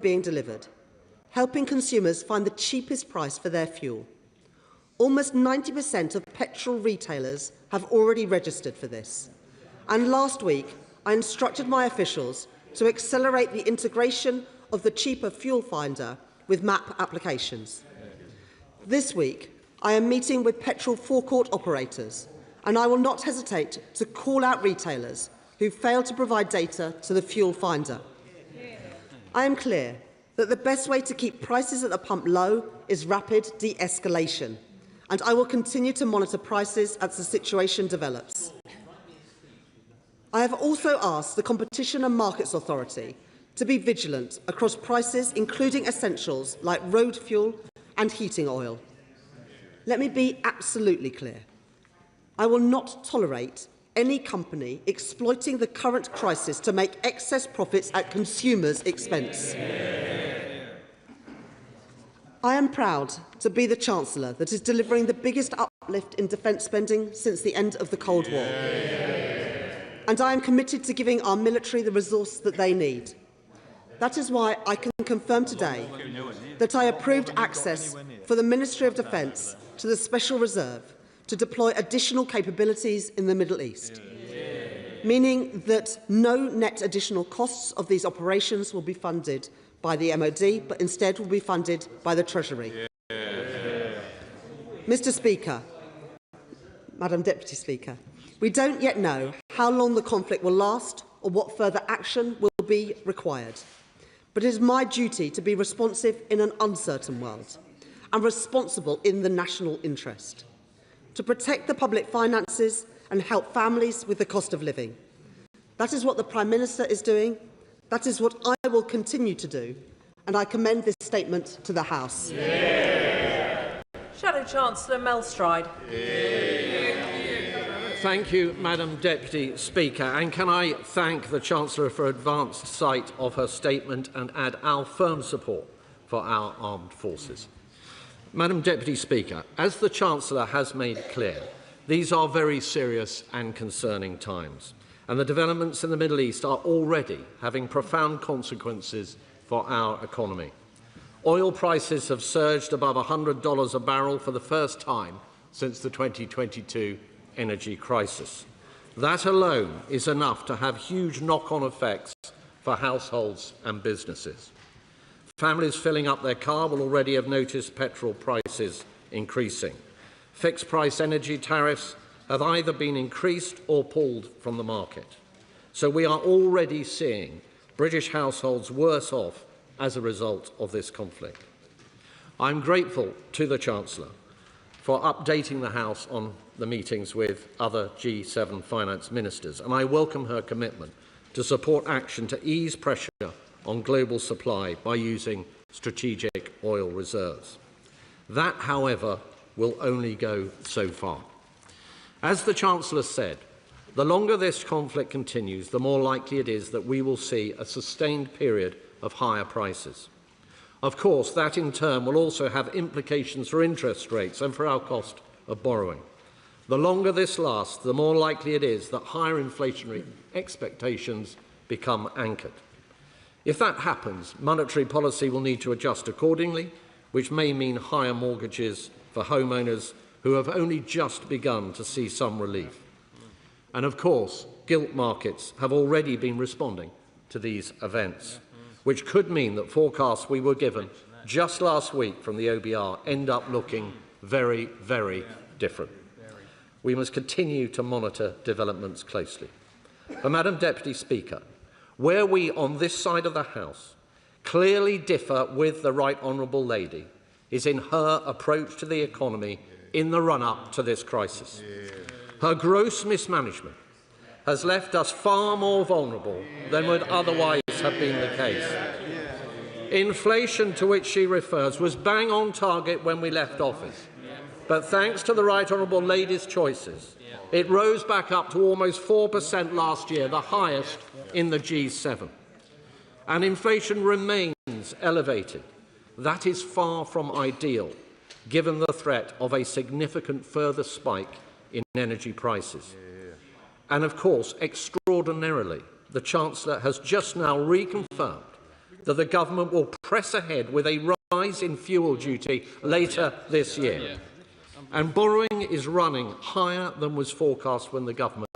being delivered, helping consumers find the cheapest price for their fuel. Almost 90% of petrol retailers have already registered for this. And last week, I instructed my officials to accelerate the integration of the cheaper fuel finder with MAP applications. This week, I am meeting with petrol forecourt operators, and I will not hesitate to call out retailers who fail to provide data to the fuel finder. I am clear that the best way to keep prices at the pump low is rapid de-escalation, and I will continue to monitor prices as the situation develops. I have also asked the Competition and Markets Authority to be vigilant across prices, including essentials like road fuel and heating oil. Let me be absolutely clear. I will not tolerate any company exploiting the current crisis to make excess profits at consumers' expense. I am proud to be the Chancellor that is delivering the biggest uplift in defence spending since the end of the Cold War. And I am committed to giving our military the resource that they need. That is why I can confirm today that I approved access for the Ministry of Defence to the Special Reserve to deploy additional capabilities in the Middle East, meaning that no net additional costs of these operations will be funded by the MOD, but instead will be funded by the Treasury. Mr. Speaker, Madam Deputy Speaker, we don't yet know how long the conflict will last or what further action will be required. But it is my duty to be responsive in an uncertain world and responsible in the national interest, to protect the public finances and help families with the cost of living. That is what the Prime Minister is doing. That is what I will continue to do, and I commend this statement to the House. Shadow Chancellor Melstride. Thank you, Madam Deputy Speaker. And can I thank the Chancellor for advanced sight of her statement and add our firm support for our armed forces. Madam Deputy Speaker, as the Chancellor has made clear, these are very serious and concerning times, and the developments in the Middle East are already having profound consequences for our economy. Oil prices have surged above $100 a barrel for the first time since the 2022 energy crisis. That alone is enough to have huge knock-on effects for households and businesses. Families filling up their car will already have noticed petrol prices increasing. Fixed-price energy tariffs have either been increased or pulled from the market. So we are already seeing British households worse off as a result of this conflict. I'm grateful to the Chancellor for updating the House on the meetings with other G7 finance ministers, and I welcome her commitment to support action to ease pressure on global supply by using strategic oil reserves. That, however, will only go so far. As the Chancellor said, the longer this conflict continues, the more likely it is that we will see a sustained period of higher prices. Of course, that in turn will also have implications for interest rates and for our cost of borrowing. The longer this lasts, the more likely it is that higher inflationary expectations become anchored. If that happens, monetary policy will need to adjust accordingly, which may mean higher mortgages for homeowners who have only just begun to see some relief. And of course, gilt markets have already been responding to these events, which could mean that forecasts we were given just last week from the OBR end up looking very, very different. We must continue to monitor developments closely. But, Madam Deputy Speaker, where we on this side of the House clearly differ with the Right Honourable Lady is in her approach to the economy in the run-up to this crisis. Her gross mismanagement has left us far more vulnerable than would otherwise have been the case. Inflation, to which she refers, was bang on target when we left office. But thanks to the Right Honourable Lady's choices, it rose back up to almost 4% last year, the highest in the G7. And inflation remains elevated. That is far from ideal, given the threat of a significant further spike in energy prices. And of course, extraordinarily, the Chancellor has just now reconfirmed that the government will press ahead with a rise in fuel duty later this year. And borrowing is running higher than was forecast when the government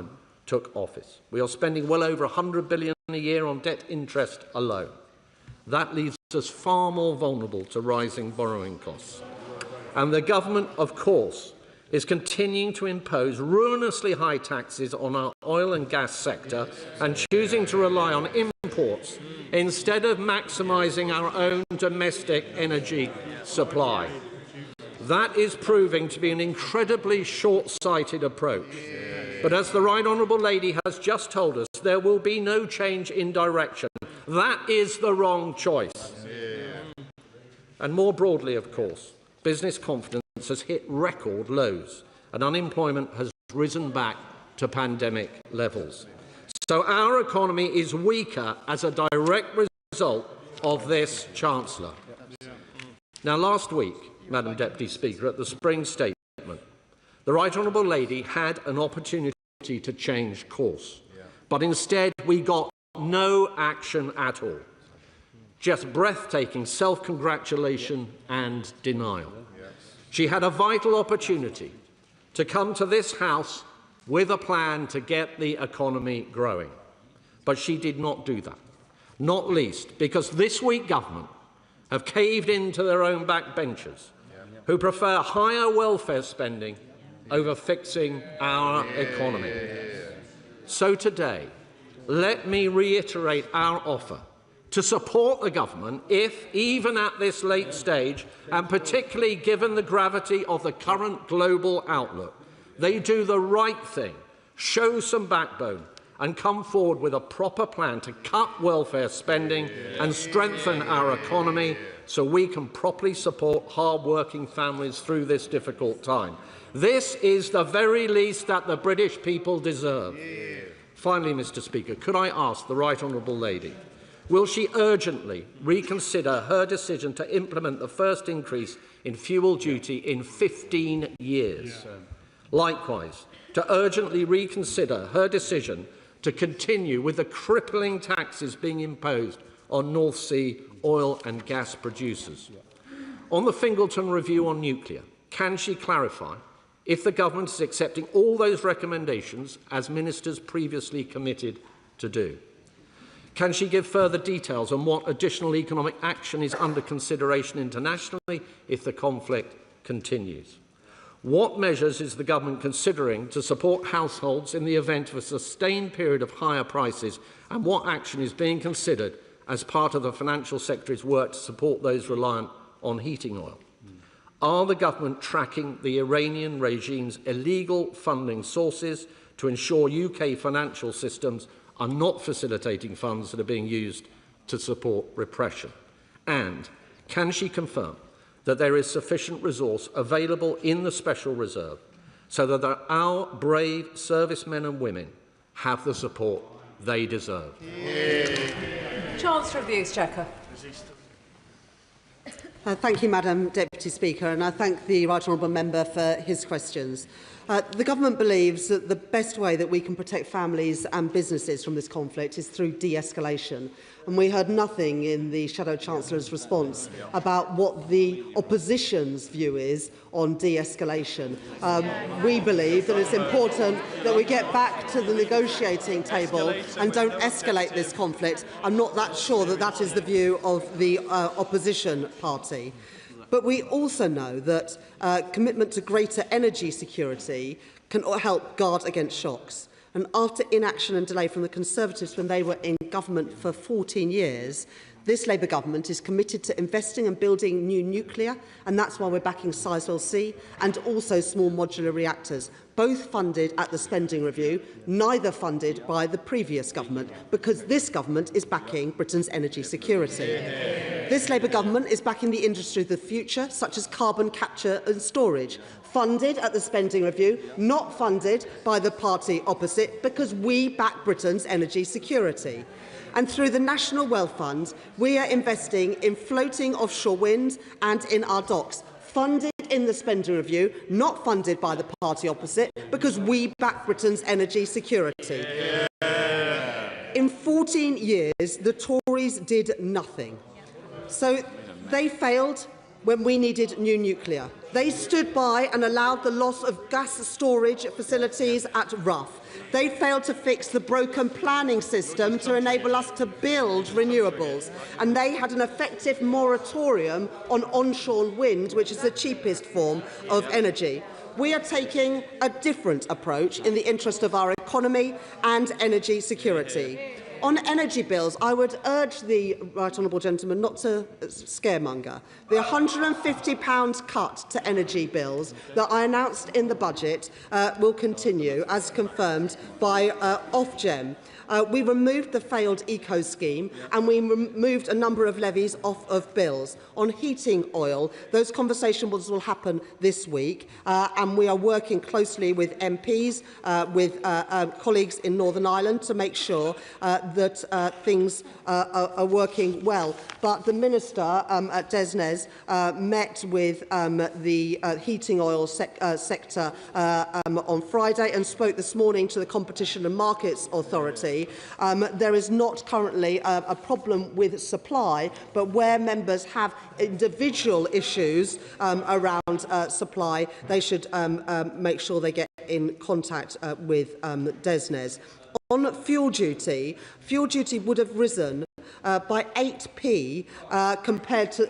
took office. We are spending well over £100 billion a year on debt interest alone. That leaves us far more vulnerable to rising borrowing costs. And the government, of course, is continuing to impose ruinously high taxes on our oil and gas sector and choosing to rely on imports instead of maximising our own domestic energy supply. That is proving to be an incredibly short-sighted approach. But as the Right Honourable Lady has just told us, there will be no change in direction. That is the wrong choice. And more broadly, of course, business confidence has hit record lows and unemployment has risen back to pandemic levels. So our economy is weaker as a direct result of this Chancellor. Now, last week, Madam Deputy Speaker, at the spring statement, the Right Honourable Lady had an opportunity to change course, but instead we got no action at all. Just breathtaking self-congratulation and denial. She had a vital opportunity to come to this House with a plan to get the economy growing. But she did not do that, not least because this week government have caved into their own backbenchers, who prefer higher welfare spending over fixing our economy. So today, let me reiterate our offer to support the government if, even at this late stage, and particularly given the gravity of the current global outlook, they do the right thing, show some backbone, and come forward with a proper plan to cut welfare spending and strengthen our economy so we can properly support hard-working families through this difficult time. This is the very least that the British people deserve. Finally, Mr. Speaker, could I ask the Right Honourable Lady, will she urgently reconsider her decision to implement the first increase in fuel duty in 15 years? Likewise, to urgently reconsider her decision to continue with the crippling taxes being imposed on North Sea oil and gas producers. On the Fingleton review on nuclear, can she clarify if the government is accepting all those recommendations as ministers previously committed to do? Can she give further details on what additional economic action is under consideration internationally if the conflict continues? What measures is the government considering to support households in the event of a sustained period of higher prices, and what action is being considered as part of the Financial Secretary's work to support those reliant on heating oil? Are the government tracking the Iranian regime's illegal funding sources to ensure UK financial systems are not facilitating funds that are being used to support repression? And can she confirm that there is sufficient resource available in the Special Reserve so that our brave servicemen and women have the support they deserve? Chancellor of the Exchequer. Thank you, Madam Deputy Speaker, and I thank the Right Honourable Member for his questions. The government believes that the best way that we can protect families and businesses from this conflict is through de-escalation. And we heard nothing in the Shadow Chancellor's response about what the opposition's view is on de-escalation. We believe that it's important that we get back to the negotiating table and don't escalate this conflict. I'm not that sure that that is the view of the opposition party. But we also know that commitment to greater energy security can help guard against shocks. And after inaction and delay from the Conservatives when they were in government for 14 years, this Labour government is committed to investing and building new nuclear, and that's why we're backing Sizewell C and also small modular reactors, both funded at the spending review, neither funded by the previous government, because this government is backing Britain's energy security. This Labour government is backing the industry of the future, such as carbon capture and storage, funded at the spending review, not funded by the party opposite, because we back Britain's energy security. And through the National Wealth Fund, we are investing in floating offshore wind and in our docks, funded in the spending review, not funded by the party opposite, because we back Britain's energy security. In 14 years, the Tory Tories did nothing. So they failed when we needed new nuclear. They stood by and allowed the loss of gas storage facilities at Rough. They failed to fix the broken planning system to enable us to build renewables. And they had an effective moratorium on onshore wind, which is the cheapest form of energy. We are taking a different approach in the interest of our economy and energy security. On energy bills, I would urge the right honourable gentleman not to scaremonger. The £150 cut to energy bills that I announced in the budget will continue, as confirmed by Ofgem. We removed the failed eco scheme and we removed a number of levies off of bills. On heating oil, those conversations will happen this week and we are working closely with MPs, with colleagues in Northern Ireland to make sure that things are working well. But the Minister at Deescalation met with the heating oil sector on Friday and spoke this morning to the Competition and Markets Authority. There is not currently a problem with supply, but where members have individual issues around supply, they should make sure they get in contact with Deescalation. On fuel duty would have risen by 8p compared to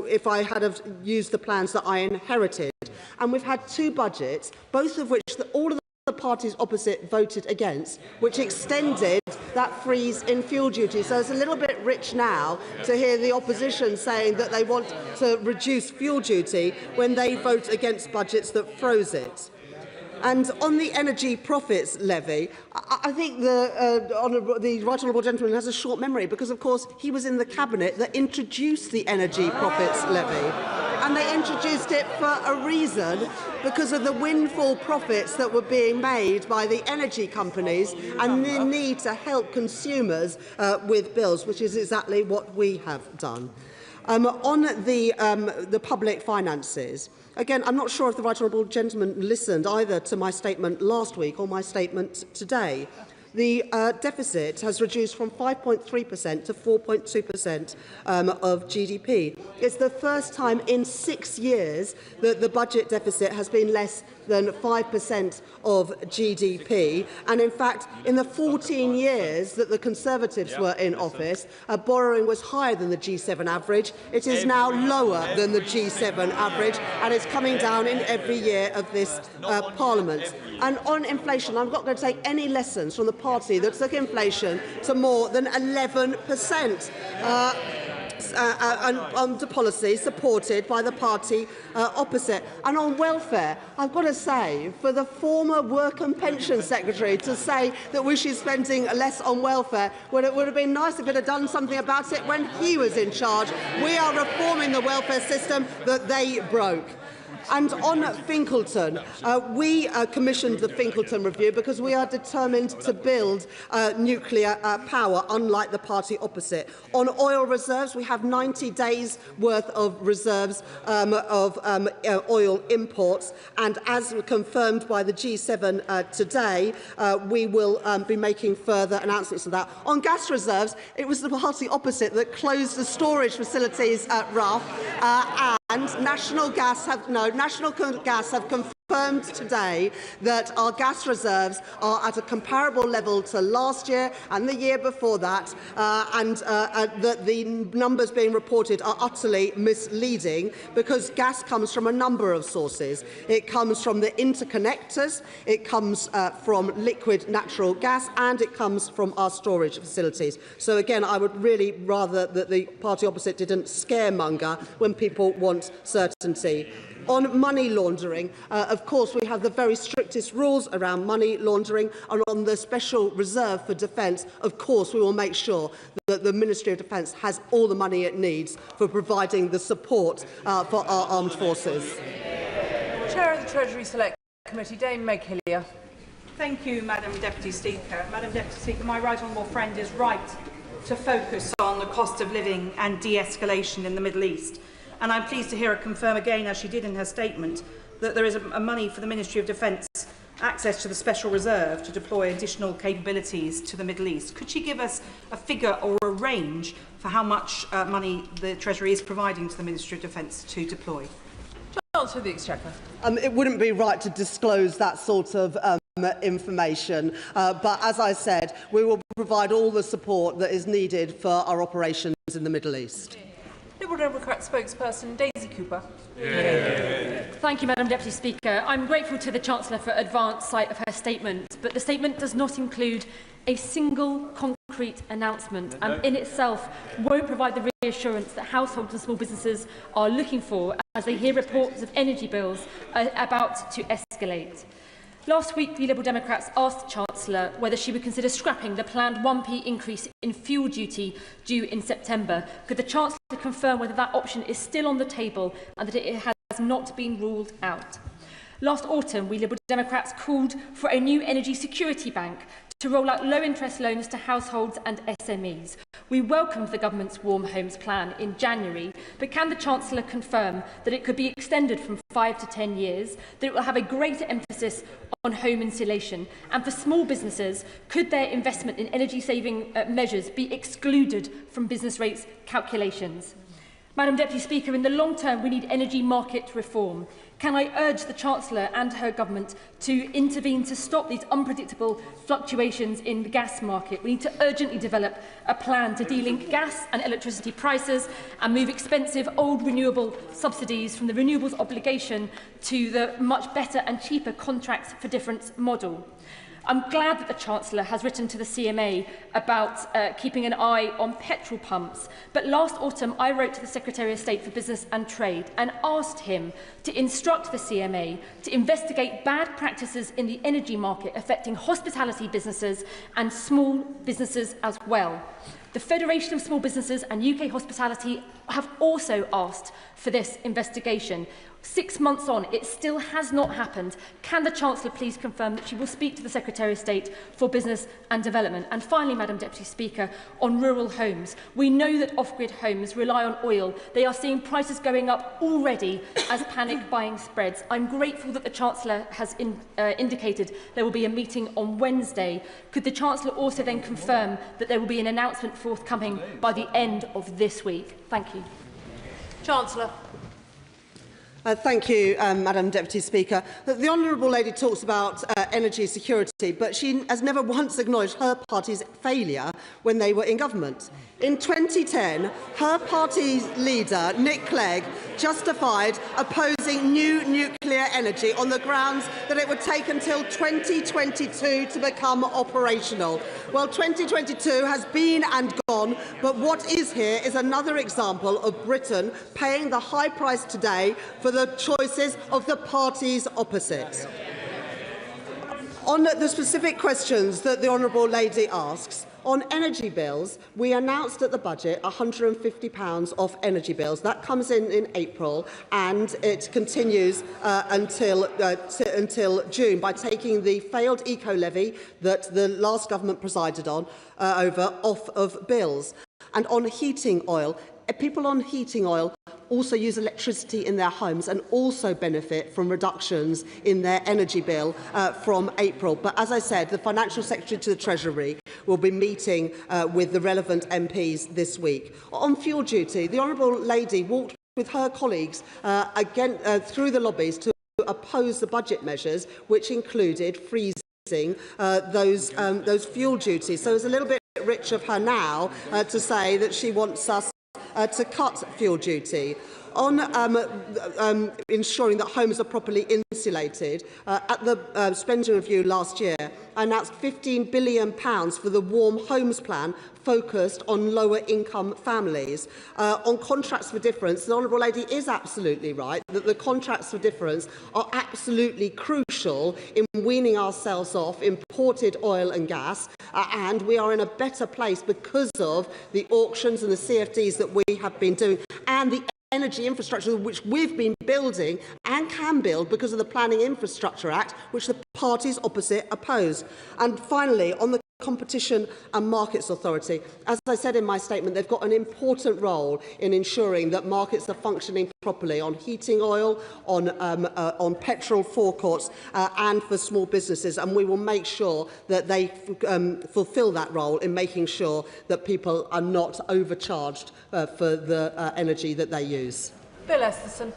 if I had have used the plans that I inherited. And we've had two budgets, both of which all of the parties opposite voted against, which extended that freeze in fuel duty. So it's a little bit rich now to hear the opposition saying that they want to reduce fuel duty when they vote against budgets that froze it. And on the energy profits levy, I think the right honourable gentleman has a short memory because, of course, he was in the cabinet that introduced the energy profits levy. And they introduced it for a reason, because of the windfall profits that were being made by the energy companies and the need to help consumers with bills, which is exactly what we have done. On the public finances, again, I'm not sure if the right honourable gentleman listened either to my statement last week or my statement today. The deficit has reduced from 5.3% to 4.2% of GDP. It's the first time in 6 years that the budget deficit has been less than 5% of GDP. And in fact, in the 14 years that the Conservatives were in office, borrowing was higher than the G7 average. It is now lower than the G7 average, and it's coming down in every year of this Parliament. And on inflation, I'm not going to take any lessons from the party that took inflation to more than 11%. Under policy supported by the party opposite. And on welfare, I've got to say, for the former Work and Pension Secretary to say that we should be spending less on welfare, well, it would have been nice if it had done something about it when he was in charge. We are reforming the welfare system that they broke. And on Finkleton, we commissioned the Finkleton review because we are determined to build nuclear power, unlike the party opposite. On oil reserves, we have 90 days' worth of reserves of oil imports, and as confirmed by the G7 today, we will be making further announcements of that. On gas reserves, it was the party opposite that closed the storage facilities at Rough, and National Gas have confirmed today that our gas reserves are at a comparable level to last year and the year before that, and that the numbers being reported are utterly misleading because gas comes from a number of sources. It comes from the interconnectors, it comes from liquid natural gas, and it comes from our storage facilities. So again, I would really rather that the party opposite didn't scaremonger when people want certainty. On money laundering, of course, we have the very strictest rules around money laundering, and on the special reserve for defence, of course, we will make sure that the Ministry of Defence has all the money it needs for providing the support for our armed forces. Chair of the Treasury Select Committee, Dame Meg Hillier. Thank you, Madam Deputy Speaker. Madam Deputy Speaker, my right honourable friend is right to focus on the cost of living and de-escalation in the Middle East. And I'm pleased to hear her confirm again, as she did in her statement, that there is money for the Ministry of Defence access to the Special Reserve to deploy additional capabilities to the Middle East. Could she give us a figure or a range for how much money the Treasury is providing to the Ministry of Defence to deploy? Chancellor of the Exchequer. It wouldn't be right to disclose that sort of information, but as I said, we will provide all the support that is needed for our operations in the Middle East. Liberal Democrat spokesperson Daisy Cooper. Thank you, Madam Deputy Speaker. I'm grateful to the Chancellor for advance sight of her statement, but the statement does not include a single concrete announcement and in itself won't provide the reassurance that households and small businesses are looking for as they hear reports of energy bills about to escalate. Last week, the Liberal Democrats asked the Chancellor whether she would consider scrapping the planned 1p increase in fuel duty due in September. Could the Chancellor confirm whether that option is still on the table and that it has not been ruled out? Last autumn, we Liberal Democrats called for a new energy security bank to roll out low-interest loans to households and SMEs. We welcomed the government's Warm Homes plan in January, but can the Chancellor confirm that it could be extended from 5 to 10 years, that it will have a greater emphasis on home insulation, and for small businesses, could their investment in energy-saving measures be excluded from business rates calculations? Madam Deputy Speaker, in the long term, we need energy market reform. Can I urge the Chancellor and her government to intervene to stop these unpredictable fluctuations in the gas market? We need to urgently develop a plan to de-link gas and electricity prices and move expensive old renewable subsidies from the Renewables obligation to the much better and cheaper contracts for difference model. I'm glad that the Chancellor has written to the CMA about keeping an eye on petrol pumps, but last autumn I wrote to the Secretary of State for Business and Trade and asked him to instruct the CMA to investigate bad practices in the energy market affecting hospitality businesses and small businesses as well. The Federation of Small Businesses and UK Hospitality have also asked for this investigation. 6 months on, it still has not happened. Can the Chancellor please confirm that she will speak to the Secretary of State for Business and Development? And finally, Madam Deputy Speaker, on rural homes, we know that off-grid homes rely on oil. They are seeing prices going up already as panic buying spreads. I'm grateful that the Chancellor has indicated there will be a meeting on Wednesday. Could the Chancellor also then confirm that there will be an announcement forthcoming by the end of this week? Thank you. Chancellor. Thank you, Madam Deputy Speaker. The Honourable Lady talks about energy security, but she has never once acknowledged her party's failure when they were in government. In 2010, her party's leader, Nick Clegg, justified opposing new nuclear energy on the grounds that it would take until 2022 to become operational. Well, 2022 has been and gone, but what is here is another example of Britain paying the high price today for the choices of the parties opposite. On the specific questions that the Honourable Lady asks, on energy bills, we announced at the budget £150 off energy bills. That comes in April, and it continues until June by taking the failed eco-levy that the last government presided on over off of bills. And on heating oil, people on heating oil also use electricity in their homes and also benefit from reductions in their energy bill from April. But as I said, the Financial Secretary to the Treasury will be meeting with the relevant MPs this week. On fuel duty, the Honourable Lady walked with her colleagues through the lobbies to oppose the budget measures, which included freezing those fuel duties. So it's a little bit rich of her now to say that she wants us to cut fuel duty. On ensuring that homes are properly insulated, at the spending review last year, I announced £15 billion for the Warm Homes plan focused on lower-income families. On contracts for difference, the Honourable Lady is absolutely right that the contracts for difference are absolutely crucial in weaning ourselves off imported oil and gas, and we are in a better place because of the auctions and the CFDs that we have been doing, and the energy infrastructure which we've been building and can build because of the Planning Infrastructure Act, which the parties opposite oppose. And finally, on the Competition and Markets Authority. As I said in my statement, they've got an important role in ensuring that markets are functioning properly on heating oil, on petrol forecourts and for small businesses, and we will make sure that they fulfil that role in making sure that people are not overcharged for the energy that they use. Bill Esterson.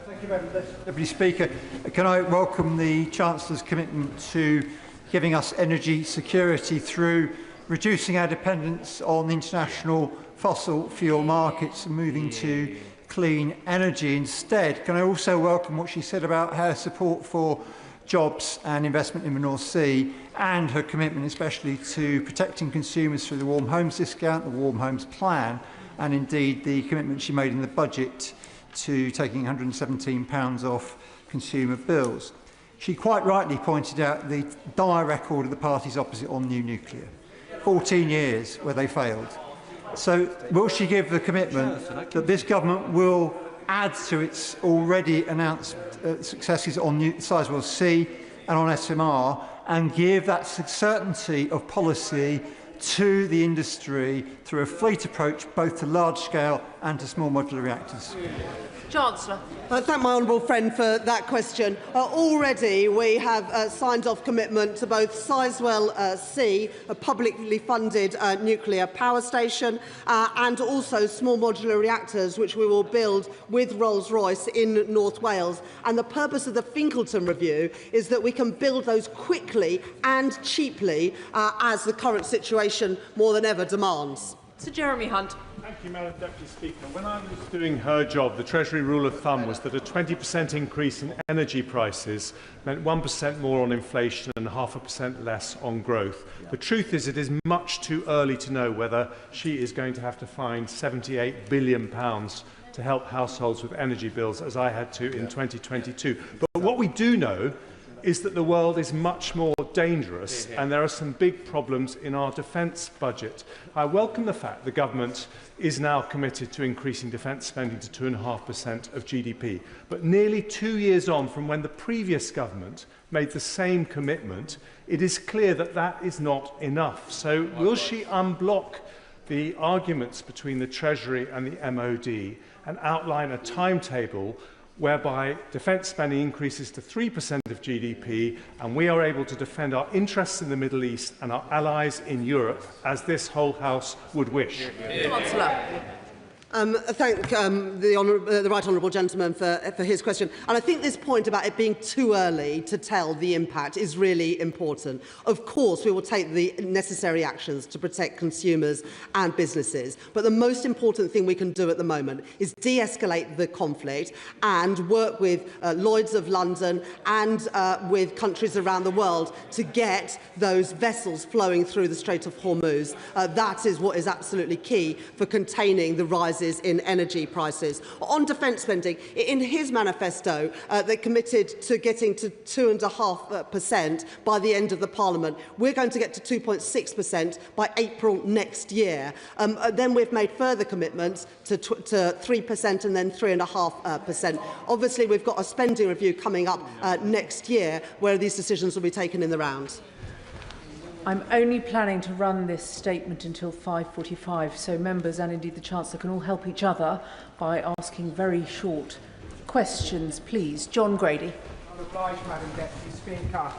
Thank you, Madam Deputy Speaker. Can I welcome the Chancellor's commitment to giving us energy security through reducing our dependence on international fossil fuel markets and moving to clean energy instead. Can I also welcome what she said about her support for jobs and investment in the North Sea and her commitment especially to protecting consumers through the Warm Homes discount, the Warm Homes plan, and indeed the commitment she made in the budget to taking £117 off consumer bills. She quite rightly pointed out the dire record of the parties opposite on new nuclear. 14 years where they failed. So will she give the commitment that this government will add to its already announced successes on Sizewell C and on SMR and give that certainty of policy to the industry through a fleet approach both to large-scale and to small modular reactors? Chancellor. I thank my honourable friend for that question. Already we have signed off commitment to both Sizewell C, a publicly funded nuclear power station, and also small modular reactors, which we will build with Rolls-Royce in North Wales. And the purpose of the Finkleton review is that we can build those quickly and cheaply as the current situation more than ever demands. Sir Jeremy Hunt. Thank you, Madam Deputy Speaker. When I was doing her job, the Treasury rule of thumb was that a 20% increase in energy prices meant 1% more on inflation and 0.5% less on growth. The truth is it is much too early to know whether she is going to have to find £78 billion to help households with energy bills, as I had to in 2022. But what we do know is that the world is much more dangerous and there are some big problems in our defence budget. I welcome the fact the government is now committed to increasing defence spending to 2.5% of GDP. But nearly 2 years on from when the previous government made the same commitment, it is clear that that is not enough. So will she unblock the arguments between the Treasury and the MOD and outline a timetable whereby defence spending increases to 3% of GDP and we are able to defend our interests in the Middle East and our allies in Europe as this whole House would wish? Chancellor. Thank the right honourable gentleman for his question. And I think this point about it being too early to tell the impact is really important. Of course, we will take the necessary actions to protect consumers and businesses. But the most important thing we can do at the moment is de-escalate the conflict and work with Lloyd's of London and with countries around the world to get those vessels flowing through the Straits of Hormuz. That is what is absolutely key for containing the rises in energy prices. On defence spending, in his manifesto, they committed to getting to 2.5% by the end of the Parliament. We're going to get to 2.6% by April next year. Then we've made further commitments to 3% and then 3.5%. Obviously, we've got a spending review coming up next year where these decisions will be taken in the round. I'm only planning to run this statement until 5:45, so members and indeed the Chancellor can all help each other by asking very short questions, please. John Grady. I'm obliged, Madam Deputy Speaker.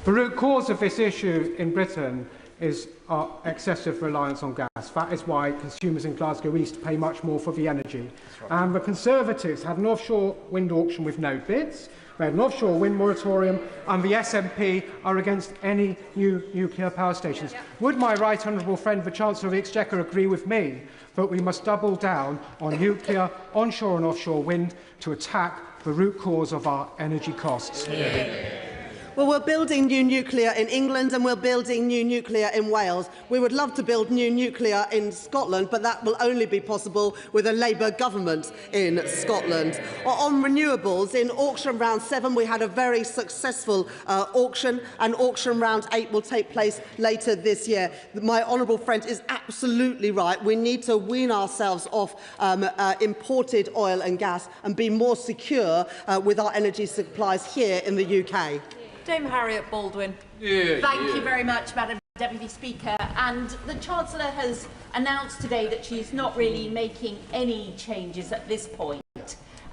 The root cause of this issue in Britain is our excessive reliance on gas. That is why consumers in Glasgow East pay much more for the energy. And the Conservatives had an offshore wind auction with no bids. We had an offshore wind moratorium, and the SNP are against any new nuclear power stations. Would my right honourable friend, the Chancellor of the Exchequer, agree with me that we must double down on nuclear, onshore and offshore wind to attack the root cause of our energy costs? Well, we're building new nuclear in England and we're building new nuclear in Wales. We would love to build new nuclear in Scotland, but that will only be possible with a Labour government in Scotland. On renewables, in auction round 7, we had a very successful auction, and auction round 8 will take place later this year. My honourable friend is absolutely right. We need to wean ourselves off imported oil and gas and be more secure with our energy supplies here in the UK. Dame Harriet Baldwin. Thank you very much, Madam Deputy Speaker, and the Chancellor has announced today that she's not really making any changes at this point,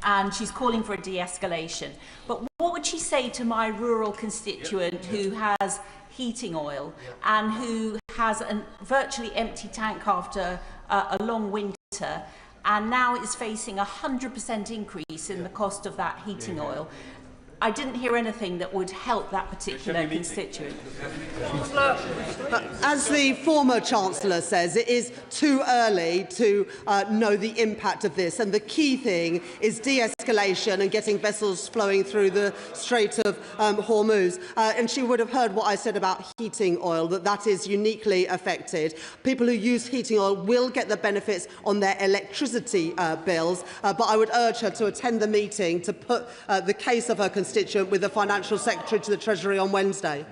and she's calling for a de-escalation. But what would she say to my rural constituent who has heating oil and who has a virtually empty tank after a long winter and now is facing a 100% increase in the cost of that heating oil? I didn't hear anything that would help that particular constituent. As the former Chancellor says, it is too early to know the impact of this, and the key thing is de-escalation and getting vessels flowing through the Straits of Hormuz. And she would have heard what I said about heating oil, that is uniquely affected. People who use heating oil will get the benefits on their electricity bills, but I would urge her to attend the meeting to put the case of her constituent with the Financial Secretary to the Treasury on Wednesday.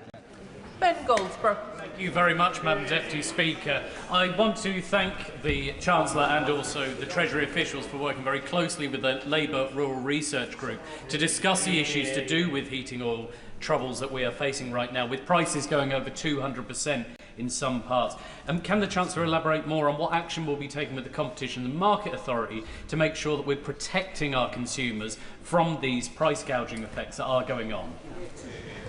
Ben Goldsborough. Thank you very much, Madam Deputy Speaker. I want to thank the Chancellor and also the Treasury officials for working very closely with the Labour Rural Research Group to discuss the issues to do with heating oil troubles that we are facing right now, with prices going over 200% in some parts. Can the Chancellor elaborate more on what action will be taken with the Competition and Market Authority to make sure that we're protecting our consumers from these price gouging effects that are going on?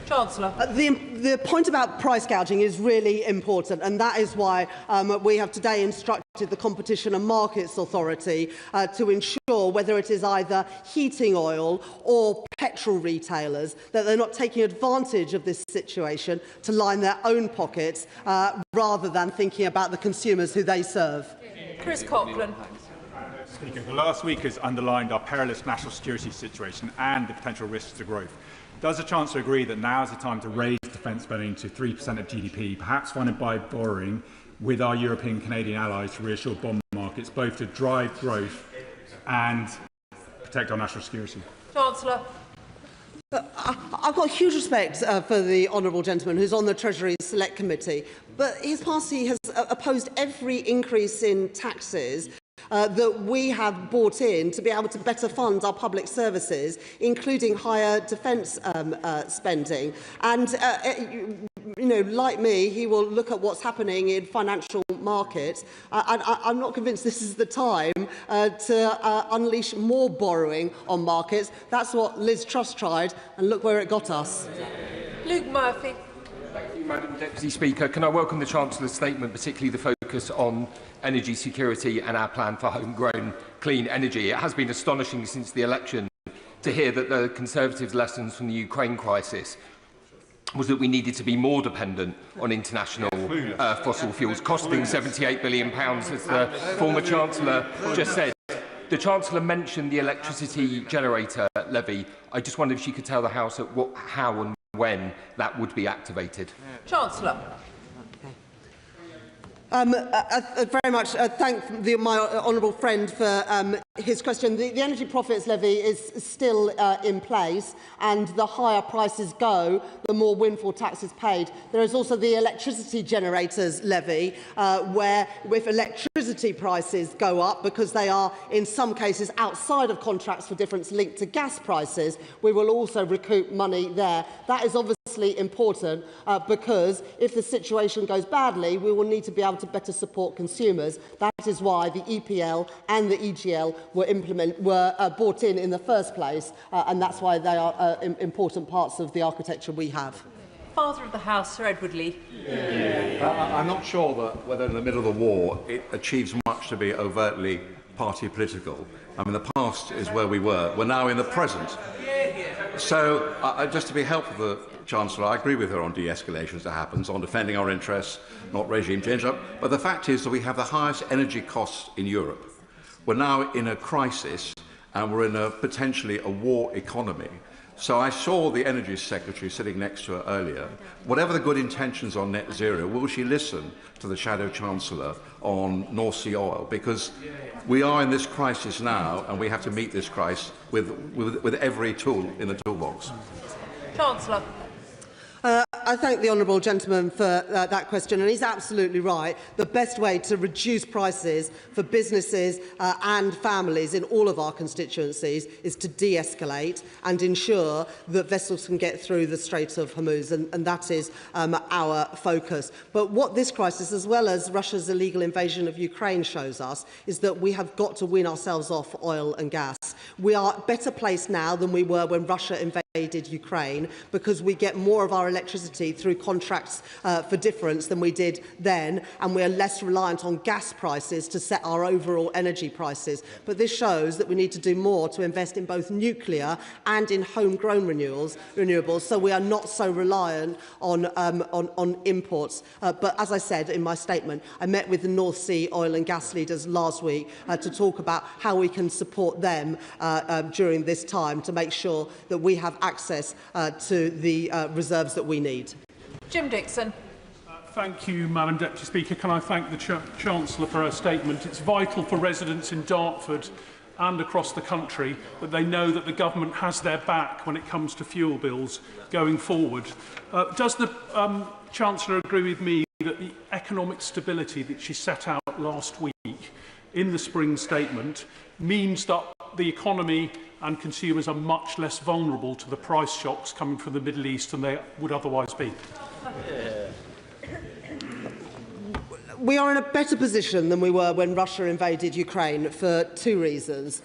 Chancellor. The point about price gouging is really important, and that is why we have today instructed the Competition and Markets Authority to ensure whether it is either heating oil or petrol retailers that they're not taking advantage of this situation to line their own pockets rather than thinking about the consumers who they serve. Chris Coughlin. Speaker, the last week has underlined our perilous national security situation and the potential risks to growth. Does the Chancellor agree that now is the time to raise defence spending to 3% of GDP, perhaps funded by borrowing with our European Canadian allies to reassure bond markets, both to drive growth and protect our national security? Chancellor. I've got huge respect for the honourable gentleman who's on the Treasury Select Committee, but his party has opposed every increase in taxes that we have brought in to be able to better fund our public services, including higher defence spending. And, you know, like me, he will look at what's happening in financial markets. I'm not convinced this is the time to unleash more borrowing on markets. That's what Liz Truss tried, and look where it got us. Luke Murphy. Thank you, Madam Deputy Speaker. Can I welcome the Chancellor's statement, particularly the focus on energy security and our plan for homegrown clean energy? It has been astonishing since the election to hear that the Conservatives' lessons from the Ukraine crisis was that we needed to be more dependent on international fossil fuels, costing £78 billion, as the former Chancellor just said. The Chancellor mentioned the electricity generator levy. I just wondered if she could tell the House at how and when that would be activated. Chancellor. Very much thank my honourable friend for his question. The energy profits levy is still in place, and the higher prices go, the more windfall tax is paid. There is also the electricity generators levy, where if electricity prices go up, because they are in some cases outside of contracts for difference linked to gas prices, we will also recoup money there. That is obviously important because if the situation goes badly, we will need to be able to better support consumers. That is why the EPL and the EGL were brought in the first place, and that's why they are important parts of the architecture we have. Father of the House, Sir Edward Lee. I'm not sure that whether in the middle of the war it achieves much to be overtly party political. I mean, the past is where we were. We're now in the present. So, just to be helpful to the Chancellor, I agree with her on de-escalation as it happens, on defending our interests, not regime change. But the fact is that we have the highest energy costs in Europe. We're now in a crisis, and we're in potentially a war economy. So I saw the Energy Secretary sitting next to her earlier. Whatever the good intentions on net zero, will she listen to the Shadow Chancellor on North Sea oil? Because we are in this crisis now, and we have to meet this crisis with every tool in the toolbox. Chancellor. I thank the honourable gentleman for that question, and he's absolutely right. The best way to reduce prices for businesses and families in all of our constituencies is to de-escalate and ensure that vessels can get through the Straits of Hormuz, and that is our focus. But what this crisis, as well as Russia's illegal invasion of Ukraine, shows us is that we have got to win ourselves off oil and gas. We are better placed now than we were when Russia invaded Ukraine, because we get more of our electricity through contracts for difference than we did then, and we are less reliant on gas prices to set our overall energy prices. But this shows that we need to do more to invest in both nuclear and in homegrown renewables, so we are not so reliant on imports. But as I said in my statement, I met with the North Sea oil and gas leaders last week to talk about how we can support them during this time to make sure that we have access to the reserves that we need. Jim Dixon. Thank you, Madam Deputy Speaker. Can I thank the Chancellor for her statement? It's vital for residents in Dartford and across the country that they know that the government has their back when it comes to fuel bills going forward. Does the Chancellor agree with me that the economic stability that she set out last week in the spring statement means that the economy and consumers are much less vulnerable to the price shocks coming from the Middle East than they would otherwise be? We are in a better position than we were when Russia invaded Ukraine for two reasons.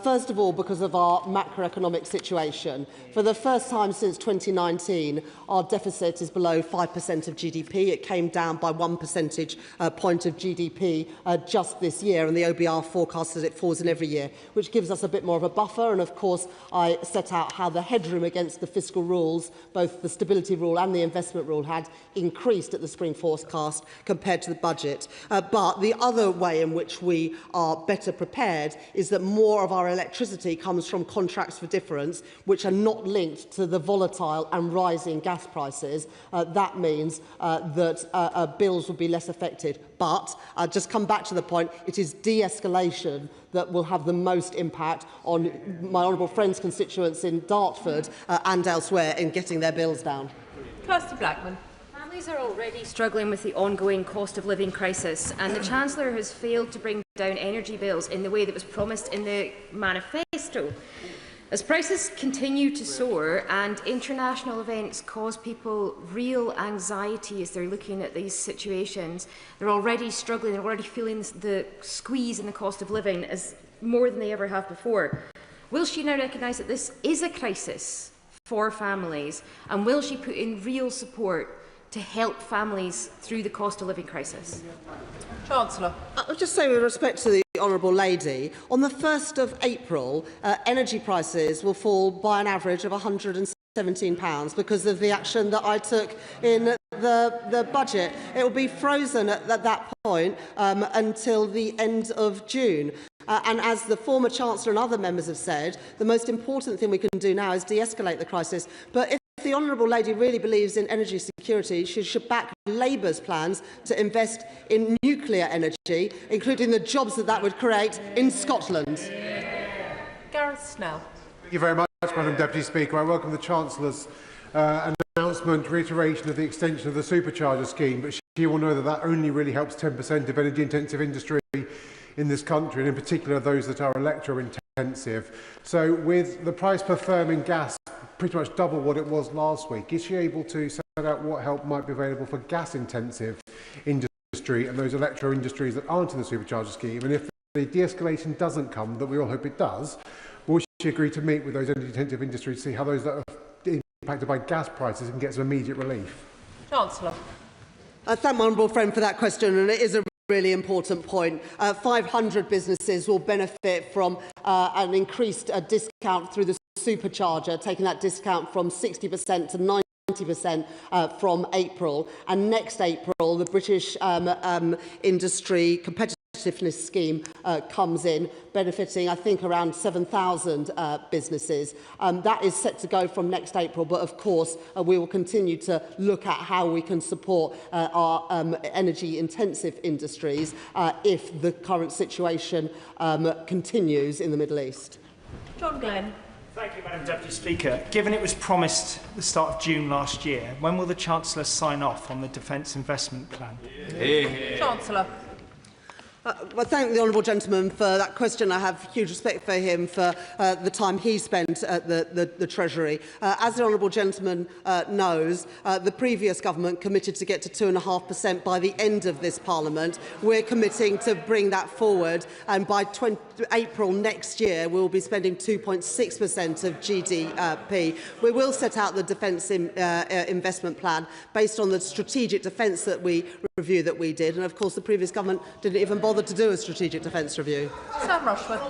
First of all, because of our macroeconomic situation. For the first time since 2019, our deficit is below 5% of GDP. It came down by 1 percentage point of GDP just this year, and the OBR forecasts that it falls in every year, which gives us a bit more of a buffer. And of course, I set out how the headroom against the fiscal rules, both the stability rule and the investment rule, had increased at the spring forecast compared to the budget. But the other way in which we are better prepared is that more of our electricity comes from contracts for difference, which are not linked to the volatile and rising gas prices. That means that bills will be less affected. But I'll just come back to the point, it is de-escalation that will have the most impact on my honourable friend's constituents in Dartford and elsewhere in getting their bills down. Kirsty Blackman. Families are already struggling with the ongoing cost of living crisis, and the Chancellor has failed to bring down energy bills in the way that was promised in the manifesto. As prices continue to soar and international events cause people real anxiety as they're looking at these situations, they're already struggling, they're already feeling the squeeze in the cost of living as more than they ever have before. Will she now recognise that this is a crisis for families, and will she put in real support to help families through the cost of living crisis? Chancellor. I'll just say with respect to the honourable lady, on the 1st of April, energy prices will fall by an average of £117 because of the action that I took in the budget. It will be frozen at that point until the end of June. And as the former Chancellor and other members have said, the most important thing we can do now is de-escalate the crisis. But if the honourable lady really believes in energy security, she should back Labour's plans to invest in nuclear energy, including the jobs that would create in Scotland. Gareth Snell. Thank you very much, Madam Deputy Speaker. I welcome the Chancellor's announcement, reiteration of the extension of the supercharger scheme, but she will know that that only really helps 10% of energy-intensive industry in this country, and in particular those that are electro-intensive. So with the price per firm in gas pretty much double what it was last week, is she able to set out what help might be available for gas-intensive industry and those electro-industries that aren't in the supercharger scheme? And if the de-escalation doesn't come, that we all hope it does, will she agree to meet with those energy-intensive industries to see how those that are impacted by gas prices can get some immediate relief? Chancellor. I thank my honourable friend for that question, and it is a really important point. 500 businesses will benefit from an increased discount through the supercharger, taking that discount from 60% to 90% from April. And next April, the British Industry Competitiveness Scheme comes in, benefiting, I think, around 7,000 businesses. That is set to go from next April, but of course we will continue to look at how we can support our energy-intensive industries if the current situation continues in the Middle East. John Glenn. Thank you, Madam Deputy Speaker. Given it was promised at the start of June last year, when will the Chancellor sign off on the Defence Investment Plan? Chancellor. Well, thank the honourable gentleman for that question. I have huge respect for him for the time he spent at the Treasury. As the honourable gentleman knows, the previous government committed to get to 2.5% by the end of this Parliament. We're committing to bring that forward, and by April next year, we will be spending 2.6% of GDP. We will set out the Defence Investment Plan based on the strategic defence that review that we did, and of course the previous government didn't even bother to do a strategic defence review. Sam Rushworth.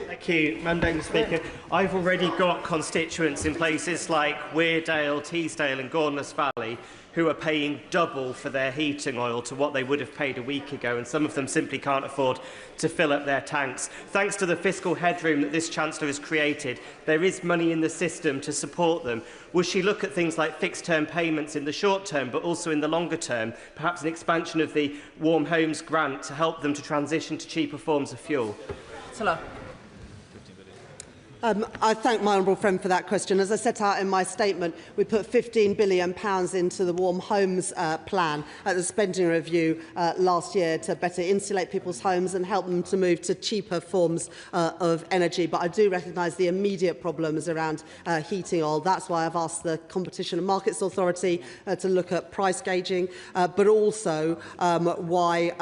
Thank you, Madam Deputy Speaker. I've already got constituents in places like Weardale, Teesdale and Gornless Valley who are paying double for their heating oil to what they would have paid a week ago, and some of them simply can't afford to fill up their tanks. Thanks to the fiscal headroom that this Chancellor has created, there is money in the system to support them. Will she look at things like fixed-term payments in the short term, but also in the longer term, perhaps an expansion of the Warm Homes grant to help them to transition to cheaper forms of fuel? Chancellor. I thank my honourable friend for that question. As I set out in my statement, we put £15 billion into the Warm Homes plan at the spending review last year to better insulate people's homes and help them to move to cheaper forms of energy. But I do recognise the immediate problems around heating oil. That's why I've asked the Competition and Markets Authority to look at price gauging, but also why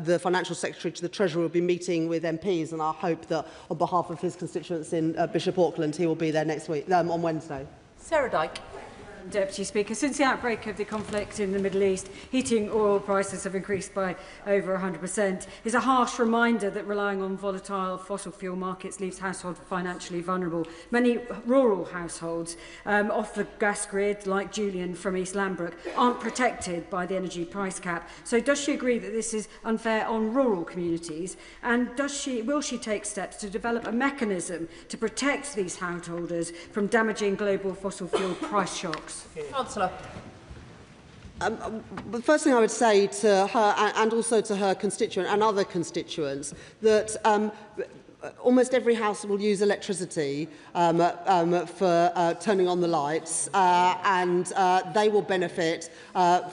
the Financial Secretary to the Treasury will be meeting with MPs, and I hope that on behalf of his constituents in Bishop Auckland, he will be there next week, on Wednesday. Sarah Dyke. Deputy Speaker, since the outbreak of the conflict in the Middle East, heating oil prices have increased by over 100%. It's a harsh reminder that relying on volatile fossil fuel markets leaves households financially vulnerable. Many rural households off the gas grid, like Julian from East Lambrook, aren't protected by the energy price cap. So does she agree that this is unfair on rural communities? And will she take steps to develop a mechanism to protect these householders from damaging global fossil fuel price shocks? Chancellor. The first thing I would say to her and also to her constituent and other constituents that almost every house will use electricity for turning on the lights, and they will benefit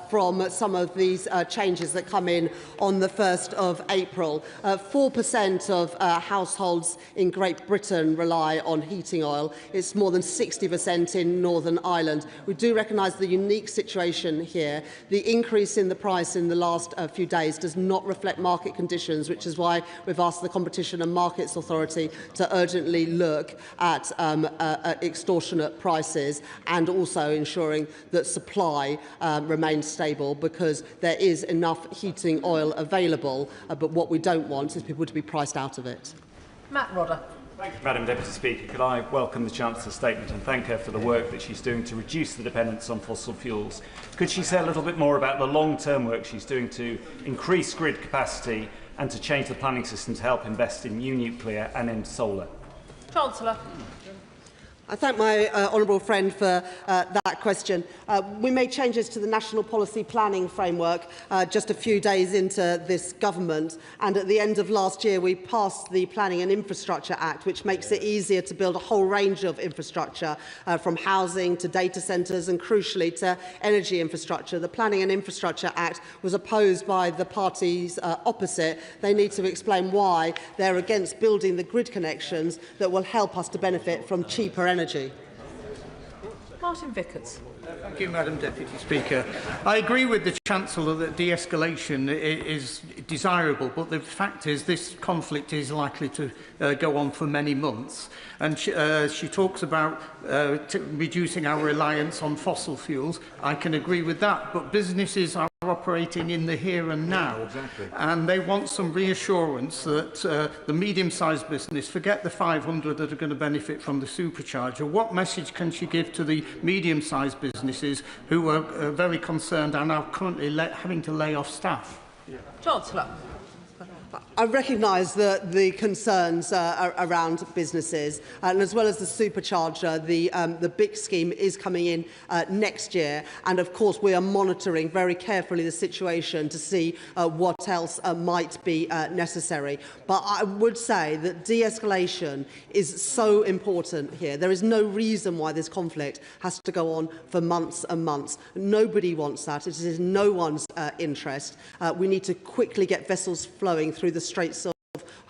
from some of these changes that come in on the 1st of April. 4% of households in Great Britain rely on heating oil. It's more than 60% in Northern Ireland. We do recognise the unique situation here. The increase in the price in the last few days does not reflect market conditions, which is why we've asked the Competition and Markets Authority to urgently look at extortionate prices and also ensuring that supply remains stable, because there is enough heating oil available, but what we don't want is people to be priced out of it. Matt Rodder. Thank you, Madam Deputy Speaker. Could I welcome the Chancellor's statement and thank her for the work that she's doing to reduce the dependence on fossil fuels. Could she say a little bit more about the long-term work she's doing to increase grid capacity and to change the planning system to help invest in new nuclear and in solar? Chancellor. I thank my honourable friend for that question. We made changes to the National Policy Planning Framework just a few days into this government, and at the end of last year we passed the Planning and Infrastructure Act, which makes it easier to build a whole range of infrastructure, from housing to data centres and, crucially, to energy infrastructure. The Planning and Infrastructure Act was opposed by the parties opposite. They need to explain why they're against building the grid connections that will help us to benefit from cheaper energy. Martin Vickers. Thank you, Madam Deputy Speaker. I agree with the Chancellor that de-escalation is desirable, but the fact is this conflict is likely to go on for many months. And she talks about reducing our reliance on fossil fuels. I can agree with that, but businesses are operating in the here and now. Exactly. And they want some reassurance that the medium-sized business, forget the 500 that are going to benefit from the supercharger. What message can she give to the medium-sized businesses who are very concerned and are currently having to lay off staff? Chancellor. I recognise the concerns around businesses, and as well as the supercharger, the big scheme is coming in next year, and of course we are monitoring very carefully the situation to see what else might be necessary. But I would say that de-escalation is so important here. There is no reason why this conflict has to go on for months and months. Nobody wants that. It is in no one's interest. We need to quickly get vessels flowing through the Straits of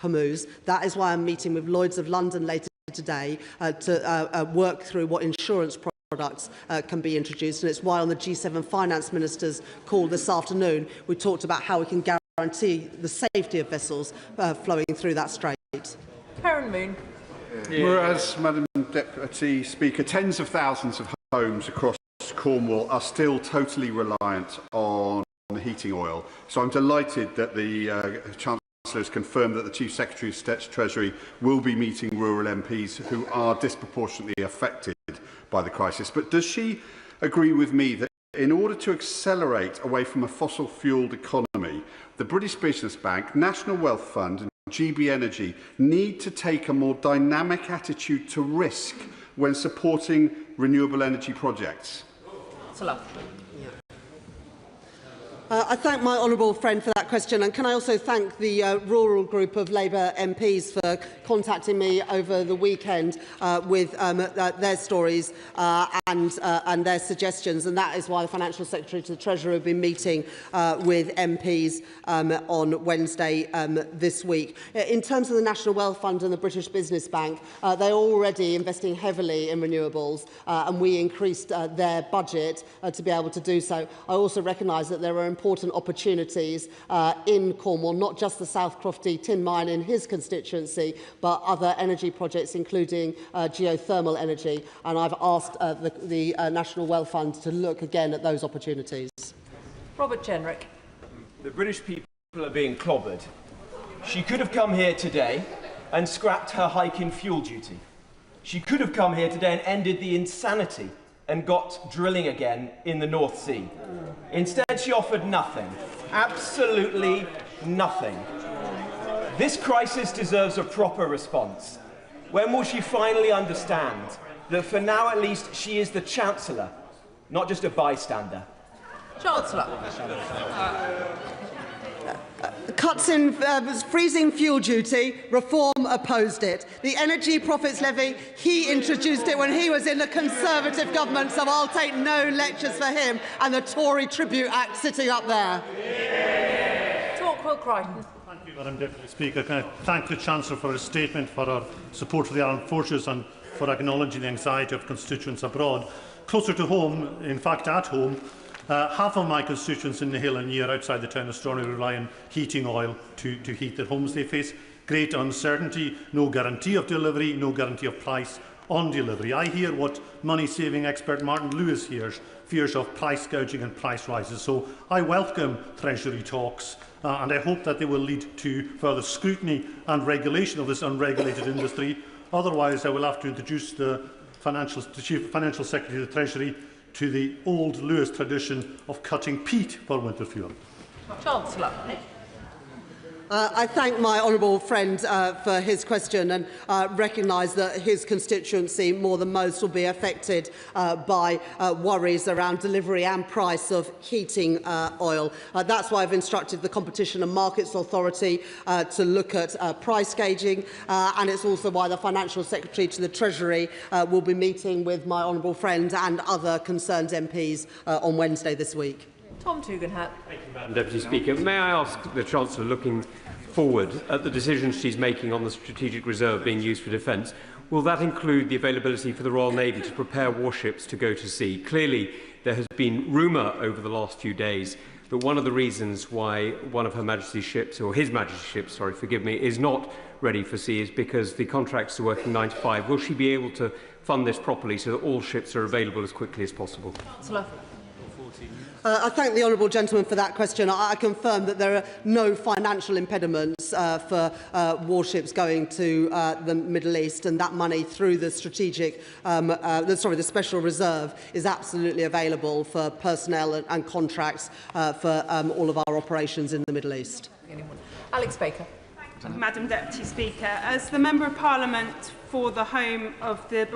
Hormuz. That is why I'm meeting with Lloyd's of London later today to work through what insurance products can be introduced. And it's why on the G7 finance ministers call this afternoon, we talked about how we can guarantee the safety of vessels flowing through that strait. Karen Moon. Whereas, Madam Deputy Speaker, tens of thousands of homes across Cornwall are still totally reliant on heating oil. So I'm delighted that the Chancellor has confirmed that the Chief Secretary of State's Treasury will be meeting rural MPs who are disproportionately affected by the crisis. But does she agree with me that in order to accelerate away from a fossil-fuelled economy, the British Business Bank, National Wealth Fund and GB Energy need to take a more dynamic attitude to risk when supporting renewable energy projects? I thank my honourable friend for that question, and can I also thank the rural group of Labour MPs for contacting me over the weekend with their stories and their suggestions, and that is why the Financial Secretary to the Treasurer have been meeting with MPs on Wednesday this week. In terms of the National Wealth Fund and the British Business Bank, they are already investing heavily in renewables, and we increased their budget to be able to do so. I also recognise that there are important opportunities in Cornwall, not just the South Crofty tin mine in his constituency, but other energy projects, including geothermal energy. And I've asked the National Wealth Fund to look again at those opportunities. Robert Jenrick. The British people are being clobbered. She could have come here today and scrapped her hike in fuel duty. She could have come here today and ended the insanity and got drilling again in the North Sea. Instead, she offered nothing. Absolutely nothing. This crisis deserves a proper response. When will she finally understand that for now at least she is the Chancellor, not just a bystander? Chancellor. Cuts in freezing fuel duty, Reform opposed it. The Energy Profits Levy, he introduced it when he was in the Conservative government, so I'll take no lectures for him, and the Tory Tribute Act sitting up there. Torquil Crichton. Thank you, Madam Deputy Speaker. Can I thank the Chancellor for his statement, for her support for the armed forces and for acknowledging the anxiety of constituents abroad. Closer to home, in fact at home, half of my constituents in the Hill and Near outside the town of Strawley rely on heating oil to heat their homes. They face great uncertainty, no guarantee of delivery, no guarantee of price on delivery. I hear what money-saving expert Martin Lewis hears, fears of price gouging and price rises. So I welcome Treasury talks and I hope that they will lead to further scrutiny and regulation of this unregulated industry. Otherwise, I will have to introduce the Chief Financial Secretary of the Treasury to the old Lewis tradition of cutting peat for winter fuel. Chancellor. I thank my honourable friend for his question and recognise that his constituency more than most will be affected by worries around delivery and price of heating oil. That's why I've instructed the Competition and Markets Authority to look at price gauging, and it's also why the Financial Secretary to the Treasury will be meeting with my honourable friend and other concerned MPs on Wednesday this week. Tom Tugendhat. Thank you, Madam Deputy Speaker. May I ask the Chancellor, looking forward at the decisions she's making on the strategic reserve being used for defence, will that include the availability for the Royal Navy to prepare warships to go to sea? Clearly, there has been rumour over the last few days that one of the reasons why one of Her Majesty's ships, or His Majesty's ships, sorry, forgive me, is not ready for sea is because the contracts are working 9 to 5. Will she be able to fund this properly so that all ships are available as quickly as possible? Chancellor. I thank the honourable gentleman for that question. I confirm that there are no financial impediments for warships going to the Middle East, and that money through the strategic, the special reserve is absolutely available for personnel and contracts for all of our operations in the Middle East. Alex Baker. Madam Deputy Speaker, as the Member of Parliament for the home of the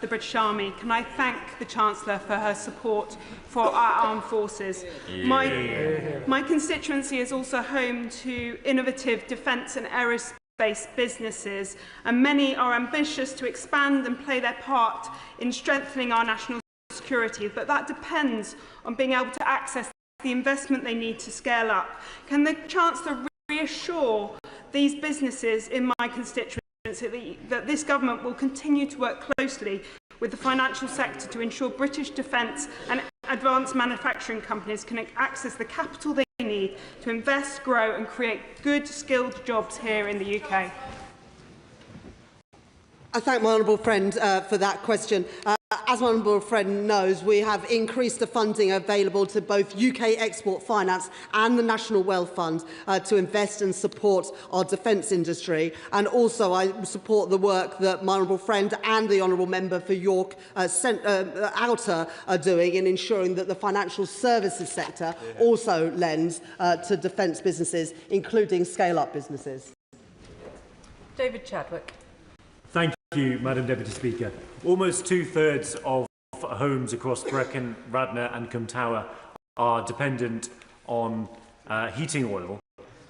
British Army, can I thank the Chancellor for her support for our armed forces. My constituency is also home to innovative defence and aerospace businesses, and many are ambitious to expand and play their part in strengthening our national security, but that depends on being able to access the investment they need to scale up. Can the Chancellor reassure these businesses in my constituency that this government will continue to work closely with the financial sector to ensure British defence and advanced manufacturing companies can access the capital they need to invest, grow and create good, skilled jobs here in the UK? I thank my honourable friend for that question. As my honourable friend knows, we have increased the funding available to both UK Export Finance and the National Wealth Fund to invest and support our defence industry. And also I support the work that my honourable friend and the honourable member for York Outer are doing in ensuring that the financial services sector also lends to defence businesses, including scale-up businesses. David Chadwick. Thank you, Madam Deputy Speaker. Almost two-thirds of homes across Brecon, Radnor and Cwm Tower are dependent on heating oil,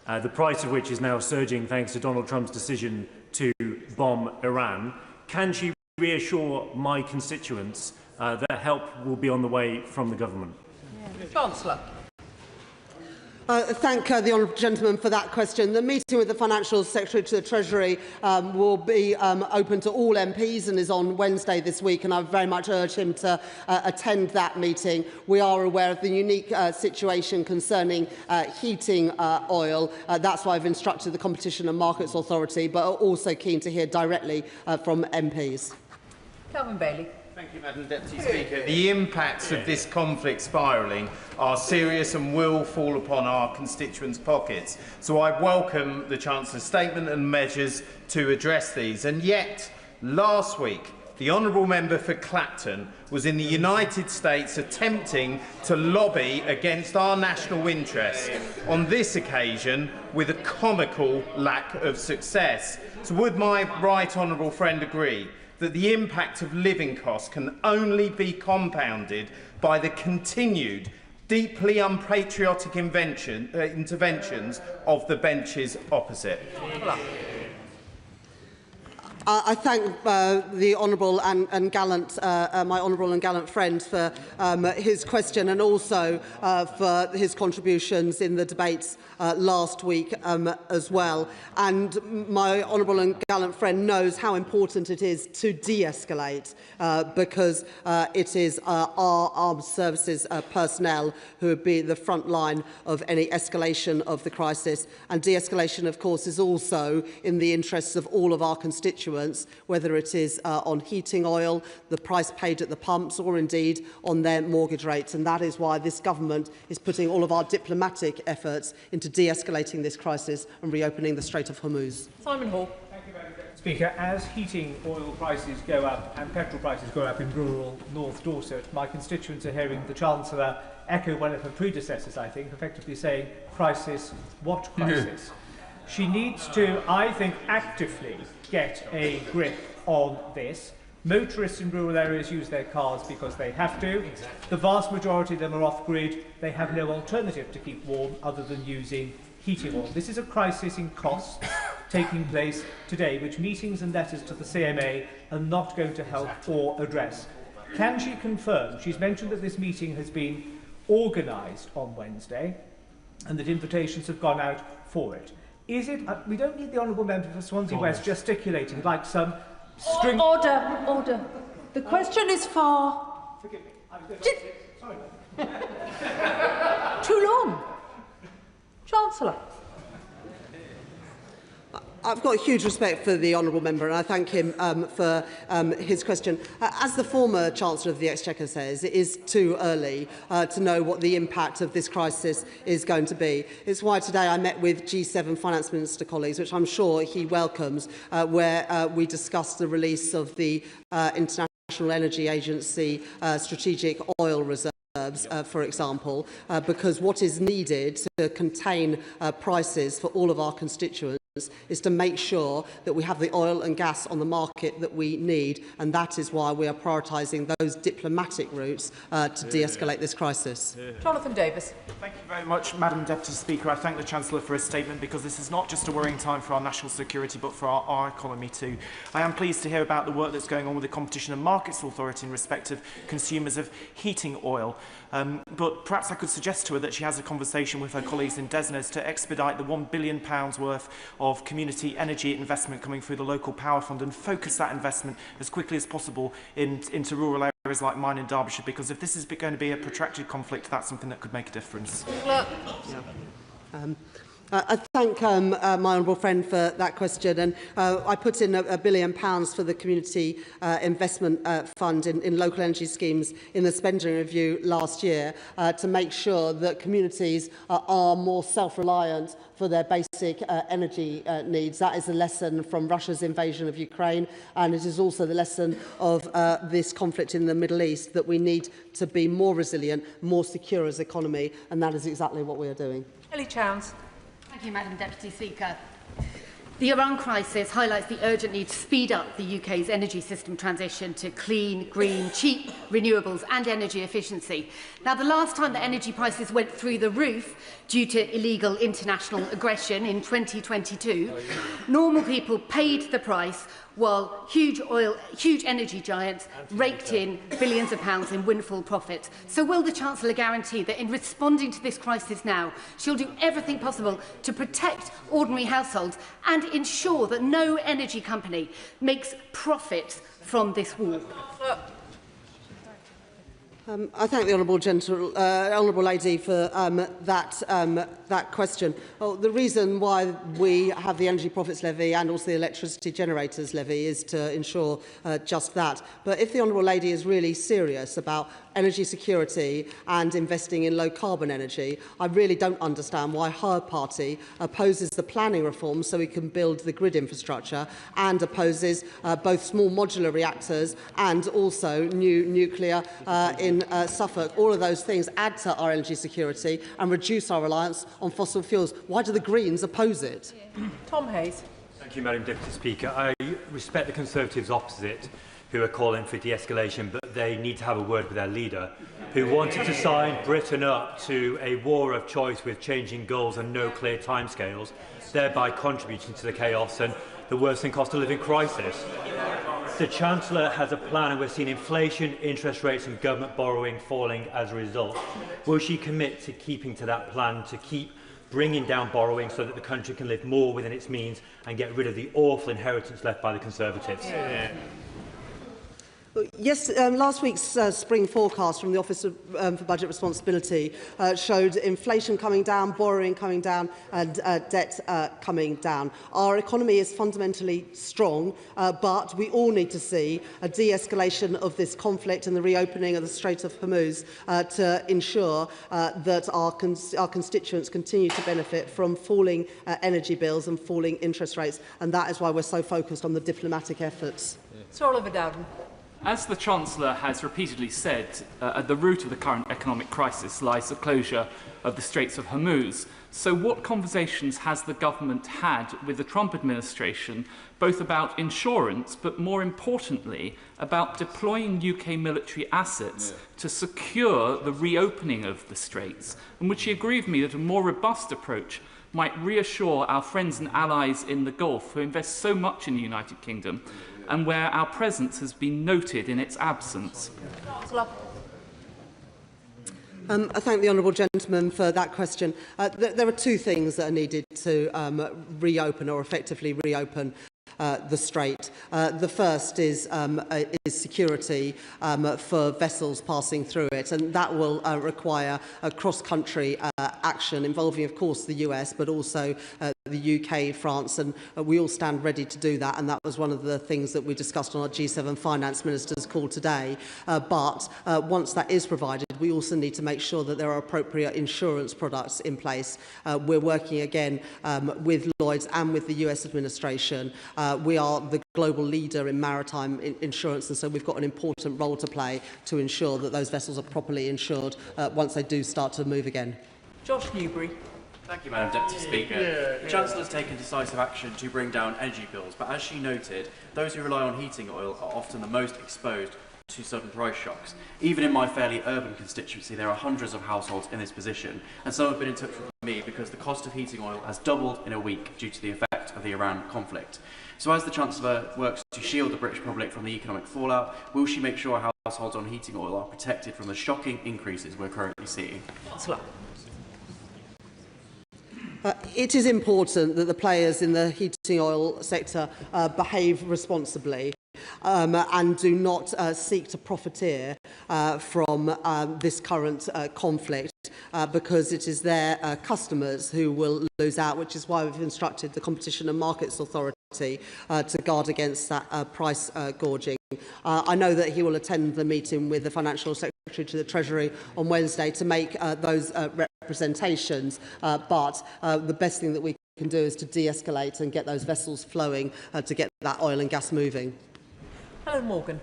the price of which is now surging thanks to Donald Trump's decision to bomb Iran. Can she reassure my constituents that help will be on the way from the government? Chancellor. Thank the honourable gentleman for that question. The meeting with the Financial Secretary to the Treasury will be open to all MPs and is on Wednesday this week, and I very much urge him to attend that meeting. We are aware of the unique situation concerning heating oil. That's why I've instructed the Competition and Markets Authority, but are also keen to hear directly from MPs. Calvin Bailey. Thank you, Madam Deputy Speaker. The impacts of this conflict spiralling are serious and will fall upon our constituents' pockets. So I welcome the Chancellor's statement and measures to address these. And yet, last week, the honourable member for Clapton was in the United States attempting to lobby against our national interests, on this occasion with a comical lack of success. So would my right honourable friend agree that the impact of living costs can only be compounded by the continued deeply unpatriotic interventions of the benches opposite? I thank the honourable and gallant, my honourable and gallant friend for his question, and also for his contributions in the debates last week as well. And my honourable and gallant friend knows how important it is to de-escalate, because it is our armed services personnel who would be the front line of any escalation of the crisis. And de-escalation, of course, is also in the interests of all of our constituents, whether it is on heating oil, the price paid at the pumps, or indeed on their mortgage rates. And that is why this government is putting all of our diplomatic efforts into de-escalating this crisis and reopening the Strait of Hormuz. Simon Hall. Thank you, Madam Deputy Speaker. As heating oil prices go up and petrol prices go up in rural North Dorset, my constituents are hearing the Chancellor echo one of her predecessors, I think, effectively saying, crisis, what crisis? She needs to, I think, actively get a grip on this. Motorists in rural areas use their cars because they have to. The vast majority of them are off-grid. They have no alternative to keep warm other than using heating oil. This is a crisis in costs taking place today, which meetings and letters to the CMA are not going to help or address. Can she confirm? She's mentioned that this meeting has been organised on Wednesday and that invitations have gone out for it. Is it? We don't need the honourable member for Swansea West gesticulating like some string. Order. The question is for. Forgive me. Sorry. Too long. Chancellor. I've got huge respect for the honourable member, and I thank him for his question. As the former Chancellor of the Exchequer says, it is too early to know what the impact of this crisis is going to be. It's why today I met with G7 Finance Minister colleagues, which I'm sure he welcomes, where we discussed the release of the International Energy Agency Strategic Oil Reserve. for example, because what is needed to contain prices for all of our constituents is to make sure that we have the oil and gas on the market that we need, and that is why we are prioritising those diplomatic routes to de-escalate this crisis. Jonathan Davis. Thank you very much, Madam Deputy Speaker. I thank the Chancellor for his statement, because this is not just a worrying time for our national security but for our economy too. I am pleased to hear about the work that's going on with the Competition and Markets Authority in respect of consumers of heating oil. But perhaps I could suggest to her that she has a conversation with her colleagues in Desnes to expedite the £1 billion worth of community energy investment coming through the local power fund and focus that investment as quickly as possible into rural areas like mine in Derbyshire, because if this is going to be a protracted conflict, that's something that could make a difference. I thank my honourable friend for that question, and I put in £1 billion for the Community Investment Fund in local energy schemes in the spending review last year to make sure that communities are more self-reliant for their basic energy needs. That is a lesson from Russia's invasion of Ukraine, and it is also the lesson of this conflict in the Middle East, that we need to be more resilient, more secure as an economy, and that is exactly what we are doing. Ellie Chowns. Thank you, Madam Deputy Speaker. The Iran crisis highlights the urgent need to speed up the UK's energy system transition to clean, green, cheap renewables and energy efficiency. Now, the last time that energy prices went through the roof due to illegal international aggression in 2022, normal people paid the price while huge energy giants raked in billions of pounds in windfall profits. So will the Chancellor guarantee that in responding to this crisis now, she'll do everything possible to protect ordinary households and ensure that no energy company makes profits from this war? I thank the honourable lady for that question. Well, the reason why we have the Energy Profits Levy and also the Electricity Generators Levy is to ensure just that. But if the honourable lady is really serious about energy security and investing in low-carbon energy, I really don't understand why her party opposes the planning reform so we can build the grid infrastructure, and opposes both small modular reactors and also new nuclear in Suffolk. All of those things add to our energy security and reduce our reliance on fossil fuels. Why do the Greens oppose it? Tom Hayes. Thank you, Madam Deputy Speaker. I respect the Conservatives opposite, who are calling for de-escalation, but they need to have a word with their leader, who wanted to sign Britain up to a war of choice with changing goals and no clear timescales, thereby contributing to the chaos and the worsening cost of living crisis. The Chancellor has a plan, and we're seeing inflation, interest rates and government borrowing falling as a result. Will she commit to keeping to that plan, to keep bringing down borrowing so that the country can live more within its means and get rid of the awful inheritance left by the Conservatives? Yes, last week's spring forecast from the Office for Budget Responsibility showed inflation coming down, borrowing coming down and debt coming down. Our economy is fundamentally strong, but we all need to see a de-escalation of this conflict and the reopening of the Straits of Hormuz to ensure that our constituents continue to benefit from falling energy bills and falling interest rates, and that is why we're so focused on the diplomatic efforts. Sir Oliver Dowden. As the Chancellor has repeatedly said, at the root of the current economic crisis lies the closure of the Straits of Hormuz. So what conversations has the government had with the Trump administration, both about insurance, but more importantly, about deploying UK military assets to secure the reopening of the Straits? And would she agree with me that a more robust approach might reassure our friends and allies in the Gulf, who invest so much in the United Kingdom, and where our presence has been noted in its absence? I thank the honourable gentleman for that question. There are two things that are needed to reopen or effectively reopen the Strait. The first is security for vessels passing through it, and that will require a cross-country action involving, of course, the US, but also the UK, France, and we all stand ready to do that, and that was one of the things that we discussed on our G7 finance ministers call today. But once that is provided, we also need to make sure that there are appropriate insurance products in place. We're working again with Lloyds and with the US administration. We are the global leader in maritime insurance, and so we've got an important role to play to ensure that those vessels are properly insured once they do start to move again. Josh Newbury. Thank you, Madam Deputy Speaker. The Chancellor has taken decisive action to bring down energy bills, but as she noted, those who rely on heating oil are often the most exposed to sudden price shocks. Even in my fairly urban constituency, there are hundreds of households in this position, and some have been in touch with me because the cost of heating oil has doubled in a week due to the effect of the Iran conflict. So as the Chancellor works to shield the British public from the economic fallout, will she make sure households on heating oil are protected from the shocking increases we're currently seeing? It is important that the players in the heating oil sector behave responsibly and do not seek to profiteer from this current conflict because it is their customers who will lose out, which is why we've instructed the Competition and Markets Authority to guard against that price gouging. I know that he will attend the meeting with the Financial Secretary to the Treasury on Wednesday to make those representations, but the best thing that we can do is to de-escalate and get those vessels flowing to get that oil and gas moving. Helen Morgan.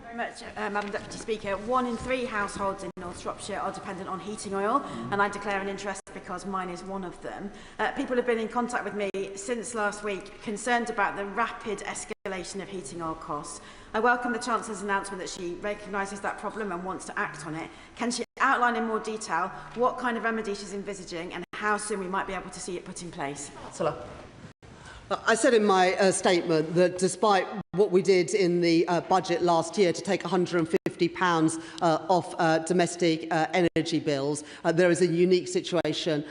Very much, Madam Deputy Speaker. 1 in 3 households in North Shropshire are dependent on heating oil, and I declare an interest because mine is one of them. People have been in contact with me since last week, concerned about the rapid escalation of heating oil costs. I welcome the Chancellor's announcement that she recognises that problem and wants to act on it. Can she outline in more detail what kind of remedy she's envisaging and how soon we might be able to see it put in place? Chancellor. I said in my statement that despite what we did in the budget last year to take £150 off domestic energy bills, there is a unique situation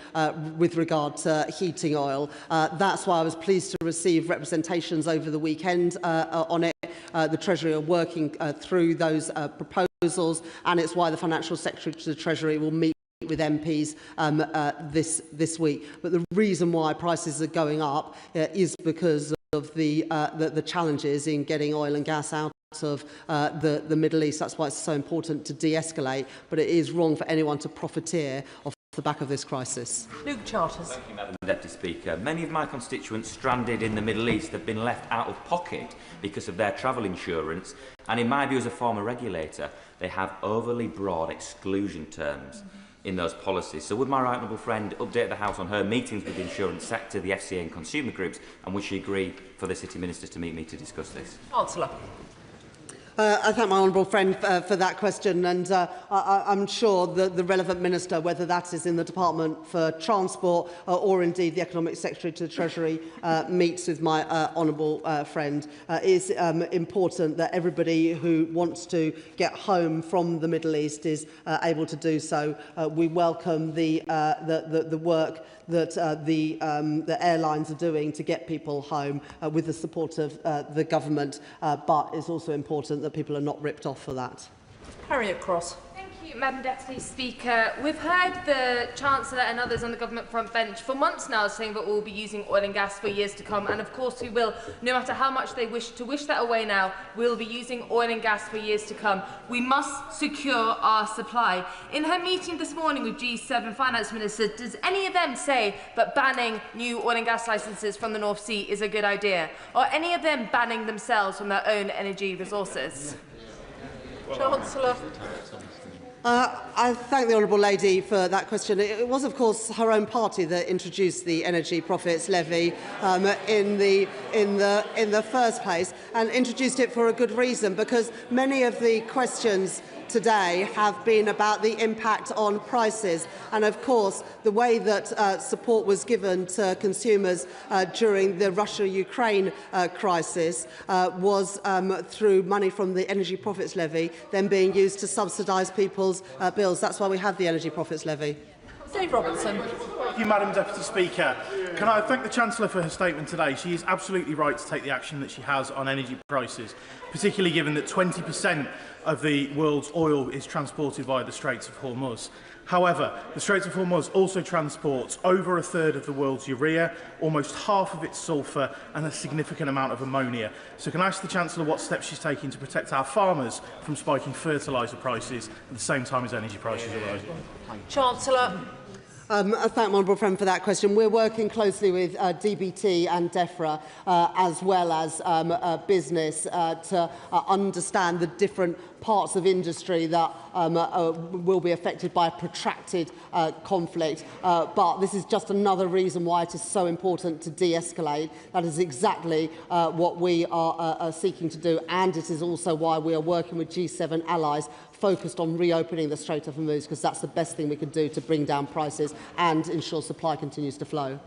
with regard to heating oil. That's why I was pleased to receive representations over the weekend on it. The Treasury are working through those proposals, and it's why the Financial Secretary to the Treasury will meet with MPs this week. But the reason why prices are going up is because of the challenges in getting oil and gas out of the Middle East. That's why it's so important to de-escalate, but it is wrong for anyone to profiteer off the back of this crisis. Luke Charters. Thank you, Madam Deputy Speaker. Many of my constituents stranded in the Middle East have been left out of pocket because of their travel insurance, and in my view as a former regulator, they have overly broad exclusion terms in those policies. So would my right honourable friend update the House on her meetings with the insurance sector, the FCA and consumer groups, and would she agree for the City Ministers to meet me to discuss this? Chancellor. I thank my honourable friend for that question, and I'm sure that the relevant minister, whether that is in the Department for Transport or indeed the Economic Secretary to the Treasury, meets with my honourable friend. It is important that everybody who wants to get home from the Middle East is able to do so. We welcome the work that the airlines are doing to get people home with the support of the government, but it's also important that people are not ripped off for that. Harriet Cross. Thank you, Madam Deputy Speaker. We've heard the Chancellor and others on the government front bench for months now saying that we'll be using oil and gas for years to come, and of course we will. No matter how much they wish that away now, we'll be using oil and gas for years to come. We must secure our supply. In her meeting this morning with G7 finance ministers, does any of them say that banning new oil and gas licences from the North Sea is a good idea? Or any of them banning themselves from their own energy resources? Chancellor. I thank the honourable lady for that question. It was, of course, her own party that introduced the energy profits levy in the first place, and introduced it for a good reason, because many of the questions today have been about the impact on prices, and of course the way that support was given to consumers during the Russia-Ukraine crisis was through money from the energy profits levy then being used to subsidise people's bills. That's why we have the energy profits levy. Dave Robertson. Thank you, Madam Deputy Speaker. Can I thank the Chancellor for her statement today? She is absolutely right to take the action that she has on energy prices, particularly given that 20% of the world's oil is transported via the Straits of Hormuz. However, the Straits of Hormuz also transports over a third of the world's urea, almost half of its sulphur and a significant amount of ammonia. So can I ask the Chancellor what steps she's taking to protect our farmers from spiking fertiliser prices at the same time as energy prices are rising? Chancellor. I thank my honourable friend for that question. We're working closely with DBT and DEFRA as well as business to understand the different parts of industry that will be affected by a protracted conflict. But this is just another reason why it is so important to de-escalate. That is exactly what we are seeking to do, and it is also why we are working with G7 allies focused on reopening the Strait of Hormuz, because that's the best thing we can do to bring down prices and ensure supply continues to flow.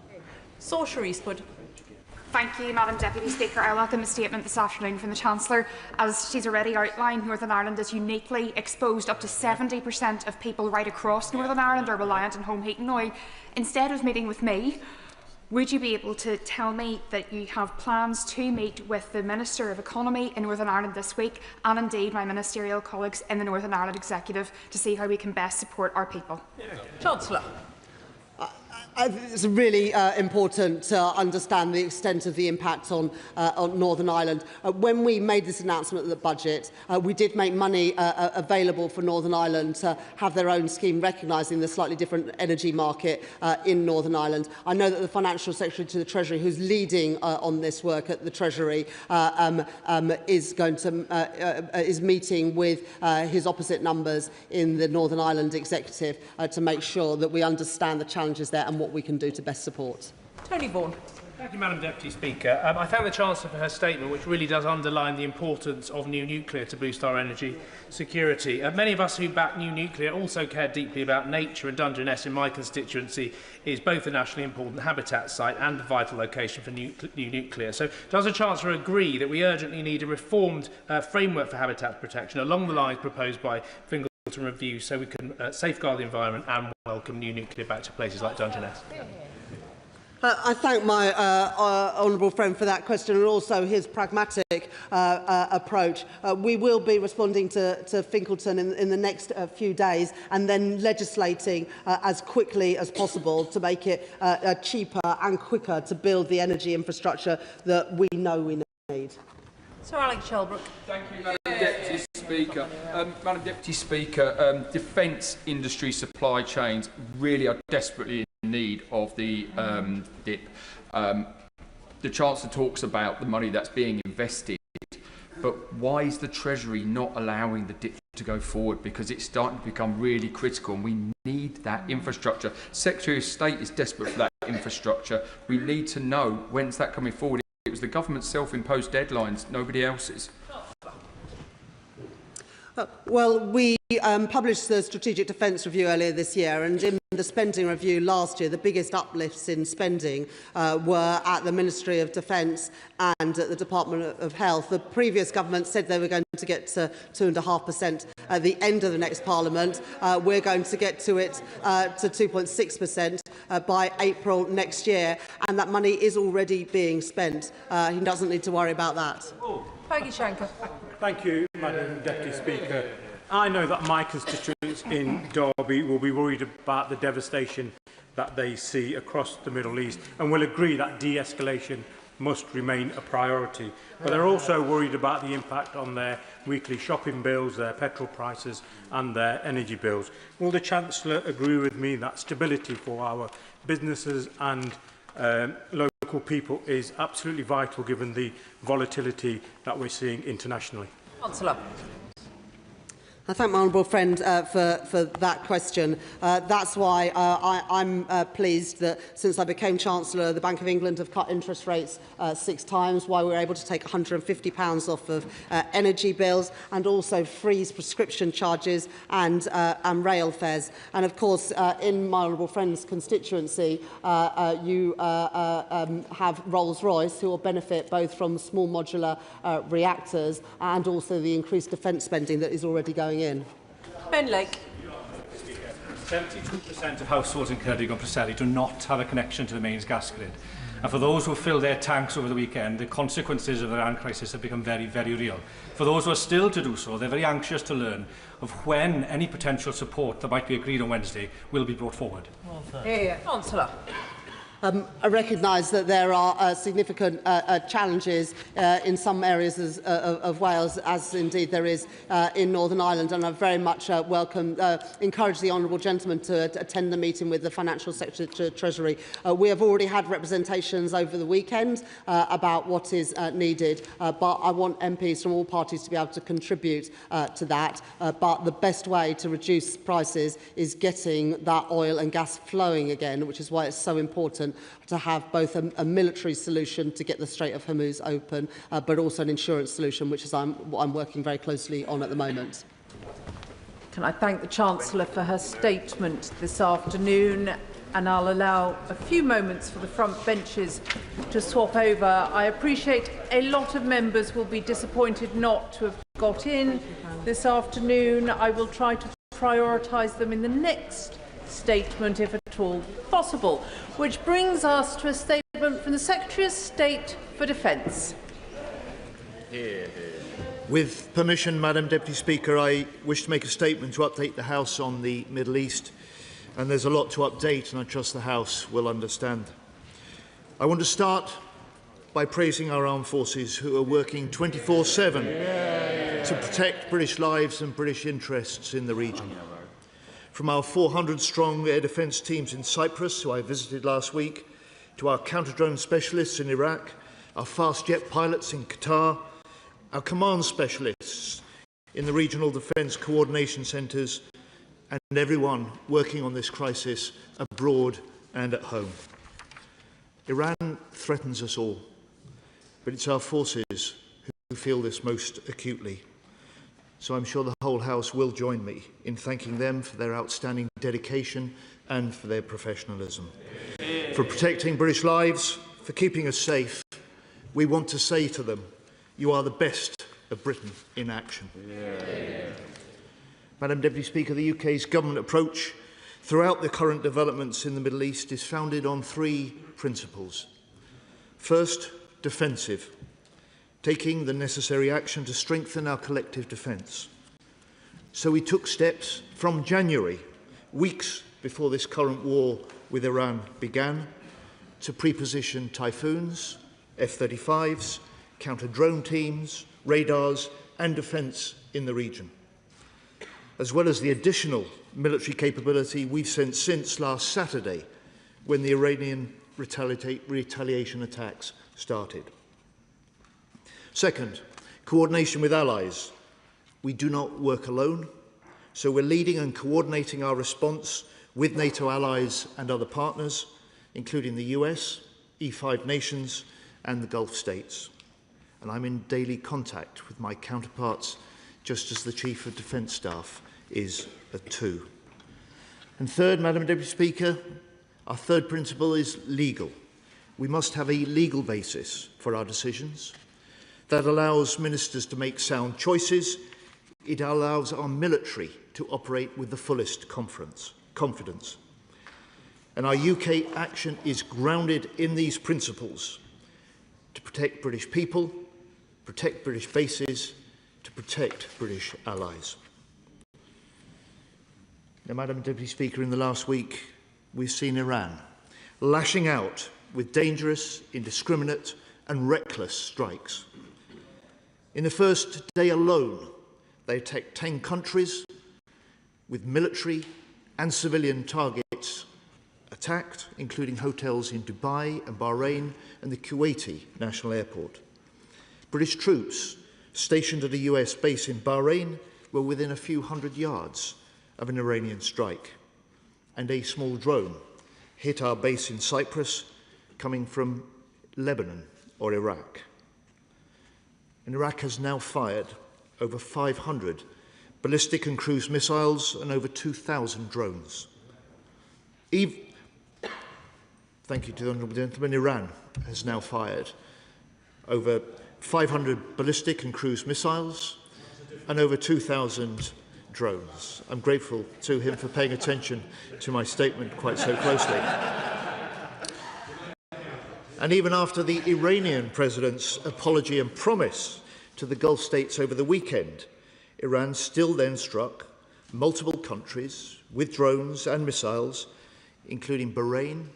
Thank you, Madam Deputy Speaker. I welcome a statement this afternoon from the Chancellor. As she's already outlined, Northern Ireland is uniquely exposed. Up to 70% of people right across Northern Ireland are reliant on home heating oil. Instead of meeting with me, would you be able to tell me that you have plans to meet with the Minister of Economy in Northern Ireland this week, and indeed my ministerial colleagues in the Northern Ireland Executive, to see how we can best support our people? Chancellor. It's really important to understand the extent of the impact on Northern Ireland. When we made this announcement of the budget, we did make money available for Northern Ireland to have their own scheme, recognising the slightly different energy market in Northern Ireland. I know that the Financial Secretary to the Treasury, who's leading on this work at the Treasury, is meeting with his opposite numbers in the Northern Ireland Executive to make sure that we understand the challenges there and what we can do to best support. Tony Vaughan. Thank you, Madam Deputy Speaker. I thank the Chancellor for her statement, which really does underline the importance of new nuclear to boost our energy security. Many of us who back new nuclear also care deeply about nature, and Dungeness in my constituency is both a nationally important habitat site and a vital location for new nuclear. So does the Chancellor agree that we urgently need a reformed framework for habitat protection along the lines proposed by Fingal Review, so we can safeguard the environment and welcome new nuclear back to places like Dungeness? I thank my honourable friend for that question, and also his pragmatic approach. We will be responding to Finkleton in the next few days, and then legislating as quickly as possible to make it cheaper and quicker to build the energy infrastructure that we know we need. Sir Alex Shelbrooke. Thank you, Madam Deputy Speaker. Madam Deputy Speaker, defence industry supply chains really are desperately in need of the DIP. The Chancellor talks about the money that's being invested, but why is the Treasury not allowing the DIP to go forward? Because it's starting to become really critical, and we need that infrastructure. Secretary of State is desperate for that infrastructure. We need to know when's that coming forward. It was the government's self-imposed deadlines, nobody else's. Well, we published the Strategic Defence Review earlier this year, and in the spending review last year, the biggest uplifts in spending were at the Ministry of Defence and at the Department of Health. The previous government said they were going to get to 2.5% at the end of the next Parliament. We're going to get to it to 2.6% by April next year, and that money is already being spent. He doesn't need to worry about that. Peggy Shanker. Thank you, Madam Deputy Speaker. I know that my constituents in Derby will be worried about the devastation that they see across the Middle East, and will agree that de-escalation must remain a priority. But they're also worried about the impact on their weekly shopping bills, their petrol prices and their energy bills. Will the Chancellor agree with me that stability for our businesses and local people is absolutely vital given the volatility that we're seeing internationally? Chancellor. I thank my honourable friend for that question. That's why I'm pleased that since I became Chancellor, the Bank of England have cut interest rates 6 times, why we were able to take £150 off of energy bills and also freeze prescription charges and rail fares. And of course, in my honourable friend's constituency, you have Rolls-Royce, who will benefit both from small modular reactors and also the increased defence spending that is already going in. Ben Lake. 72% of households in Ceredigion and Preseli do not have a connection to the mains gas grid. And for those who fill their tanks over the weekend, the consequences of the Iran crisis have become very, very real. For those who are still to do so, they're very anxious to learn of when any potential support that might be agreed on Wednesday will be brought forward. Councillor. I recognise that there are significant challenges in some areas of Wales, as indeed there is in Northern Ireland, and I very much encourage the honourable gentleman to attend the meeting with the Financial Secretary Treasury. We have already had representations over the weekend about what is needed, but I want MPs from all parties to be able to contribute to that. But the best way to reduce prices is getting that oil and gas flowing again, which is why it's so important to have both a military solution to get the Strait of Hormuz open, but also an insurance solution, which is what I'm working very closely on at the moment. Can I thank the Chancellor for her statement this afternoon, and I'll allow a few moments for the front benches to swap over. I appreciate a lot of members will be disappointed not to have got in this afternoon. I will try to prioritise them in the next statement, if at all possible. Which brings us to a statement from the Secretary of State for Defence. With permission, Madam Deputy Speaker, I wish to make a statement to update the House on the Middle East. And there's a lot to update, and I trust the House will understand. I want to start by praising our armed forces, who are working 24/7 to protect British lives and British interests in the region. From our 400-strong air defence teams in Cyprus, who I visited last week, to our counter-drone specialists in Iraq, our fast jet pilots in Qatar, our command specialists in the regional defence coordination centres, and everyone working on this crisis abroad and at home. Iran threatens us all, but it's our forces who feel this most acutely. So I'm sure the whole House will join me in thanking them for their outstanding dedication and for their professionalism. For protecting British lives, for keeping us safe, we want to say to them, you are the best of Britain in action. Madam Deputy Speaker, the UK's government approach throughout the current developments in the Middle East is founded on three principles. First, defensive, taking the necessary action to strengthen our collective defence. So we took steps from January, weeks before this current war with Iran began, to pre-position Typhoons, F-35s, counter-drone teams, radars and defence in the region, as well as the additional military capability we've sent since last Saturday, when the Iranian retaliation attacks started. Second, coordination with allies. We do not work alone, so we're leading and coordinating our response with NATO allies and other partners, including the US, E5 nations and the Gulf states. And I'm in daily contact with my counterparts, just as the Chief of Defence Staff is too. And third, Madam Deputy Speaker, our third principle is legal. We must have a legal basis for our decisions. That allows ministers to make sound choices. It allows our military to operate with the fullest confidence. And our UK action is grounded in these principles to protect British people, protect British bases, to protect British allies. Now, Madam Deputy Speaker, in the last week, we've seen Iran lashing out with dangerous, indiscriminate and reckless strikes. In the first day alone, they attacked 10 countries with military and civilian targets attacked, including hotels in Dubai and Bahrain and the Kuwaiti National Airport. British troops stationed at a US base in Bahrain were within a few hundred yards of an Iranian strike, and a small drone hit our base in Cyprus coming from Lebanon or Iraq. And Iraq has now fired over 500 ballistic and cruise missiles and over 2,000 drones. Thank you to the Honourable Gentleman. Iran has now fired over 500 ballistic and cruise missiles and over 2,000 drones. I'm grateful to him for paying attention to my statement quite so closely. And even after the Iranian president's apology and promise to the Gulf states over the weekend, Iran still then struck multiple countries with drones and missiles, including Bahrain,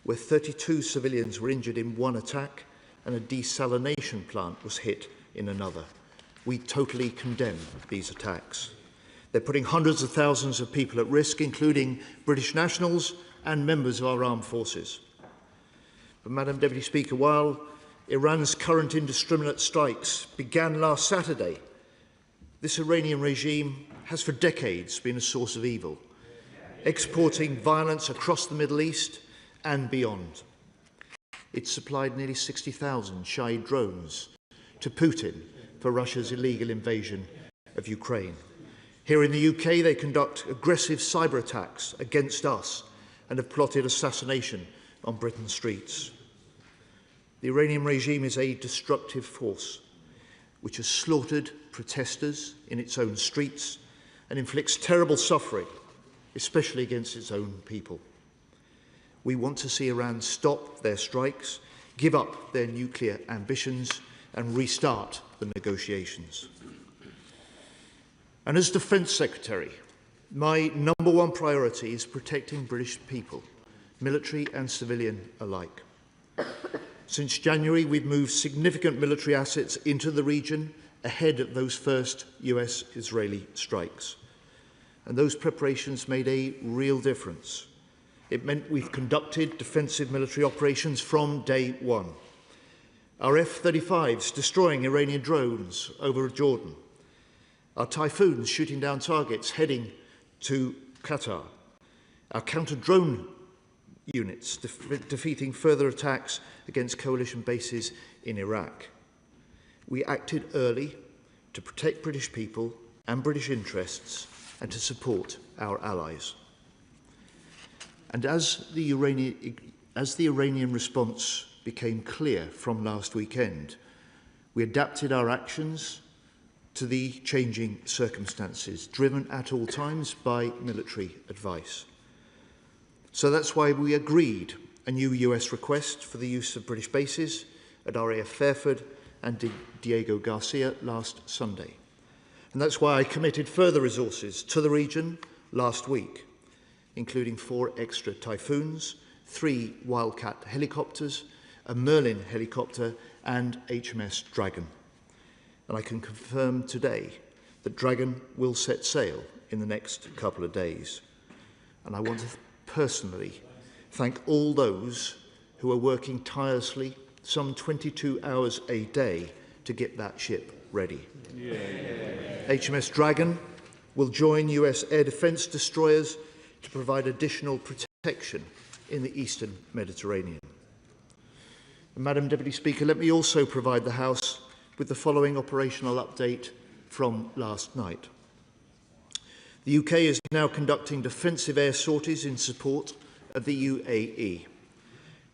where 32 civilians were injured in one attack and a desalination plant was hit in another. We totally condemn these attacks. They're putting hundreds of thousands of people at risk, including British nationals and members of our armed forces. But, Madam Deputy Speaker, while Iran's current indiscriminate strikes began last Saturday, this Iranian regime has for decades been a source of evil, exporting violence across the Middle East and beyond. It supplied nearly 60,000 Shahid drones to Putin for Russia's illegal invasion of Ukraine. Here in the UK, they conduct aggressive cyber attacks against us and have plotted assassination on Britain's streets. The Iranian regime is a destructive force which has slaughtered protesters in its own streets and inflicts terrible suffering, especially against its own people. We want to see Iran stop their strikes, give up their nuclear ambitions, and restart the negotiations. And as Defence Secretary, my number one priority is protecting British people, military and civilian alike. Since January, we've moved significant military assets into the region ahead of those first US-Israeli strikes. And those preparations made a real difference. It meant we've conducted defensive military operations from day one. Our F-35s destroying Iranian drones over Jordan. Our Typhoons shooting down targets heading to Qatar. Our counter-drone units defeating further attacks against coalition bases in Iraq. We acted early to protect British people and British interests and to support our allies. And as the Iranian response became clear from last weekend, we adapted our actions to the changing circumstances, driven at all times by military advice. So that's why we agreed a new US request for the use of British bases at RAF Fairford and Diego Garcia last Sunday. And that's why I committed further resources to the region last week, including 4 extra Typhoons, 3 Wildcat helicopters, a Merlin helicopter and HMS Dragon. And I can confirm today that Dragon will set sail in the next couple of days. And I want to personally thank all those who are working tirelessly, some 22 hours a day, to get that ship ready. Yeah. HMS Dragon will join US air defence destroyers to provide additional protection in the eastern Mediterranean. And Madam Deputy Speaker, let me also provide the House with the following operational update from last night. The UK is now conducting defensive air sorties in support of the UAE.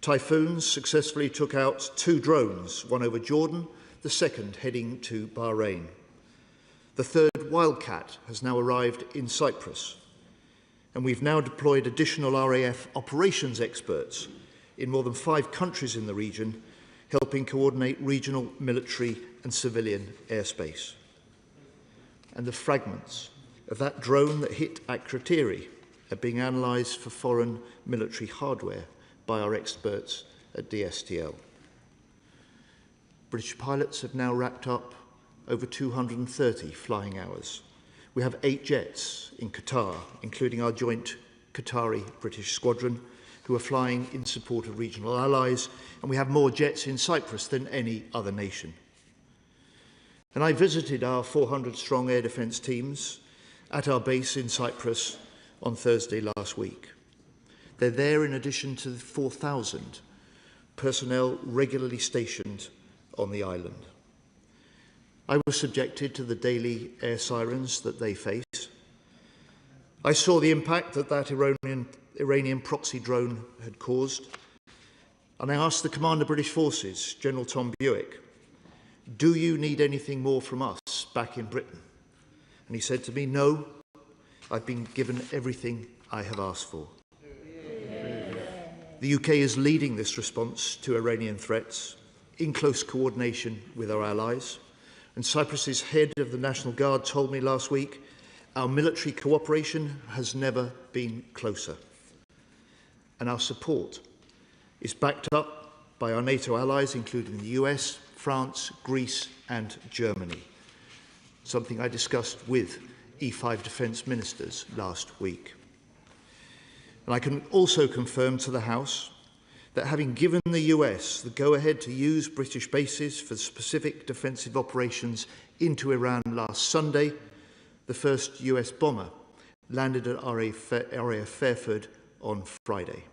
Typhoons successfully took out 2 drones, one over Jordan, the second heading to Bahrain. The third Wildcat has now arrived in Cyprus, and we've now deployed additional RAF operations experts in more than 5 countries in the region, helping coordinate regional military and civilian airspace. And the fragments of that drone that hit Akrotiri are being analysed for foreign military hardware by our experts at DSTL. British pilots have now racked up over 230 flying hours. We have 8 jets in Qatar, including our joint Qatari-British squadron, who are flying in support of regional allies, and we have more jets in Cyprus than any other nation. And I visited our 400-strong air defence teams at our base in Cyprus on Thursday last week. They're there in addition to the 4,000 personnel regularly stationed on the island. I was subjected to the daily air sirens that they face. I saw the impact that Iranian proxy drone had caused, and I asked the Commander of British Forces, General Tom Buick, "Do you need anything more from us back in Britain?" And he said to me, "No, I've been given everything I have asked for. The UK is leading this response to Iranian threats in close coordination with our allies. And Cyprus's head of the National Guard told me last week, our military cooperation has never been closer. And our support is backed up by our NATO allies, including the US, France, Greece and Germany, something I discussed with E5 defence ministers last week. And I can also confirm to the House that having given the US the go-ahead to use British bases for specific defensive operations into Iran last Sunday, the first US bomber landed at RAF Fairford on Friday.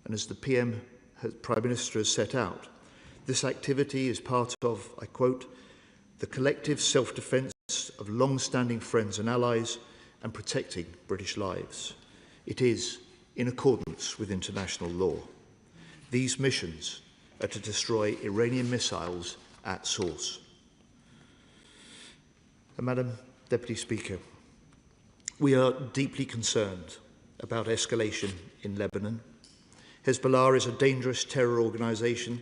And as the Prime Minister has set out, this activity is part of, I quote, the collective self-defence of long-standing friends and allies and protecting British lives. It is in accordance with international law. These missions are to destroy Iranian missiles at source. And Madam Deputy Speaker, we are deeply concerned about escalation in Lebanon. Hezbollah is a dangerous terror organisation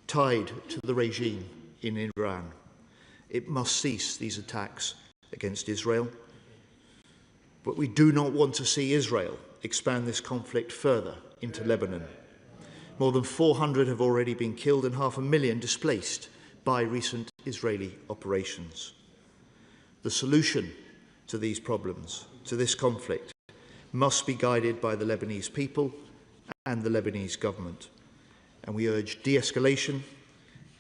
tied to the regime in Iran. It must cease these attacks against Israel. But we do not want to see Israel expand this conflict further into Lebanon. More than 400 have already been killed and 500,000 displaced by recent Israeli operations. The solution to these problems, to this conflict, must be guided by the Lebanese people and the Lebanese government. And we urge de-escalation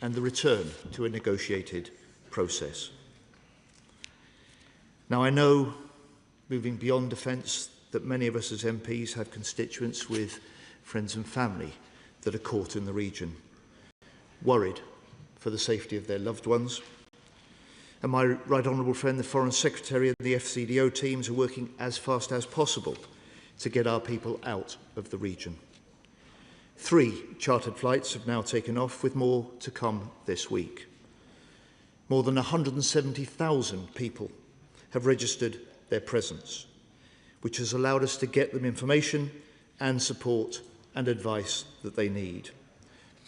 and the return to a negotiated process. Now, I know, moving beyond defence, that many of us as MPs have constituents with friends and family that are caught in the region, worried for the safety of their loved ones. And my right honourable friend, the Foreign Secretary and the FCDO teams are working as fast as possible to get our people out of the region. 3 chartered flights have now taken off, with more to come this week. More than 170,000 people have registered their presence, which has allowed us to get them information and support and advice that they need.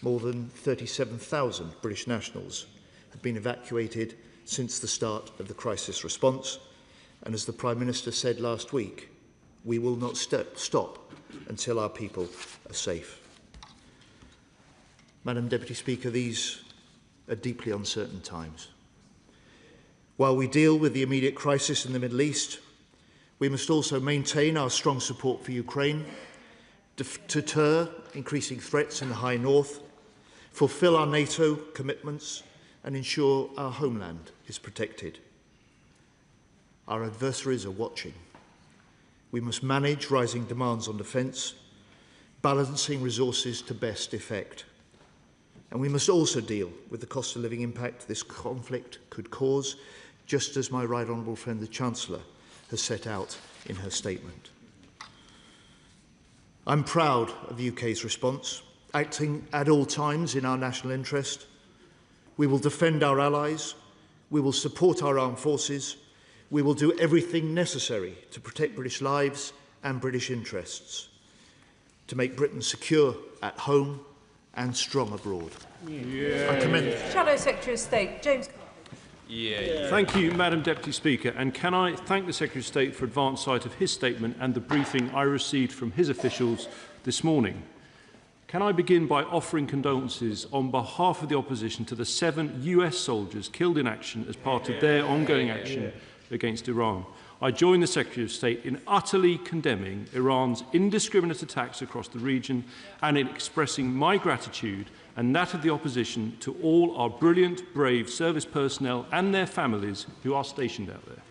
More than 37,000 British nationals have been evacuated since the start of the crisis response, and as the Prime Minister said last week, we will not stop until our people are safe. Madam Deputy Speaker, these are deeply uncertain times. While we deal with the immediate crisis in the Middle East, we must also maintain our strong support for Ukraine, deter increasing threats in the High North, fulfil our NATO commitments, and ensure our homeland is protected. Our adversaries are watching. We must manage rising demands on defence, balancing resources to best effect. And we must also deal with the cost of living impact this conflict could cause, just as my right honourable friend, the Chancellor, has set out in her statement. I'm proud of the UK's response, acting at all times in our national interest. We will defend our allies, we will support our armed forces, we will do everything necessary to protect British lives and British interests, to make Britain secure at home and strong abroad. I commend Shadow Secretary of State, James. Thank you, Madam Deputy Speaker. And can I thank the Secretary of State for advance sight of his statement and the briefing I received from his officials this morning. Can I begin by offering condolences on behalf of the opposition to the 7 US soldiers killed in action as part of their ongoing action against Iran. I join the Secretary of State in utterly condemning Iran's indiscriminate attacks across the region and in expressing my gratitude and that of the opposition to all our brilliant, brave service personnel and their families who are stationed out there.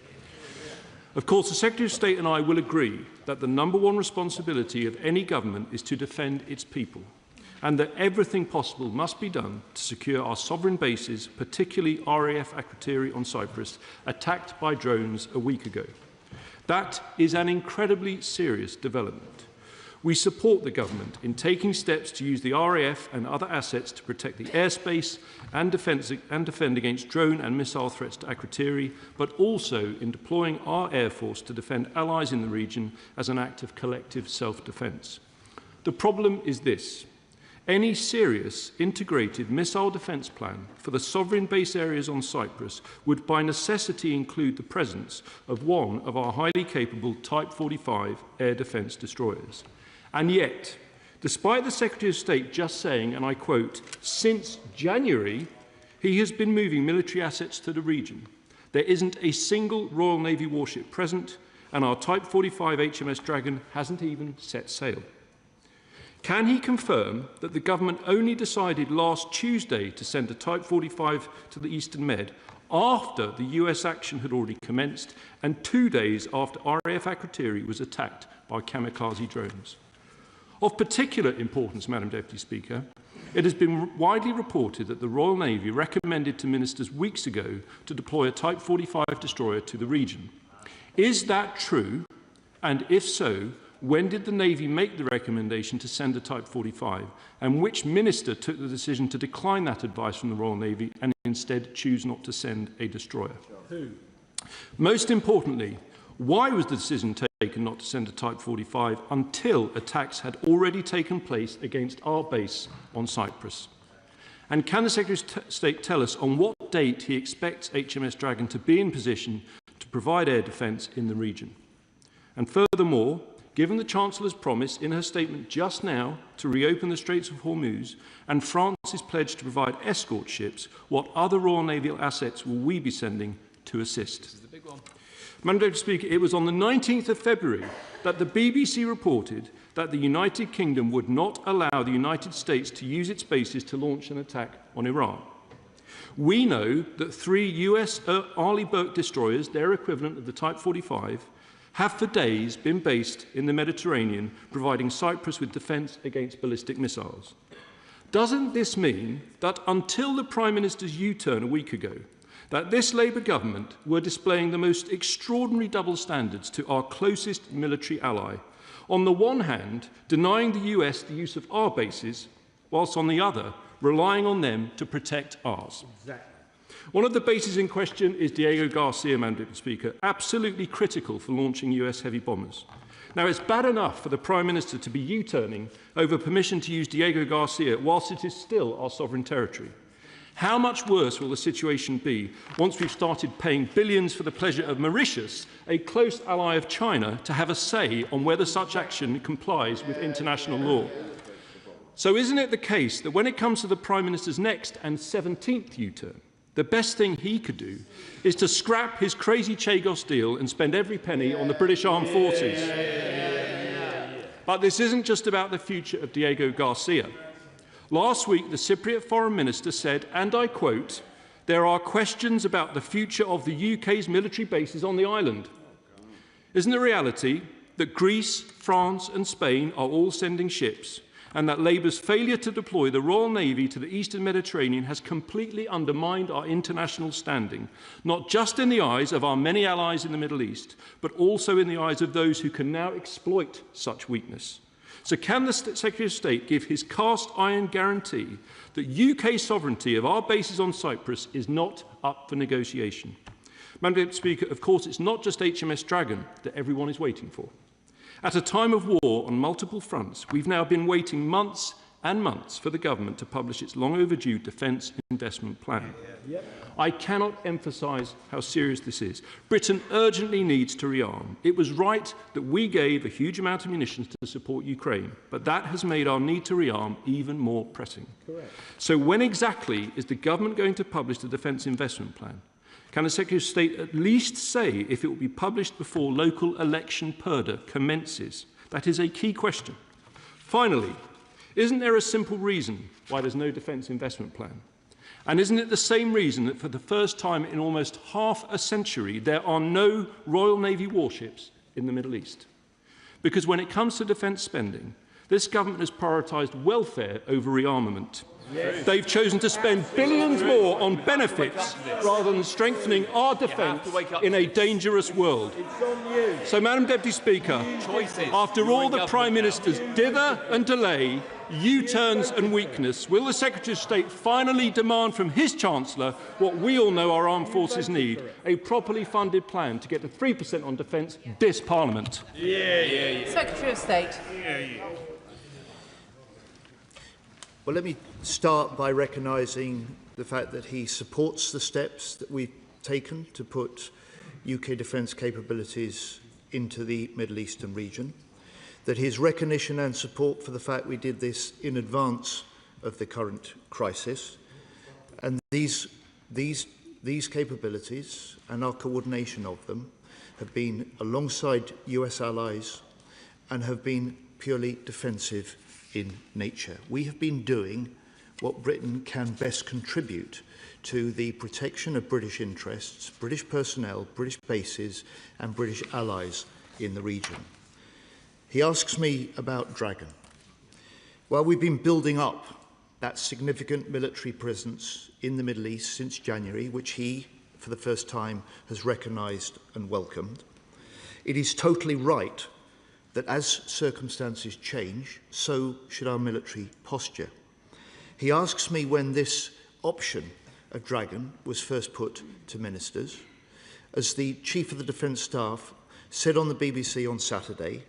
Of course, the Secretary of State and I will agree that the #1 responsibility of any government is to defend its people, and that everything possible must be done to secure our sovereign bases, particularly RAF Akrotiri on Cyprus, attacked by drones a week ago. That is an incredibly serious development. We support the government in taking steps to use the RAF and other assets to protect the airspace and defend against drone and missile threats to Akrotiri, but also in deploying our Air Force to defend allies in the region as an act of collective self-defence. The problem is this. Any serious integrated missile defence plan for the sovereign base areas on Cyprus would by necessity include the presence of one of our highly capable Type 45 air defence destroyers. And yet, despite the Secretary of State just saying, and I quote, since January, he has been moving military assets to the region. There isn't a single Royal Navy warship present, and our Type 45 HMS Dragon hasn't even set sail. Can he confirm that the government only decided last Tuesday to send a Type 45 to the Eastern Med after the US action had already commenced and 2 days after RAF Akrotiri was attacked by kamikaze drones? Of particular importance, Madam Deputy Speaker, it has been widely reported that the Royal Navy recommended to ministers weeks ago to deploy a Type 45 destroyer to the region. Is that true? And if so, when did the Navy make the recommendation to send a Type 45? And which minister took the decision to decline that advice from the Royal Navy and instead choose not to send a destroyer? Who? Most importantly, why was the decision taken not to send a Type 45 until attacks had already taken place against our base on Cyprus? And can the Secretary of State tell us on what date he expects HMS Dragon to be in position to provide air defence in the region? And furthermore, given the Chancellor's promise in her statement just now to reopen the Straits of Hormuz and France's pledge to provide escort ships, what other Royal Naval assets will we be sending to assist? This is the big one. Madam Deputy Speaker, it was on the 19th of February that the BBC reported that the United Kingdom would not allow the United States to use its bases to launch an attack on Iran. We know that 3 US Arleigh Burke destroyers, their equivalent of the Type 45, have for days been based in the Mediterranean, providing Cyprus with defence against ballistic missiles. Doesn't this mean that until the Prime Minister's U-turn a week ago, that this Labour government were displaying the most extraordinary double standards to our closest military ally, on the one hand denying the US the use of our bases, whilst on the other relying on them to protect ours? Exactly. One of the bases in question is Diego Garcia, Madam Deputy Speaker, absolutely critical for launching US heavy bombers. Now, it's bad enough for the Prime Minister to be U-turning over permission to use Diego Garcia whilst it is still our sovereign territory. How much worse will the situation be once we've started paying billions for the pleasure of Mauritius, a close ally of China, to have a say on whether such action complies with international law? So isn't it the case that when it comes to the Prime Minister's next and 17th U-turn, the best thing he could do is to scrap his crazy Chagos deal and spend every penny on the British Armed Forces? But this isn't just about the future of Diego Garcia. Last week, the Cypriot Foreign Minister said, and I quote, "There are questions about the future of the UK's military bases on the island." Isn't the reality that Greece, France and Spain are all sending ships, and that Labour's failure to deploy the Royal Navy to the Eastern Mediterranean has completely undermined our international standing, not just in the eyes of our many allies in the Middle East, but also in the eyes of those who can now exploit such weakness? So can the Secretary of State give his cast iron guarantee that UK sovereignty of our bases on Cyprus is not up for negotiation? Madam Deputy Speaker, of course, it's not just HMS Dragon that everyone is waiting for. At a time of war on multiple fronts, we've now been waiting months and months for the government to publish its long overdue defence investment plan. I cannot emphasise how serious this is. Britain urgently needs to rearm. It was right that we gave a huge amount of munitions to support Ukraine, but that has made our need to rearm even more pressing. Correct. So when exactly is the government going to publish the defence investment plan? Can the Secretary of State at least say if it will be published before local election purdah commences? That is a key question. Finally, isn't there a simple reason why there's no defence investment plan? And isn't it the same reason that for the first time in almost half a century there are no Royal Navy warships in the Middle East? Because when it comes to defence spending, this government has prioritised welfare over rearmament. They've chosen to spend billions more on benefits rather than strengthening our defence in a dangerous world. So, Madam Deputy Speaker, after all the Prime Minister's dither and delay, U-turns and weakness, will the Secretary of State finally demand from his Chancellor what we all know our armed forces need, a properly funded plan to get to 3% on defence this Parliament? Secretary of State. Well, let me start by recognising the fact that he supports the steps that we've taken to put UK defence capabilities into the Middle Eastern region, that his recognition and support for the fact we did this in advance of the current crisis, and these capabilities and our coordination of them have been alongside US allies and have been purely defensive in nature. We have been doing what Britain can best contribute to the protection of British interests, British personnel, British bases and British allies in the region. He asks me about Dragon. Well, we've been building up that significant military presence in the Middle East since January, which he, for the first time, has recognised and welcomed. It is totally right that as circumstances change, so should our military posture. He asks me when this option of Dragon was first put to ministers. As the Chief of the Defence Staff said on the BBC on Saturday,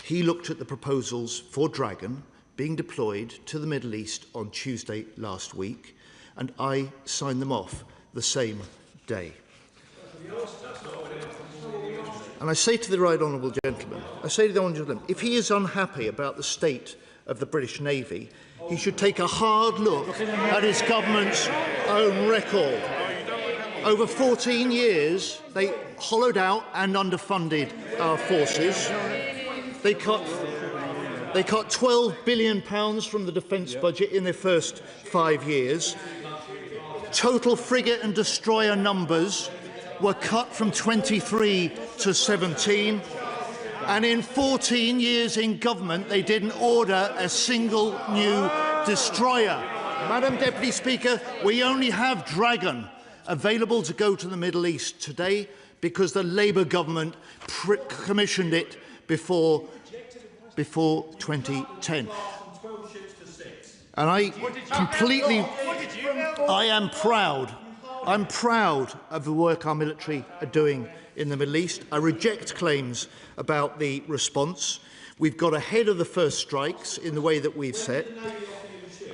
he looked at the proposals for Dragon being deployed to the Middle East on Tuesday last week, and I signed them off the same day. And I say to the right honourable gentleman, if he is unhappy about the state of the British Navy, he should take a hard look at his government's own record. Over 14 years, they hollowed out and underfunded our forces. They cut £12 billion from the defence budget in their first 5 years. Total frigate and destroyer numbers were cut from 23 to 17. And in 14 years in government, they didn't order a single new destroyer. Madam Deputy Speaker, we only have Dragon available to go to the Middle East today because the Labour government commissioned it before 2010. And I am proud. I'm proud of the work our military are doing in the Middle East. I reject claims about the response. We've got ahead of the first strikes in the way that we've set.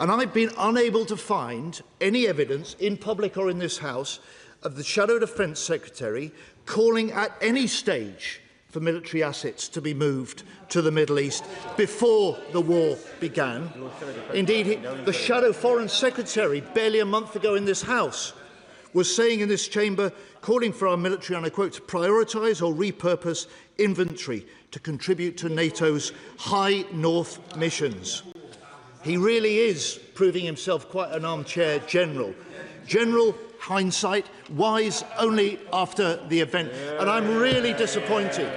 And I've been unable to find any evidence, in public or in this House, of the Shadow Defence Secretary calling at any stage for military assets to be moved to the Middle East before the war began. Indeed, the Shadow Foreign Secretary, barely a month ago in this House, was saying in this chamber, calling for our military, and I quote, to prioritise or repurpose inventory to contribute to NATO's high North missions. He really is proving himself quite an armchair general. General hindsight, wise only after the event. And I'm really disappointed.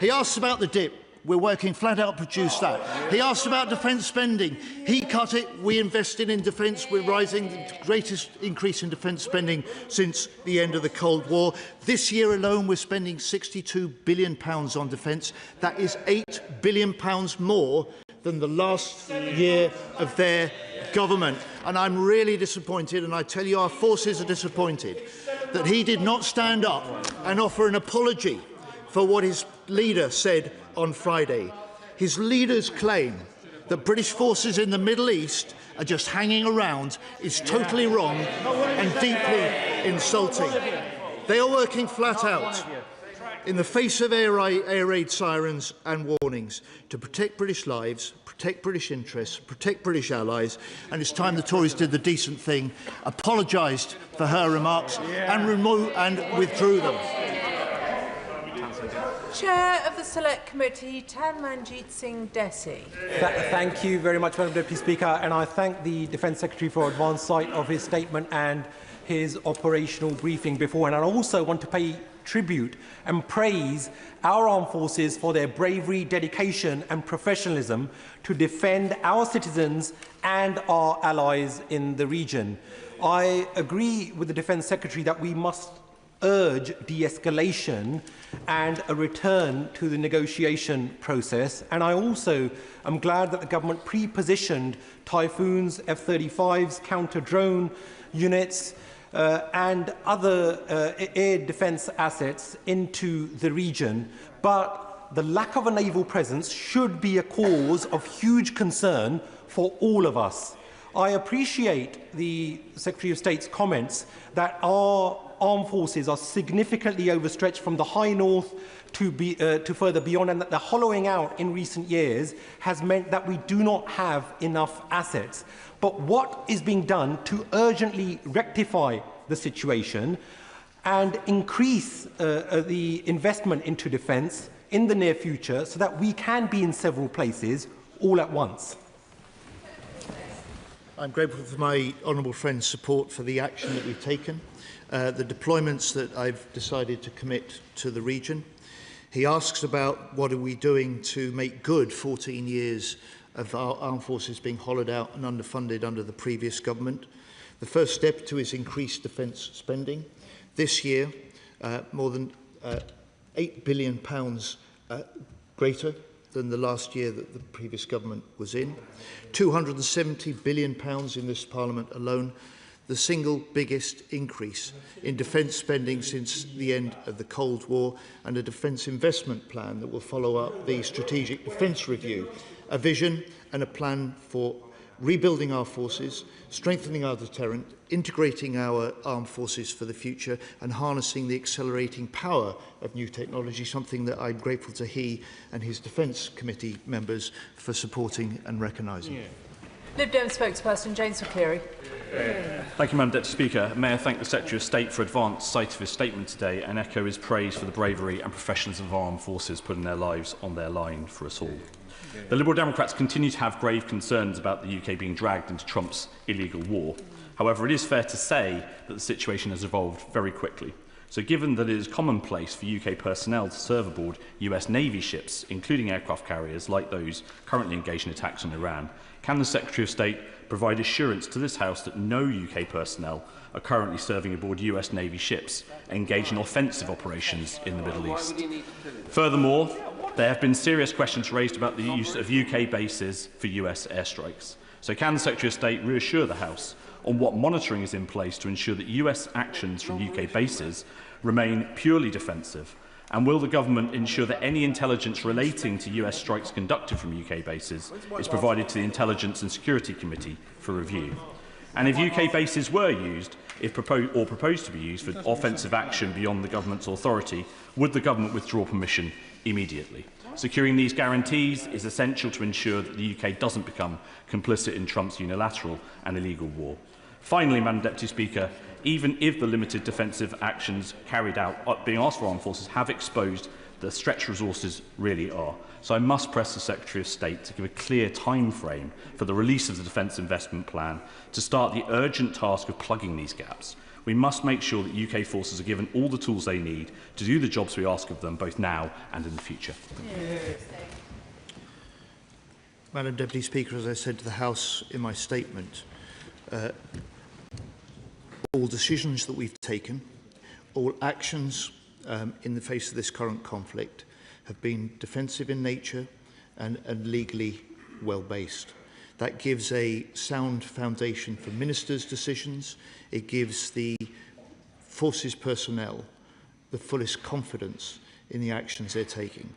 He asks about the dip. We're working flat out to produce that. He asked about defence spending. He cut it. We invested in defence. We're rising, the greatest increase in defence spending since the end of the Cold War. This year alone, we're spending £62 billion on defence. That is £8 billion more than the last year of their government. And I'm really disappointed, and I tell you our forces are disappointed, that he did not stand up and offer an apology for what his leader said on Friday. His leader's claim that British forces in the Middle East are just hanging around is totally wrong and deeply insulting. They are working flat out in the face of air raid sirens and warnings to protect British lives, protect British interests, protect British allies, and it's time the Tories did the decent thing, apologised for her remarks and withdrew them. Chair of the Select Committee, Tanmanjeet Singh Desi. Thank you very much, Madam Deputy Speaker, and I thank the Defence Secretary for advance sight of his statement and his operational briefing beforehand. And I also want to pay tribute and praise our armed forces for their bravery, dedication and professionalism to defend our citizens and our allies in the region. I agree with the Defence Secretary that we must urge de-escalation and a return to the negotiation process. And I also am glad that the government pre-positioned Typhoons, F-35s, counter-drone units and other air defence assets into the region. But the lack of a naval presence should be a cause of huge concern for all of us. I appreciate the Secretary of State's comments that our armed forces are significantly overstretched from the high north to further beyond, and that the hollowing out in recent years has meant that we do not have enough assets. But what is being done to urgently rectify the situation and increase the investment into defence in the near future so that we can be in several places all at once? I'm grateful for my honourable friend's support for the action that we've taken, the deployments that I've decided to commit to the region. He asks about what are we doing to make good 14 years of our armed forces being hollowed out and underfunded under the previous government. The first step to is increased defence spending. This year, more than £8 billion greater than the last year that the previous government was in. £270 billion in this Parliament alone, the single biggest increase in defence spending since the end of the Cold War, and a defence investment plan that will follow up the Strategic Defence Review, a vision and a plan for rebuilding our forces, strengthening our deterrent, integrating our armed forces for the future, and harnessing the accelerating power of new technology, something that I'm grateful to he and his Defence Committee members for supporting and recognising. Lib Dem spokesperson James McCleary. Thank you, Madam Deputy Speaker. May I thank the Secretary of State for advance sight of his statement today and echo his praise for the bravery and professionalism of our armed forces putting their lives on their line for us all. The Liberal Democrats continue to have grave concerns about the UK being dragged into Trump's illegal war. However, it is fair to say that the situation has evolved very quickly. So given that it is commonplace for UK personnel to serve aboard US Navy ships, including aircraft carriers like those currently engaged in attacks on Iran, can the Secretary of State provide assurance to this House that no UK personnel are currently serving aboard US Navy ships engaged in offensive operations in the Middle East? Furthermore, there have been serious questions raised about the use of UK bases for US airstrikes. So can the Secretary of State reassure the House on what monitoring is in place to ensure that US actions from UK bases remain purely defensive? And will the government ensure that any intelligence relating to US strikes conducted from UK bases is provided to the Intelligence and Security Committee for review? And if UK bases were used, proposed to be used for offensive action beyond the government's authority, would the government withdraw permission immediately? Securing these guarantees is essential to ensure that the UK doesn't become complicit in Trump's unilateral and illegal war. Finally, Madam Deputy Speaker, even if the limited defensive actions carried out being asked for armed forces have exposed the stretched resources really are. So I must press the Secretary of State to give a clear time frame for the release of the Defence Investment Plan to start the urgent task of plugging these gaps. We must make sure that UK forces are given all the tools they need to do the jobs we ask of them, both now and in the future. Madam Deputy Speaker, as I said to the House in my statement, all decisions that we've taken, all actions in the face of this current conflict have been defensive in nature and legally well-based. That gives a sound foundation for ministers' decisions. It gives the forces personnel the fullest confidence in the actions they're taking.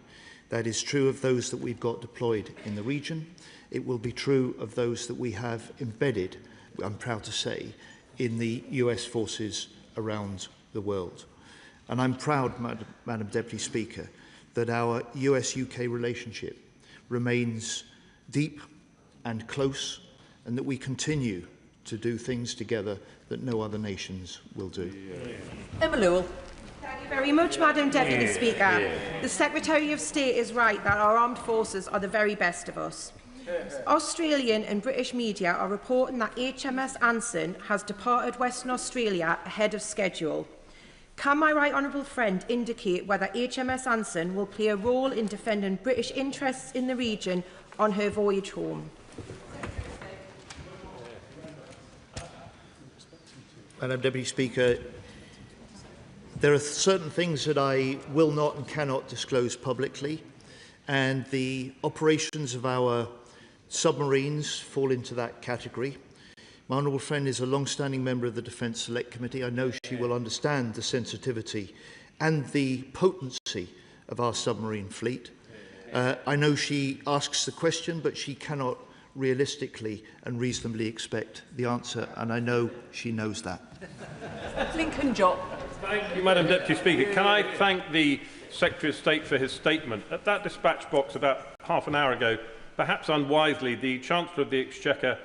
That is true of those that we've got deployed in the region. It will be true of those that we have embedded, I'm proud to say, in the US forces around the world. And I'm proud, Madam Deputy Speaker, that our US-UK relationship remains deep and close, and that we continue to do things together that no other nations will do. Emma Lewell. Thank you very much, Madam Deputy Speaker. The Secretary of State is right that our armed forces are the very best of us. Australian and British media are reporting that HMS Anson has departed Western Australia ahead of schedule. Can my right honourable friend indicate whether HMS Anson will play a role in defending British interests in the region on her voyage home? Madam Deputy Speaker, there are certain things that I will not and cannot disclose publicly, and the operations of our submarines fall into that category. My honourable friend is a long-standing member of the Defence Select Committee. I know she will understand the sensitivity and the potency of our submarine fleet. I know she asks the question, but she cannot realistically and reasonably expect the answer, and I know she knows that. Lincoln Jock. Thank you, Madam Deputy Speaker. Can I thank the Secretary of State for his statement? At that dispatch box about half an hour ago, perhaps unwisely, the Chancellor of the Exchequer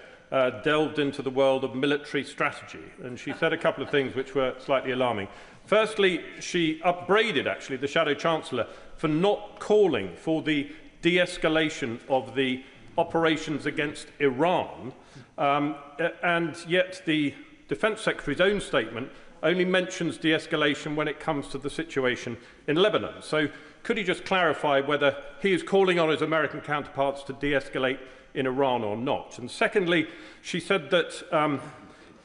delved into the world of military strategy, and she said a couple of things which were slightly alarming. Firstly, she upbraided, actually, the Shadow Chancellor for not calling for the de-escalation of the operations against Iran, and yet the Defence Secretary's own statement only mentions de-escalation when it comes to the situation in Lebanon. So could he just clarify whether he is calling on his American counterparts to de-escalate in Iran or not? And secondly, she said that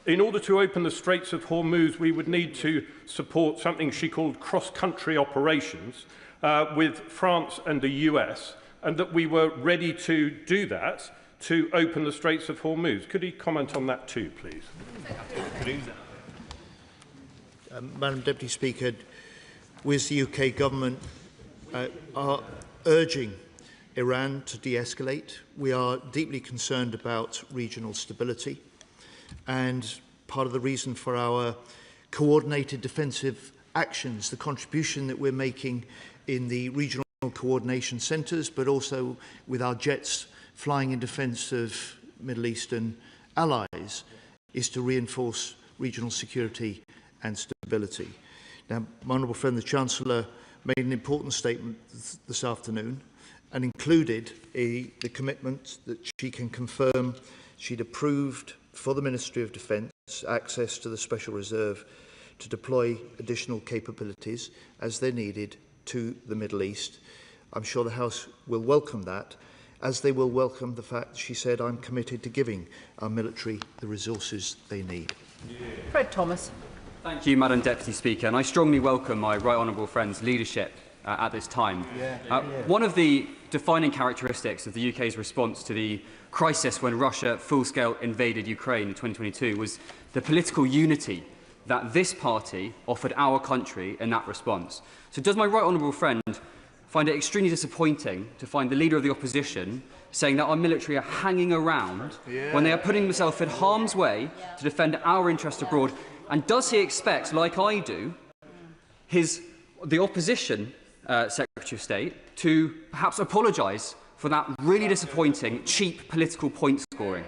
in order to open the Straits of Hormuz, we would need to support something she called cross-country operations with France and the US, and that we were ready to do that to open the Straits of Hormuz. Could he comment on that too, please? Madam Deputy Speaker, we as the UK Government are urging Iran to de-escalate. We are deeply concerned about regional stability, and part of the reason for our coordinated defensive actions, the contribution that we're making in the regional coordination centres, but also with our jets flying in defence of Middle Eastern allies, is to reinforce regional security and stability. Now, my honourable friend, the Chancellor, made an important statement this afternoon and included the commitment that she can confirm she'd approved for the Ministry of Defence access to the Special Reserve to deploy additional capabilities as they're needed to the Middle East. I'm sure the House will welcome that, as they will welcome the fact that she said, I'm committed to giving our military the resources they need. Fred Thomas. Thank you, Madam Deputy Speaker, and I strongly welcome my right honourable friend's leadership at this time. One of the defining characteristics of the UK's response to the crisis when Russia full-scale invaded Ukraine in 2022 was the political unity that this party offered our country in that response. So does my right honourable friend find it extremely disappointing to find the Leader of the Opposition saying that our military are hanging around when they are putting themselves in harm's way to defend our interests abroad? And does he expect, like I do, the Opposition Secretary of State to perhaps apologise for that really disappointing, cheap political point scoring?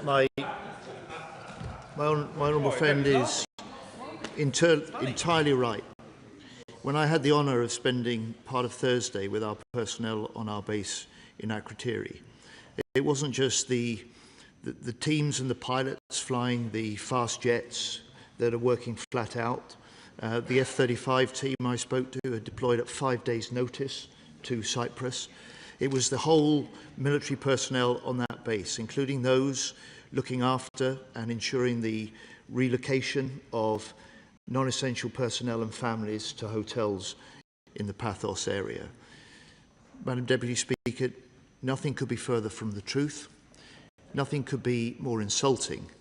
My honourable friend is entirely right. When I had the honour of spending part of Thursday with our personnel on our base in Akrotiri, it wasn't just the teams and the pilots flying the fast jets that are working flat out. The F-35 team I spoke to had deployed at 5 days' notice to Cyprus. It was the whole military personnel on that base, including those looking after and ensuring the relocation of non-essential personnel and families to hotels in the Pathos area. Madam Deputy Speaker, nothing could be further from the truth. Nothing could be more insulting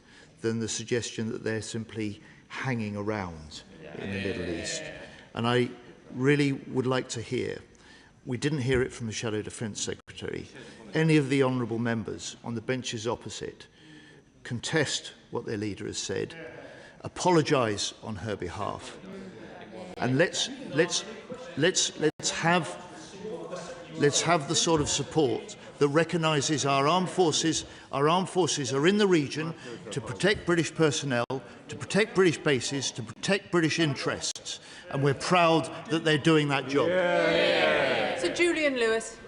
than the suggestion that they're simply hanging around in the Middle East. And I really would like to hear, we didn't hear it from the Shadow Defence Secretary, any of the honourable members on the benches opposite contest what their leader has said, apologise on her behalf, and let's have the sort of support that recognises our armed forces are in the region to protect British personnel, to protect British bases, to protect British interests, and we're proud that they're doing that job. Sir Julian Lewis.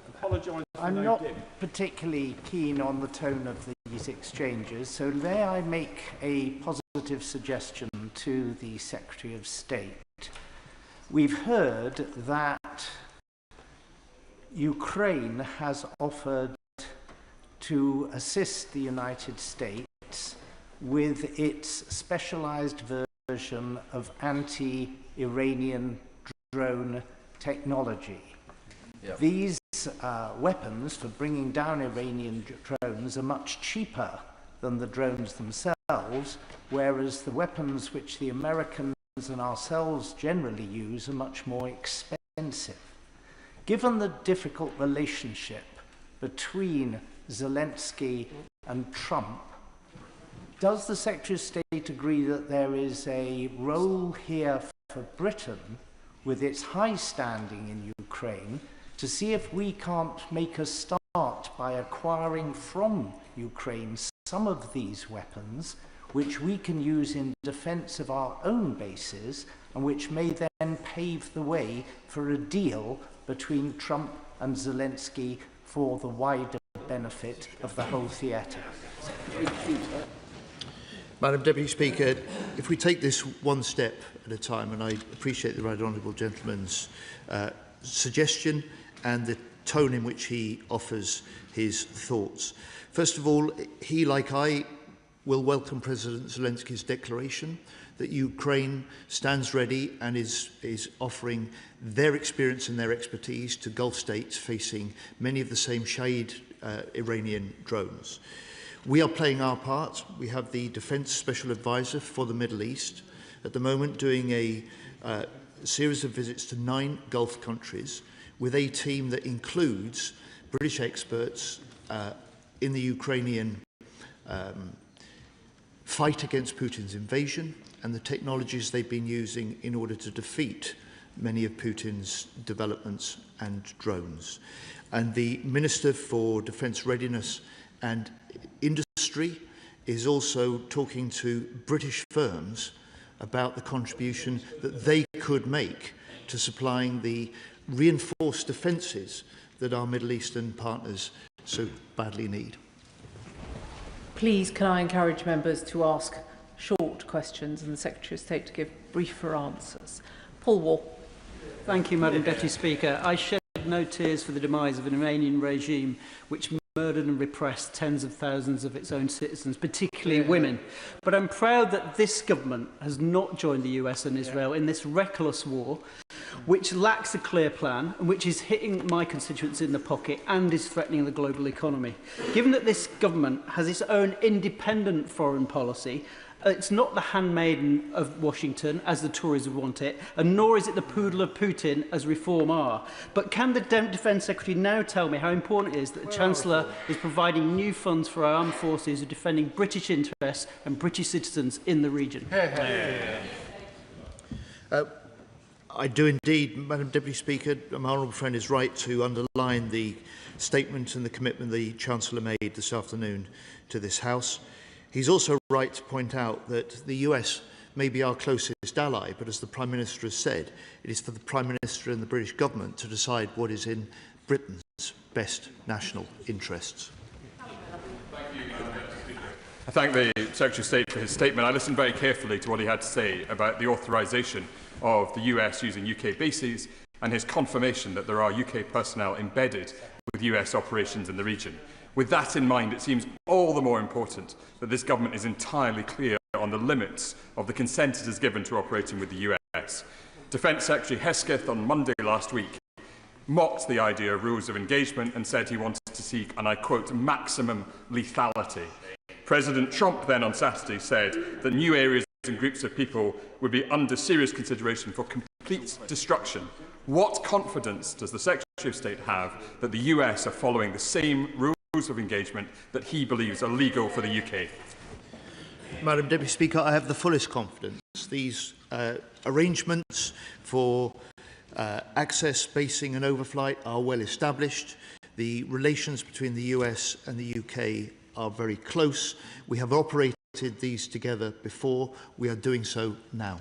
Apologise I'm not particularly keen on the tone of these exchanges, so may I make a positive suggestion to the Secretary of State? We've heard that Ukraine has offered to assist the United States with its specialized version of anti-Iranian drone technology. Yep. These weapons for bringing down Iranian drones are much cheaper than the drones themselves, whereas the weapons which the Americans and ourselves generally use are much more expensive. Given the difficult relationship between Zelensky and Trump, does the Secretary of State agree that there is a role here for Britain, with its high standing in Ukraine, to see if we can't make a start by acquiring from Ukraine some of these weapons, which we can use in defense of our own bases, and which may then pave the way for a deal between Trump and Zelensky for the wider benefit of the whole theatre? Madam Deputy Speaker, if we take this one step at a time, and I appreciate the Right Honourable Gentleman's suggestion and the tone in which he offers his thoughts. First of all, he, like I, will welcome President Zelensky's declaration that Ukraine stands ready and is offering their experience and their expertise to Gulf states facing many of the same Shahid Iranian drones. We are playing our part. We have the Defense Special Advisor for the Middle East at the moment doing a series of visits to 9 Gulf countries with a team that includes British experts in the Ukrainian fight against Putin's invasion and the technologies they've been using in order to defeat many of Putin's developments and drones. And the Minister for Defence Readiness and Industry is also talking to British firms about the contribution that they could make to supplying the reinforced defences that our Middle Eastern partners so badly need. Please, can I encourage members to ask short questions and the Secretary of State to give briefer answers. Paul Wall. Thank you, Madam Deputy Speaker. I shed no tears for the demise of an Iranian regime which murdered and repressed tens of thousands of its own citizens, particularly women. But I'm proud that this government has not joined the US and Israel in this reckless war, which lacks a clear plan and which is hitting my constituents in the pocket and is threatening the global economy. Given that this government has its own independent foreign policy, it's not the handmaiden of Washington, as the Tories would want it, and nor is it the poodle of Putin, as Reform are. But can the Defence Secretary now tell me how important it is that the Chancellor is providing new funds for our armed forces who are defending British interests and British citizens in the region? I do indeed, Madam Deputy Speaker. My honourable friend is right to underline the statement and the commitment the Chancellor made this afternoon to this House. He's also right to point out that the US may be our closest ally, but as the Prime Minister has said, it is for the Prime Minister and the British government to decide what is in Britain's best national interests. I thank the Secretary of State for his statement. I listened very carefully to what he had to say about the authorisation of the US using UK bases and his confirmation that there are UK personnel embedded with US operations in the region. With that in mind, it seems all the more important that this government is entirely clear on the limits of the consent it has given to operating with the US. Defence Secretary Hesketh on Monday last week mocked the idea of rules of engagement and said he wanted to seek, and I quote, maximum lethality. President Trump then on Saturday said that new areas and groups of people would be under serious consideration for complete destruction. What confidence does the Secretary of State have that the US are following the same rules of engagement that he believes are legal for the UK? Madam Deputy Speaker, I have the fullest confidence. These arrangements for access, basing and overflight are well established. The relations between the US and the UK are very close. We have operated these together before. We are doing so now.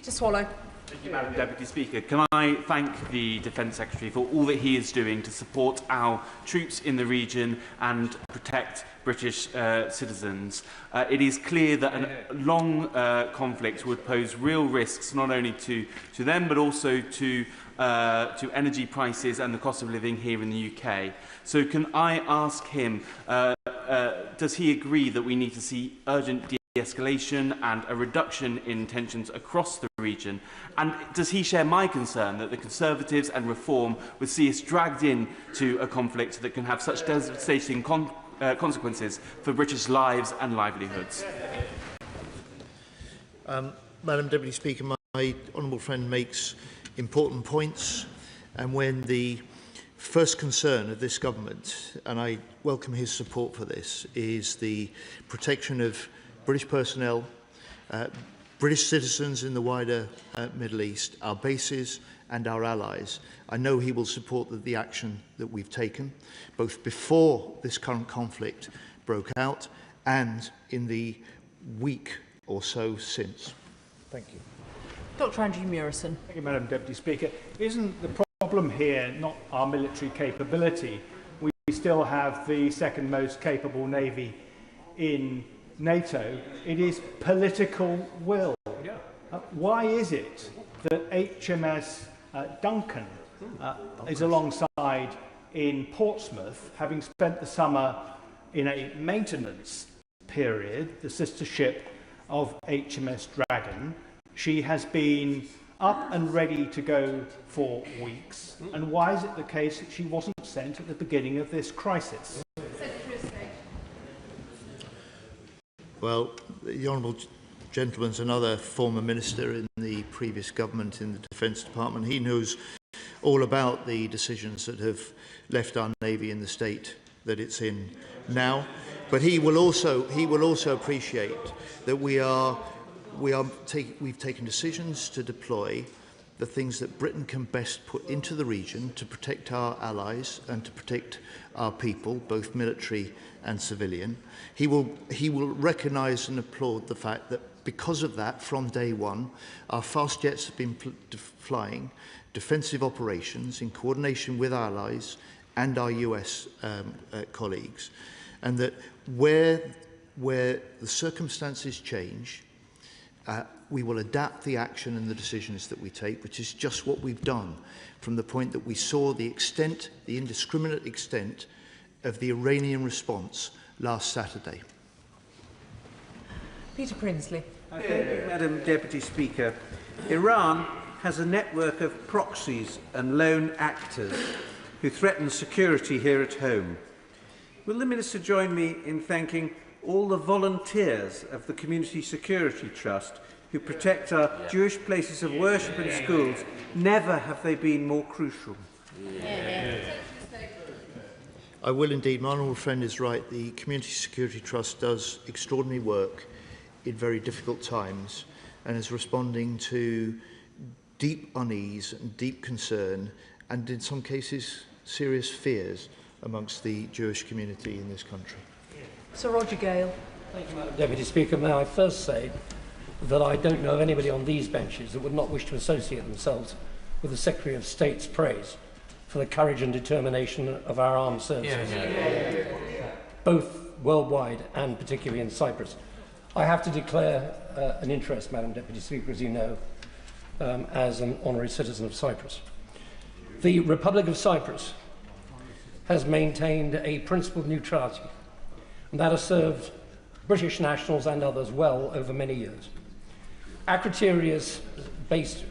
To Swallow. Thank Madam Deputy Speaker. Can I thank the Defence Secretary for all that he is doing to support our troops in the region and protect British citizens. It is clear that a long conflict would pose real risks not only to them but also to energy prices and the cost of living here in the UK. So can I ask him, does he agree that we need to see urgent de-escalation and a reduction in tensions across the region? And does he share my concern that the Conservatives and Reform would see us dragged into a conflict that can have such devastating consequences for British lives and livelihoods? Madam Deputy Speaker, my honourable friend makes important points, and when the first concern of this government, and I welcome his support for this, is the protection of British personnel, British citizens in the wider Middle East, our bases and our allies. I know he will support the action that we've taken, both before this current conflict broke out and in the week or so since. Thank you. Dr. Andrew Murison. Thank you, Madam Deputy Speaker. Isn't the problem here not our military capability? We still have the second most capable navy in NATO. It is political will. Why is it that HMS Duncan is alongside in Portsmouth, having spent the summer in a maintenance period, the sister ship of HMS Dragon? She has been up and ready to go for weeks. And why is it the case that she wasn't sent at the beginning of this crisis? Well, the Honourable Gentleman's another former minister in the previous government in the Defence Department. He knows all about the decisions that have left our Navy in the state that it's in now. But he will also appreciate that we've taken decisions to deploy the things that Britain can best put into the region to protect our allies and to protect our people, both military and civilian. He will recognise and applaud the fact that because of that, from day one, our fast jets have been flying defensive operations in coordination with our allies and our US colleagues, and that where the circumstances change, we will adapt the action and the decisions that we take, which is just what we've done from the point that we saw the indiscriminate extent of the Iranian response last Saturday. Peter Prinsley. Thank you, Madam Deputy Speaker. Iran has a network of proxies and lone actors who threaten security here at home. Will the Minister join me in thanking all the volunteers of the Community Security Trust who protect our Jewish places of worship and schools? Never have they been more crucial. I will indeed. My honourable friend is right. The Community Security Trust does extraordinary work in very difficult times and is responding to deep unease and deep concern and in some cases serious fears amongst the Jewish community in this country. Sir Roger Gale. Thank you, Madam Deputy Speaker. May I first say that I don't know of anybody on these benches that would not wish to associate themselves with the Secretary of State's praise for the courage and determination of our armed services, both worldwide and particularly in Cyprus. I have to declare an interest, Madam Deputy Speaker, as you know, as an honorary citizen of Cyprus. The Republic of Cyprus has maintained a principled neutrality, and that has served British nationals and others well over many years. Akrotiri is based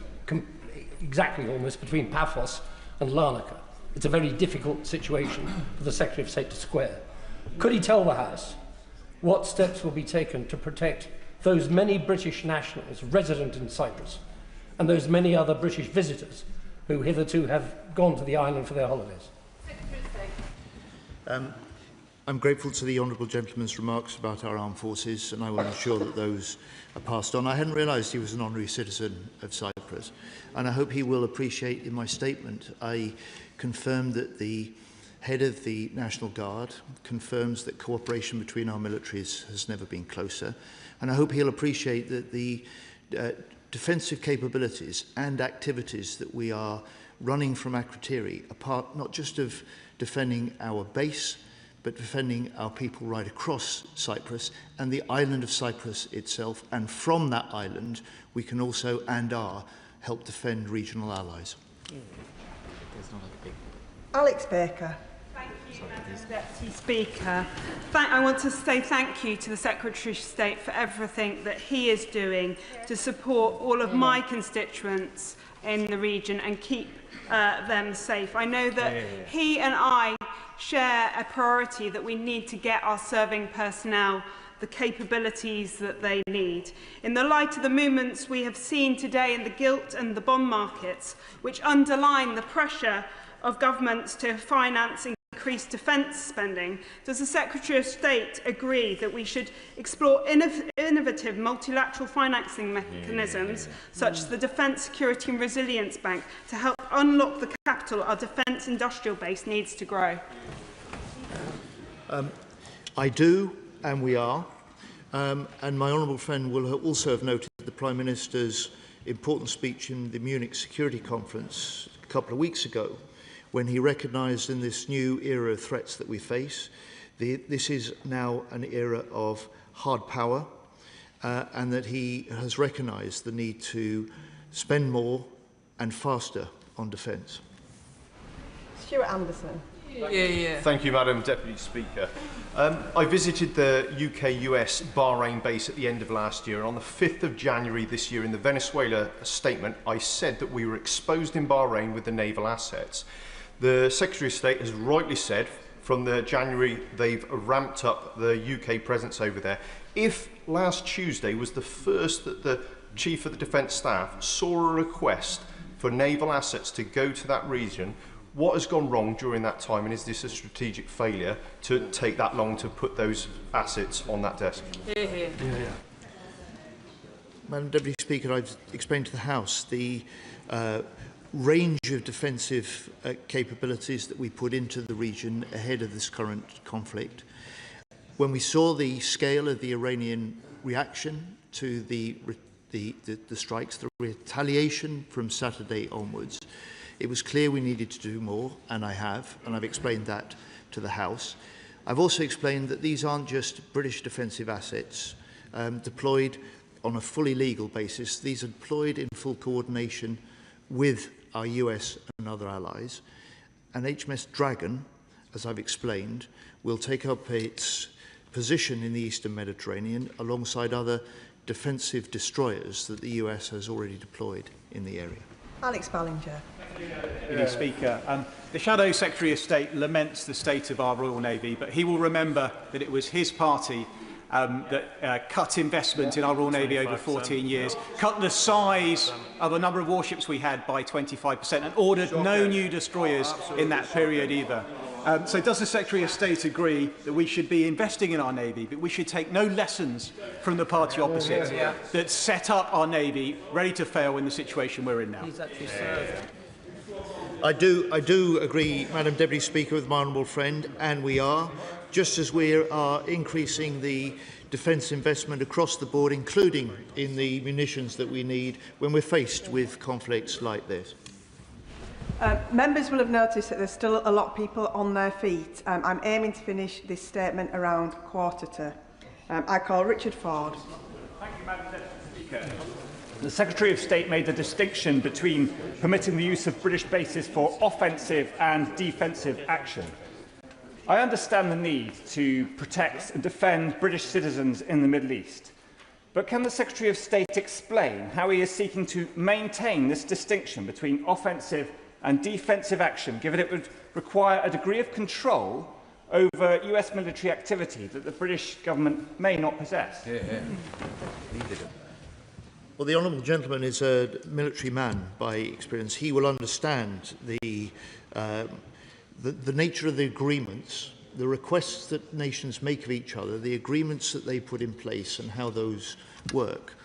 exactly almost between Paphos and Larnaca. It's a very difficult situation for the Secretary of State to square. Could he tell the House what steps will be taken to protect those many British nationals resident in Cyprus and those many other British visitors who hitherto have gone to the island for their holidays? I'm grateful to the honourable gentleman's remarks about our armed forces, and I will ensure that those are passed on. I hadn't realised he was an honorary citizen of Cyprus, and I hope he will appreciate in my statement I confirmed that the head of the National Guard confirms that cooperation between our militaries has never been closer, and I hope he'll appreciate that the defensive capabilities and activities that we are running from Akrotiri are part not just of defending our base, but defending our people right across Cyprus and the island of Cyprus itself. And from that island, we can also and are help defend regional allies. Alex Baker. Thank you, Madam Deputy Speaker. I want to say thank you to the Secretary of State for everything that he is doing to support all of my constituents in the region and keep them safe. I know that he and I share a priority that we need to get our serving personnel the capabilities that they need. In the light of the movements we have seen today in the gilt and the bond markets, which underline the pressure of governments to finance increased defence spending, does the Secretary of State agree that we should explore innovative multilateral financing mechanisms, such as the Defence Security and Resilience Bank, to help unlock the capital our defence industrial base needs to grow? I do, and we are. And my honourable friend will also have noted the Prime Minister's important speech in the Munich Security Conference a couple of weeks ago, when he recognised in this new era of threats that we face, this is now an era of hard power, and that he has recognised the need to spend more and faster on defence. Stuart Anderson. Thank you, Madam Deputy Speaker. I visited the UK-US Bahrain base at the end of last year, and on the 5th of January this year in the Venezuela statement, I said that we were exposed in Bahrain with the naval assets. The Secretary of State has rightly said from the January they've ramped up the UK presence over there. If last Tuesday was the first that the Chief of the Defence Staff saw a request for naval assets to go to that region, what has gone wrong during that time, and is this a strategic failure to take that long to put those assets on that desk? Madam Deputy Speaker, I've explained to the House the range of defensive capabilities that we put into the region ahead of this current conflict. When we saw the scale of the Iranian reaction to the strikes, the retaliation from Saturday onwards, it was clear we needed to do more, and I have, and I've explained that to the House. I've also explained that these aren't just British defensive assets deployed on a fully legal basis. These are deployed in full coordination with our US and other allies. And HMS Dragon, as I've explained, will take up its position in the Eastern Mediterranean alongside other defensive destroyers that the US has already deployed in the area. Alex Ballinger. Deputy Speaker, the Shadow Secretary of State laments the state of our Royal Navy, but he will remember that it was his party that cut investment in our Royal Navy over 14 years, cut the size of a number of warships we had by 25%, and ordered no new destroyers in that period either. So does the Secretary of State agree that we should be investing in our Navy, but we should take no lessons from the party opposite that set up our Navy ready to fail in the situation we're in now? I do agree, Madam Deputy Speaker, with my honourable friend, and we are, just as we are increasing the defence investment across the board, including in the munitions that we need when we're faced with conflicts like this. Members will have noticed that there's still a lot of people on their feet. I'm aiming to finish this statement around 1:45. I call Richard Ford. Thank you, Madam Deputy Speaker. The Secretary of State made the distinction between permitting the use of British bases for offensive and defensive action. I understand the need to protect and defend British citizens in the Middle East. But can the Secretary of State explain how he is seeking to maintain this distinction between offensive and defensive action, given it would require a degree of control over US military activity that the British government may not possess? Well, the honourable gentleman is a military man by experience. He will understand the nature of the agreements, the requests that nations make of each other, the agreements that they put in place and how those work.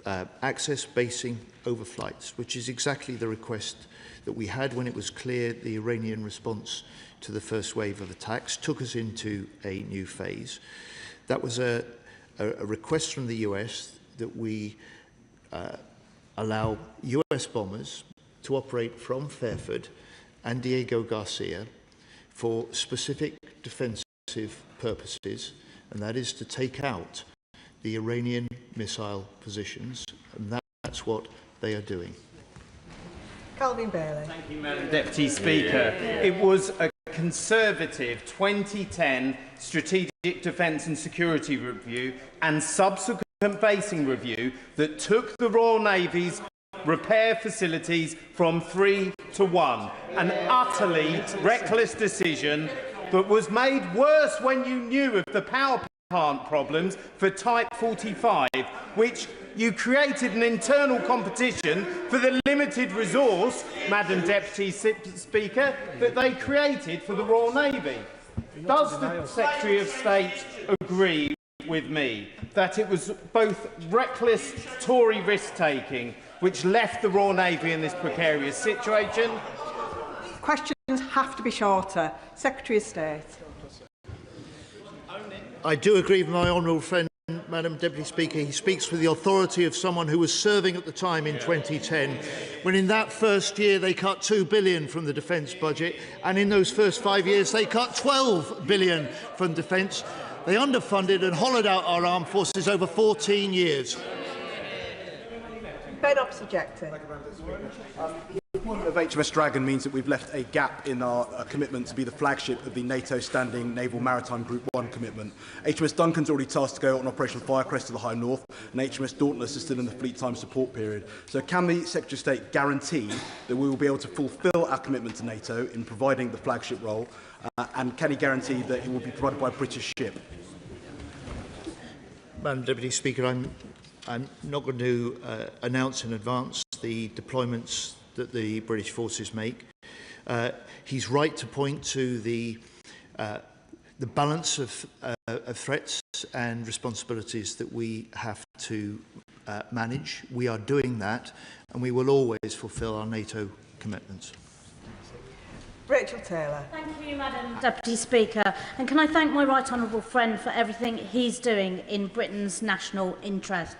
Access, basing, overflights, which is exactly the request that we had when it was clear the Iranian response to the first wave of attacks took us into a new phase. That was a request from the US that we allow US bombers to operate from Fairford and Diego Garcia for specific defensive purposes, and that is to take out the Iranian missile positions, and that's what they are doing. Calvin Bailey. Thank you, Madam Deputy Speaker. It was a Conservative 2010 Strategic Defence and Security Review and subsequent basing review that took the Royal Navy's repair facilities from 3 to 1, an utterly reckless decision that was made worse when you knew of the power plant problems for Type 45, which you created an internal competition for the limited resource, Madam Deputy Speaker, that they created for the Royal Navy. Does the Secretary of State agree with me that it was both reckless Tory risk-taking which left the Royal Navy in this precarious situation? Questions have to be shorter. Secretary of State. I do agree with my honourable friend, Madam Deputy Speaker. He speaks with the authority of someone who was serving at the time in 2010, when in that first year they cut £2 billion from the defence budget, and in those first 5 years they cut £12 billion from defence. They underfunded and hollowed out our armed forces over 14 years. Ben objecting. The appointment of HMS Dragon means that we've left a gap in our commitment to be the flagship of the NATO Standing Naval Maritime Group 1 commitment. HMS Duncan's already tasked to go on Operational Firecrest to the High North, and HMS Dauntless is still in the fleet time support period. So can the Secretary of State guarantee that we will be able to fulfil our commitment to NATO in providing the flagship role, and can he guarantee that it will be provided by a British ship? Madam Deputy Speaker, I'm not going to announce in advance the deployments that the British forces make. He's right to point to the balance of threats and responsibilities that we have to manage. We are doing that, and we will always fulfil our NATO commitments. Rachel Taylor. Thank you, Madam Deputy Speaker. And can I thank my right honourable friend for everything he's doing in Britain's national interest.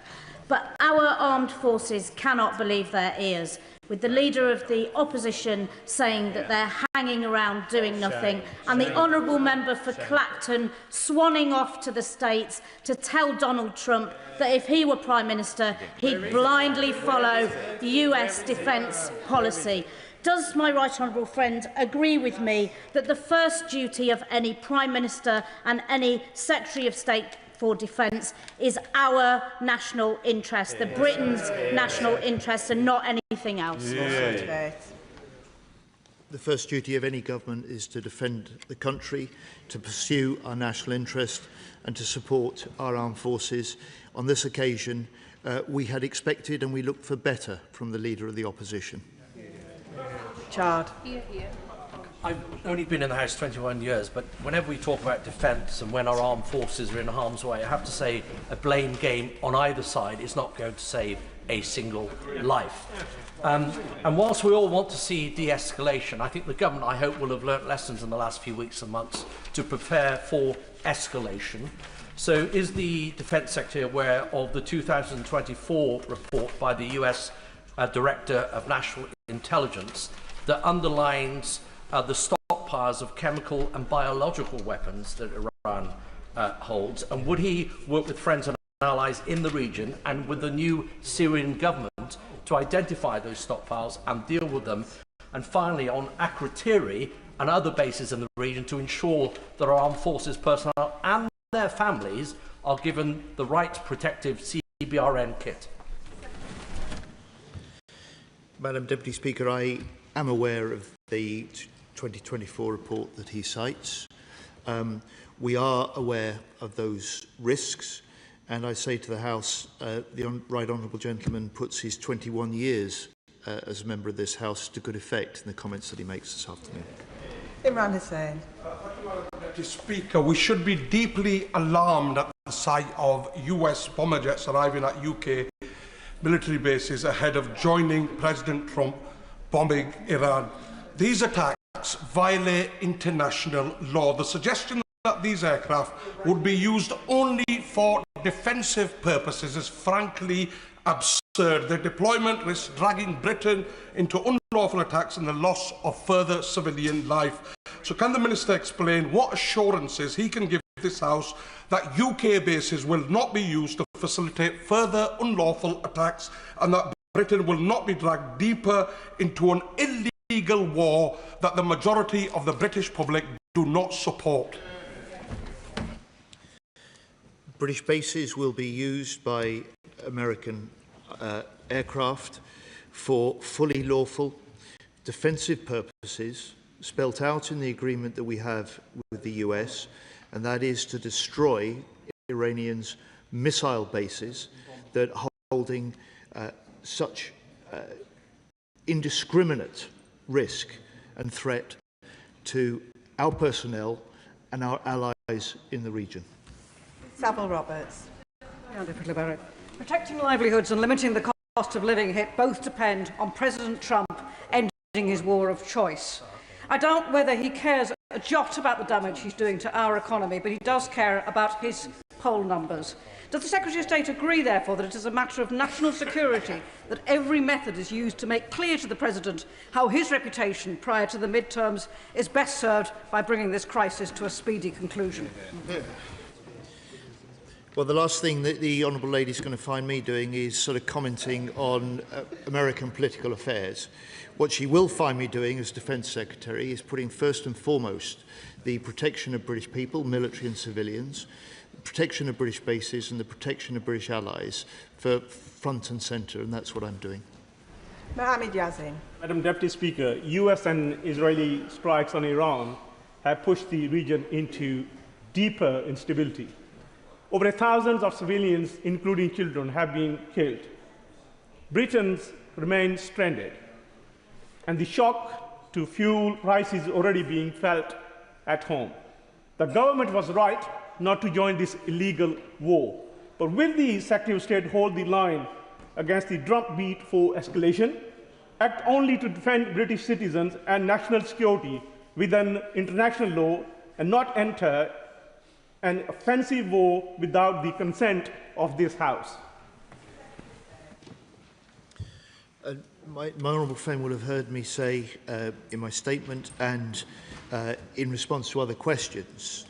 But our armed forces cannot believe their ears, with the leader of the opposition saying that they're hanging around doing nothing, and the honourable member for Clacton swanning off to the States to tell Donald Trump that if he were Prime Minister, he'd blindly follow the US defence policy. Does my right honourable friend agree with me that the first duty of any Prime Minister and any Secretary of State for Defence is our national interest, the Britain's national interest, and not anything else? The first duty of any government is to defend the country, to pursue our national interest and to support our armed forces. On this occasion, we had expected and we looked for better from the Leader of the Opposition. Chard. I've only been in the House 21 years, but whenever we talk about defence and when our armed forces are in harm's way, I have to say a blame game on either side is not going to save a single life. And whilst we all want to see de-escalation, I think the government, I hope, will have learnt lessons in the last few weeks and months to prepare for escalation. So is the Defence Secretary aware of the 2024 report by the US Director of National Intelligence that underlines the stockpiles of chemical and biological weapons that Iran holds? And would he work with friends and allies in the region and with the new Syrian government to identify those stockpiles and deal with them? And finally, on Akrotiri and other bases in the region, to ensure that our armed forces personnel and their families are given the right protective CBRN kit? Madam Deputy Speaker, I am aware of the 2024 report that he cites. We are aware of those risks, and I say to the House, the right honourable gentleman puts his 21 years as a member of this House to good effect in the comments that he makes this afternoon. Imran Hussain. Deputy Speaker, we should be deeply alarmed at the sight of US bomber jets arriving at UK military bases ahead of joining President Trump bombing Iran. These attacks violate international law. The suggestion that these aircraft would be used only for defensive purposes is frankly absurd. absurd. Their deployment risks dragging Britain into unlawful attacks and the loss of further civilian life. So can the Minister explain what assurances he can give this House that UK bases will not be used to facilitate further unlawful attacks and that Britain will not be dragged deeper into an illegal war that the majority of the British public do not support? British bases will be used by American aircraft for fully lawful defensive purposes spelt out in the agreement that we have with the US, and that is to destroy Iranians' missile bases that are holding such indiscriminate risk and threat to our personnel and our allies in the region. Savile Roberts. Protecting livelihoods and limiting the cost of living hit both depend on President Trump ending his war of choice. I doubt whether he cares a jot about the damage he's doing to our economy, but he does care about his poll numbers. Does the Secretary of State agree, therefore, that it is a matter of national security that every method is used to make clear to the President how his reputation prior to the midterms is best served by bringing this crisis to a speedy conclusion? Well, the last thing that the Honourable Lady is going to find me doing is sort of commenting on American political affairs. What she will find me doing as Defence Secretary is putting first and foremost the protection of British people, military and civilians, protection of British bases and the protection of British allies for front and centre, and that's what I'm doing. Mohammed Yazin. Madam Deputy Speaker, US and Israeli strikes on Iran have pushed the region into deeper instability. Over thousands of civilians, including children, have been killed. Britons remain stranded, and the shock to fuel prices already being felt at home. The government was right not to join this illegal war, but will the Secretary of State hold the line against the drumbeat for escalation, act only to defend British citizens and national security within international law, and not enter an offensive war without the consent of this House? My honourable friend will have heard me say in my statement and in response to other questions,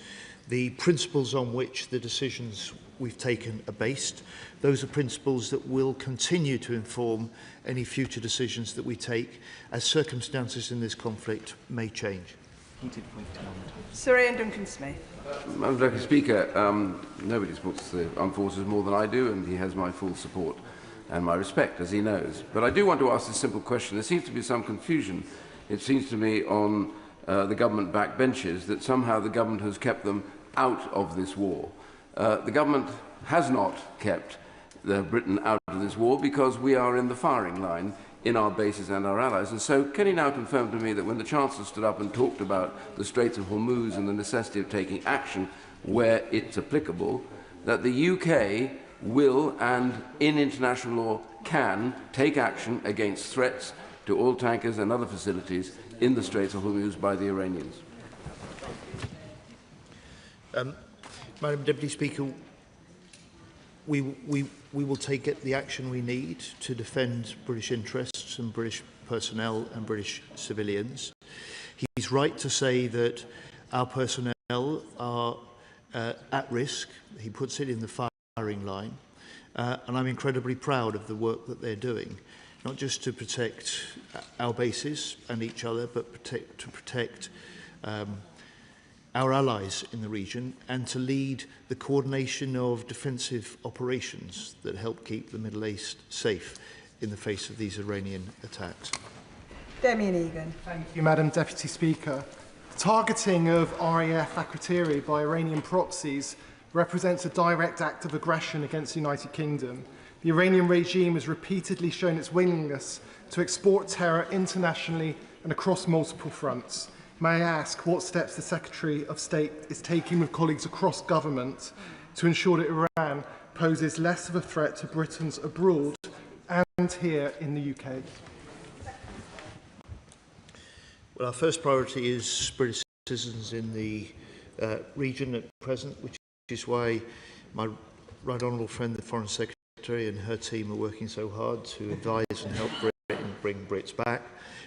the principles on which the decisions we've taken are based. Those are principles that will continue to inform any future decisions that we take as circumstances in this conflict may change. Sir Ian Duncan-Smith. Madam Deputy Speaker, nobody supports the armed forces more than I do, and he has my full support and my respect, as he knows. But I do want to ask a simple question. There seems to be some confusion, it seems to me, on the government backbenches, that somehow the government has kept them out of this war. The government has not kept Britain out of this war because we are in the firing line in our bases and our allies. And so can he now confirm to me that when the Chancellor stood up and talked about the Straits of Hormuz and the necessity of taking action where it's applicable, that the UK will and in international law can take action against threats to oil tankers and other facilities in the Straits of Hormuz by the Iranians? Madam Deputy Speaker, we will take the action we need to defend British interests and British personnel and British civilians. He's right to say that our personnel are at risk. He puts it in the firing line. And I'm incredibly proud of the work that they're doing, not just to protect our bases and each other, but to protect our allies in the region and to lead the coordination of defensive operations that help keep the Middle East safe in the face of these Iranian attacks. Damien Egan. Thank you, Madam Deputy Speaker. Targeting of RAF Akrotiri by Iranian proxies represents a direct act of aggression against the United Kingdom. The Iranian regime has repeatedly shown its willingness to export terror internationally and across multiple fronts. May I ask what steps the Secretary of State is taking with colleagues across government to ensure that Iran poses less of a threat to Britons abroad and here in the UK? Well, our first priority is British citizens in the region at present, which is why my right honourable friend, the Foreign Secretary, Secretary and her team are working so hard to advise and help Britain bring Brits back.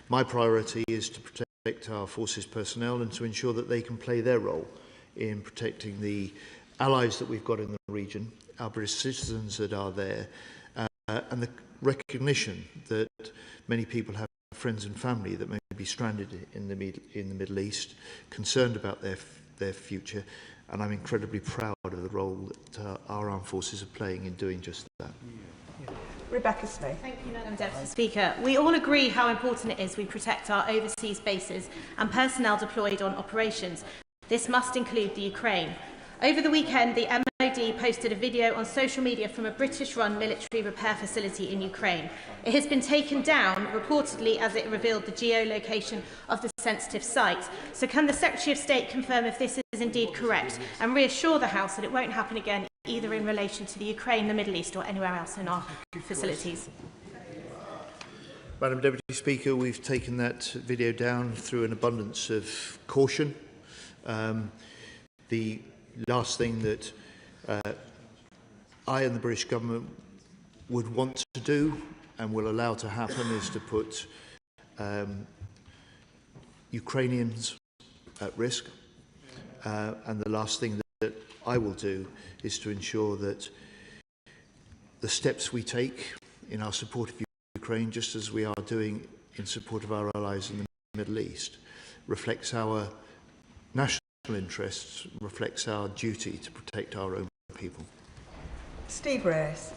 My priority is to protect our forces personnel and to ensure that they can play their role in protecting the allies that we've got in the region, our British citizens that are there, and the recognition that many people have friends and family that may be stranded in the Middle East, concerned about their future, and I'm incredibly proud of the role that our armed forces are playing in doing just that. Rebecca Smith. Thank you, Madam Deputy Speaker. We all agree how important it is we protect our overseas bases and personnel deployed on operations. This must include the Ukraine. Over the weekend, the MOD posted a video on social media from a British-run military repair facility in Ukraine. It has been taken down, reportedly, as it revealed the geolocation of the sensitive site. So can the Secretary of State confirm if this is indeed correct and reassure the House that it won't happen again, either in relation to the Ukraine, the Middle East or anywhere else in our facilities? Madam Deputy Speaker, we've taken that video down through an abundance of caution. The last thing that I and the British government would want to do and will allow to happen is to put Ukrainians at risk. And the last thing that I will do is to ensure that the steps we take in our support of Ukraine, just as we are doing in support of our allies in the Middle East, reflects our national interests, reflects our duty to protect our own people. Steve Race.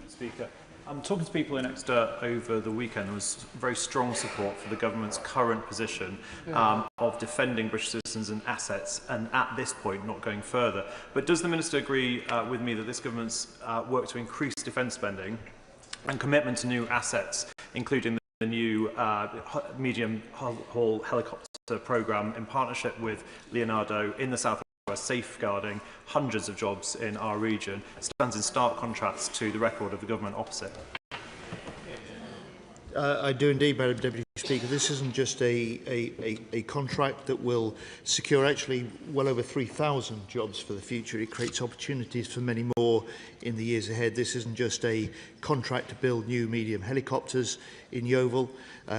Speaker. I'm talking to people in Exeter over the weekend. There was very strong support for the government's current position of defending British citizens and assets, and at this point not going further. But does the Minister agree with me that this government's work to increase defence spending and commitment to new assets, including the new medium-haul helicopter programme in partnership with Leonardo in the south west, safeguarding hundreds of jobs in our region, stands in stark contrast to the record of the government opposite? I do indeed, Madam Deputy Speaker. This isn't just a contract that will secure actually well over 3,000 jobs for the future. It creates opportunities for many more in the years ahead. This isn't just a contract to build new medium helicopters in Yeovil.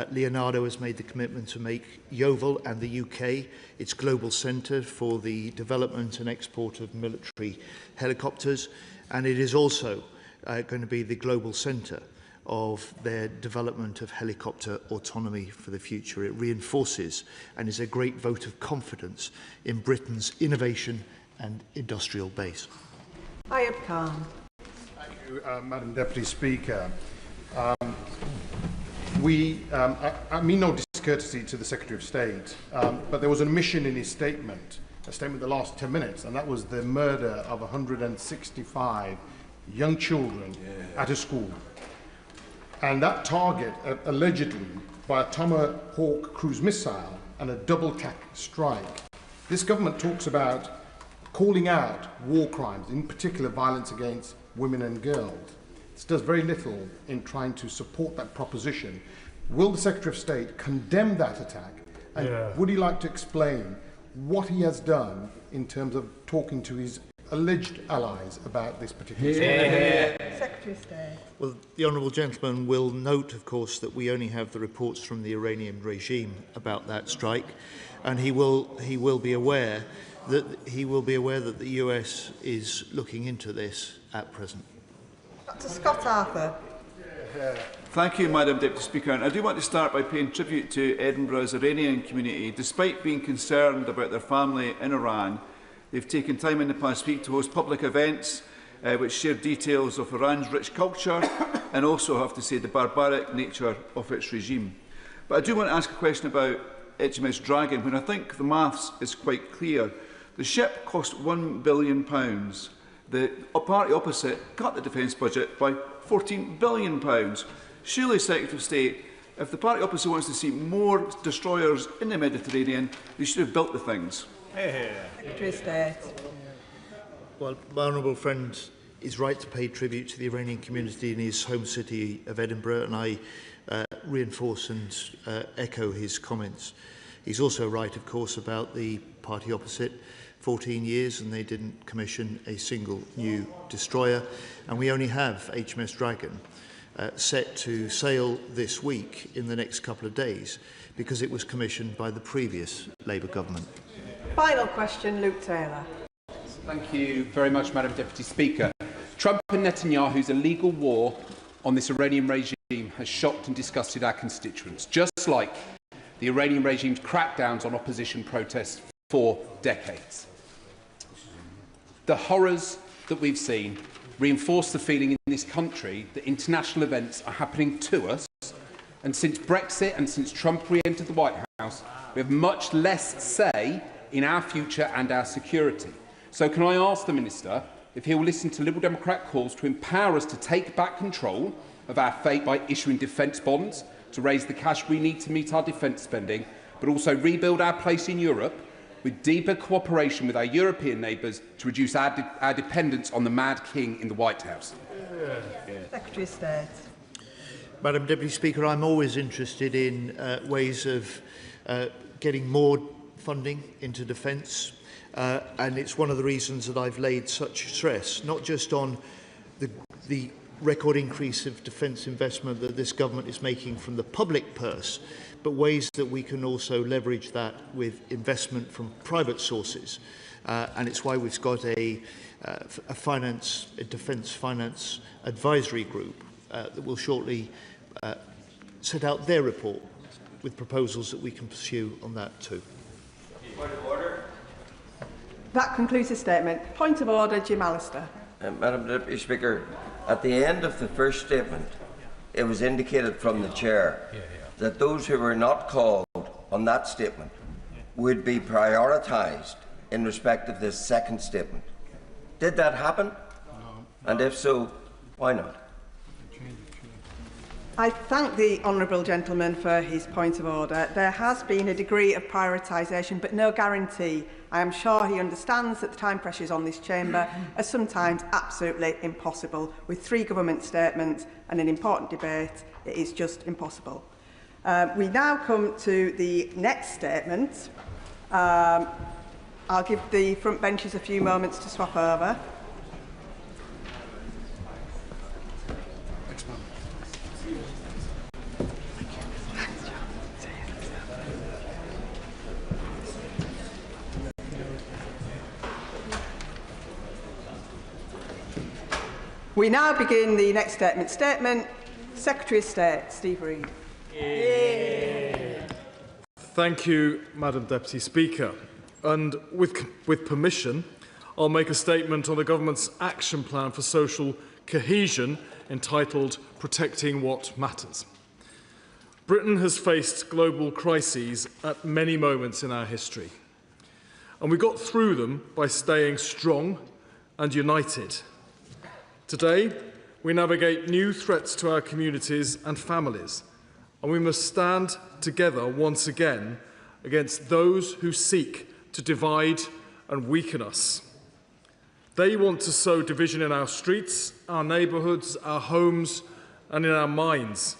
Leonardo has made the commitment to make Yeovil and the UK its global centre for the development and export of military helicopters, and it is also going to be the global centre of their development of helicopter autonomy for the future. It reinforces and is a great vote of confidence in Britain's innovation and industrial base. Ayub Khan. Thank you, Madam Deputy Speaker. I mean no discourtesy to the Secretary of State, but there was an omission in his statement, a statement the last 10 minutes, and that was the murder of 165 young children at a school. And that target, allegedly, by a Tomahawk cruise missile and a double-tack strike. This government talks about calling out war crimes, in particular violence against women and girls. It does very little in trying to support that proposition. Will the Secretary of State condemn that attack? And would he like to explain what he has done in terms of talking to his alleged allies about this particular Secretary of State. Well, the honourable gentleman will note, of course, that we only have the reports from the Iranian regime about that strike, and he will be aware that the US is looking into this at present. Dr. Scott Arthur. Thank you, Madam Deputy Speaker. And I do want to start by paying tribute to Edinburgh's Iranian community. Despite being concerned about their family in Iran, they've taken time in the past week to host public events which share details of Iran's rich culture and also, I have to say, the barbaric nature of its regime. But I do want to ask a question about HMS Dragon, when I think the maths is quite clear. The ship cost £1 billion. The party opposite cut the defence budget by £14 billion. Surely, Secretary of State, if the party opposite wants to see more destroyers in the Mediterranean, they should have built the things. Secretary of State. Well, my honourable friend is right to pay tribute to the Iranian community in his home city of Edinburgh, and I reinforce and echo his comments. He's also right, of course, about the party opposite 14 years and they didn't commission a single new destroyer. And we only have HMS Dragon set to sail this week in the next couple of days because it was commissioned by the previous Labour government. Final question, Luke Taylor. Thank you very much, Madam Deputy Speaker. Trump and Netanyahu's illegal war on this Iranian regime has shocked and disgusted our constituents, just like the Iranian regime's crackdowns on opposition protests for decades. The horrors that we've seen reinforce the feeling in this country that international events are happening to us, and since Brexit and since Trump re-entered the White House, we have much less say in our future and our security. So can I ask the Minister if he will listen to Liberal Democrat calls to empower us to take back control of our fate by issuing defence bonds to raise the cash we need to meet our defence spending, but also rebuild our place in Europe with deeper cooperation with our European neighbours to reduce our dependence on the mad king in the White House? Secretary of State. Madam Deputy Speaker, I'm always interested in ways of getting more funding into defence, and it's one of the reasons that I've laid such stress, not just on the record increase of defence investment that this government is making from the public purse, but ways that we can also leverage that with investment from private sources. And it's why we've got a defence finance advisory group that will shortly set out their report with proposals that we can pursue on that too. Point of order. That concludes the statement. Point of order, Jim Allister. Madam Deputy Speaker, at the end of the first statement, it was indicated from the Chair that those who were not called on that statement would be prioritised in respect of this second statement. Did that happen? No. And if so, why not? I thank the honourable gentleman for his point of order. There has been a degree of prioritisation, but no guarantee. I am sure he understands that the time pressures on this chamber are sometimes absolutely impossible. With 3 government statements and an important debate, it is just impossible. We now come to the next statement. I'll give the front benches a few moments to swap over. We now begin the next statement. Statement, Secretary of State, Steve Reid. Thank you, Madam Deputy Speaker. And with permission, I'll make a statement on the Government's action plan for social cohesion entitled Protecting What Matters. Britain has faced global crises at many moments in our history, and we got through them by staying strong and united. Today, we navigate new threats to our communities and families, and we must stand together once again against those who seek to divide and weaken us. They want to sow division in our streets, our neighbourhoods, our homes, and in our minds.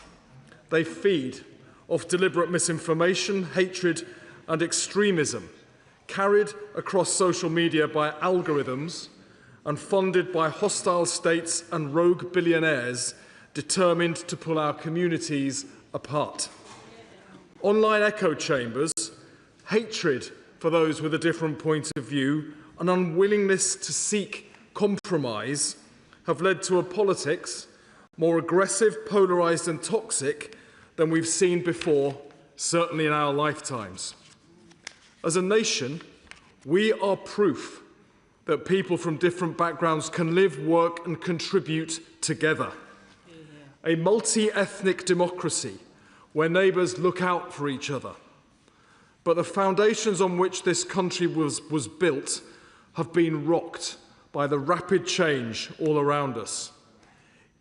They feed off deliberate misinformation, hatred, and extremism, carried across social media by algorithms and funded by hostile states and rogue billionaires determined to pull our communities apart. Online echo chambers, hatred for those with a different point of view, and unwillingness to seek compromise have led to a politics more aggressive, polarised and toxic than we've seen before, certainly in our lifetimes. As a nation, we are proof that people from different backgrounds can live, work and contribute together. A multi-ethnic democracy where neighbours look out for each other. But the foundations on which this country was built have been rocked by the rapid change all around us.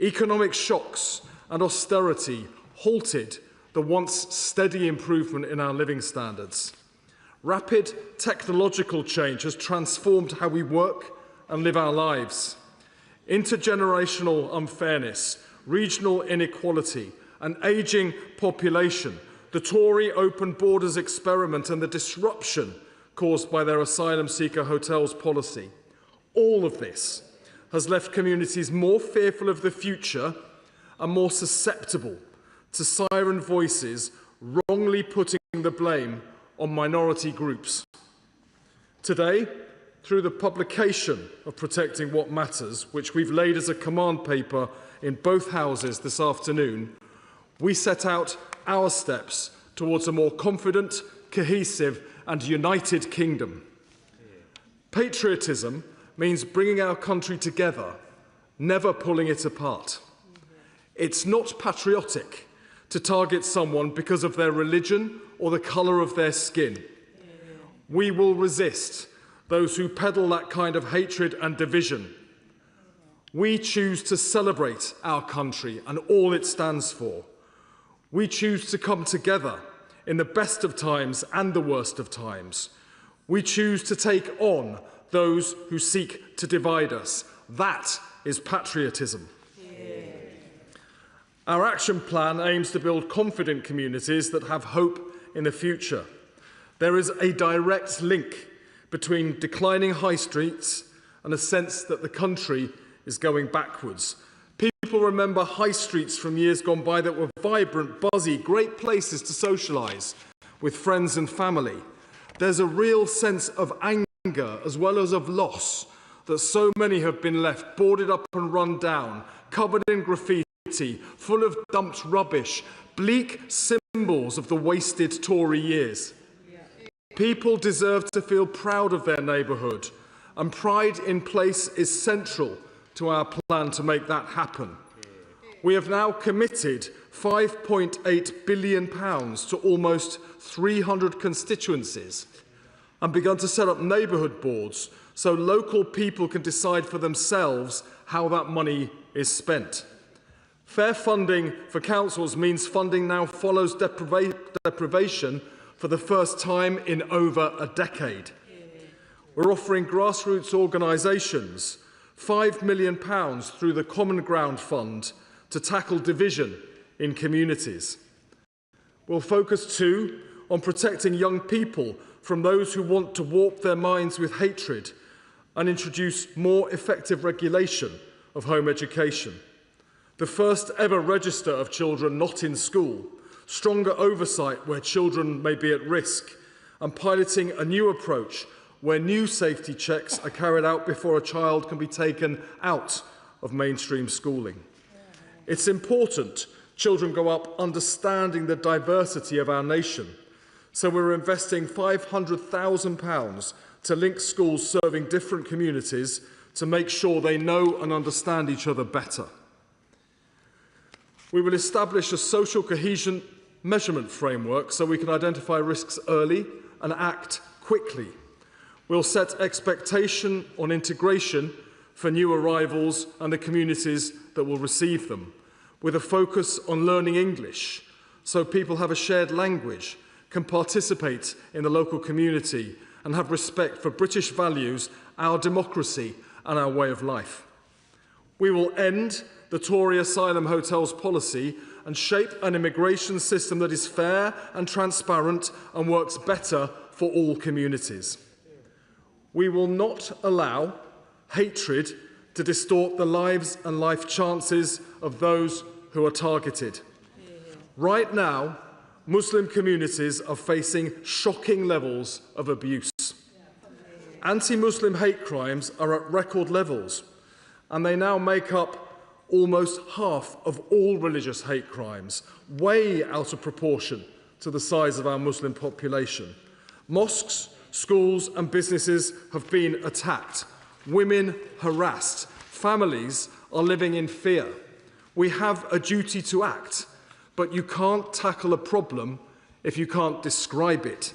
Economic shocks and austerity halted the once steady improvement in our living standards. Rapid technological change has transformed how we work and live our lives. Intergenerational unfairness, regional inequality, an ageing population, the Tory open borders experiment and the disruption caused by their asylum seeker hotels policy. All of this has left communities more fearful of the future and more susceptible to siren voices wrongly putting the blame on minority groups. Today, through the publication of Protecting What Matters, which we've laid as a command paper in both houses this afternoon, we set out our steps towards a more confident, cohesive and united kingdom. Patriotism means bringing our country together, never pulling it apart. It's not patriotic to target someone because of their religion or the colour of their skin. We will resist those who peddle that kind of hatred and division. We choose to celebrate our country and all it stands for. We choose to come together in the best of times and the worst of times. We choose to take on those who seek to divide us. That is patriotism. Our action plan aims to build confident communities that have hope in the future. There is a direct link between declining high streets and a sense that the country is going backwards. People remember high streets from years gone by that were vibrant, buzzy, great places to socialise with friends and family. There's a real sense of anger as well as of loss that so many have been left boarded up and run down, covered in graffiti, full of dumped rubbish, bleak symbols of the wasted Tory years. People deserve to feel proud of their neighbourhood, and pride in place is central to our plan to make that happen. We have now committed £5.8 billion to almost 300 constituencies and begun to set up neighbourhood boards so local people can decide for themselves how that money is spent. Fair funding for councils means funding now follows deprivation for the first time in over a decade. We're offering grassroots organisations £5 million through the Common Ground Fund to tackle division in communities. We'll focus too on protecting young people from those who want to warp their minds with hatred and introduce more effective regulation of home education. The first ever register of children not in school, stronger oversight where children may be at risk, and piloting a new approach where new safety checks are carried out before a child can be taken out of mainstream schooling. It's important children grow up understanding the diversity of our nation, so we're investing £500,000 to link schools serving different communities to make sure they know and understand each other better. We will establish a social cohesion measurement framework so we can identify risks early and act quickly. We'll set expectation on integration for new arrivals and the communities that will receive them, with a focus on learning English so people have a shared language, can participate in the local community and have respect for British values, our democracy and our way of life. We will end the Tory asylum hotels policy and shape an immigration system that is fair and transparent and works better for all communities. We will not allow hatred to distort the lives and life chances of those who are targeted. Right now, Muslim communities are facing shocking levels of abuse. Anti-Muslim hate crimes are at record levels, and they now make up almost half of all religious hate crimes, way out of proportion to the size of our Muslim population. Mosques, schools and businesses have been attacked, women harassed, families are living in fear. We have a duty to act, but you can't tackle a problem if you can't describe it.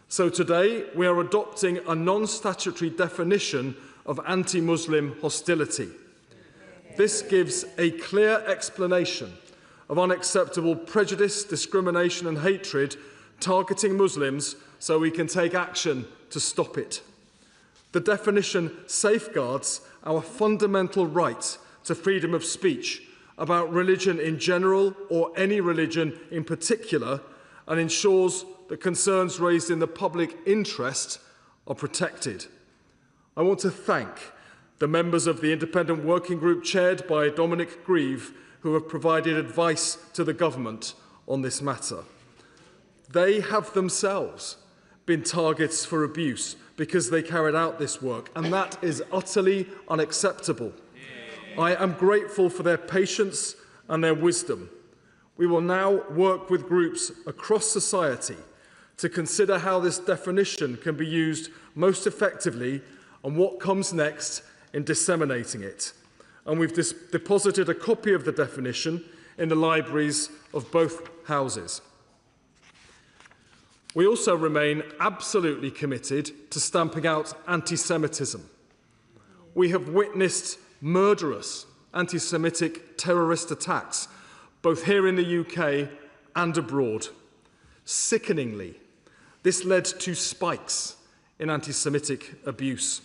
So today we are adopting a non-statutory definition of anti-Muslim hostility. This gives a clear explanation of unacceptable prejudice, discrimination and hatred targeting Muslims so we can take action to stop it. The definition safeguards our fundamental right to freedom of speech about religion in general or any religion in particular and ensures that concerns raised in the public interest are protected. I want to thank the members of the independent working group chaired by Dominic Grieve, who have provided advice to the government on this matter. They have themselves been targets for abuse because they carried out this work, and that is utterly unacceptable. I am grateful for their patience and their wisdom. We will now work with groups across society to consider how this definition can be used most effectively and what comes next in disseminating it. And we've deposited a copy of the definition in the libraries of both houses. We also remain absolutely committed to stamping out anti-Semitism. We have witnessed murderous anti-Semitic terrorist attacks, both here in the UK and abroad. Sickeningly, this led to spikes in anti-Semitic abuse.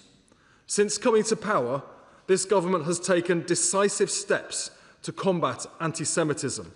Since coming to power, this government has taken decisive steps to combat anti-Semitism.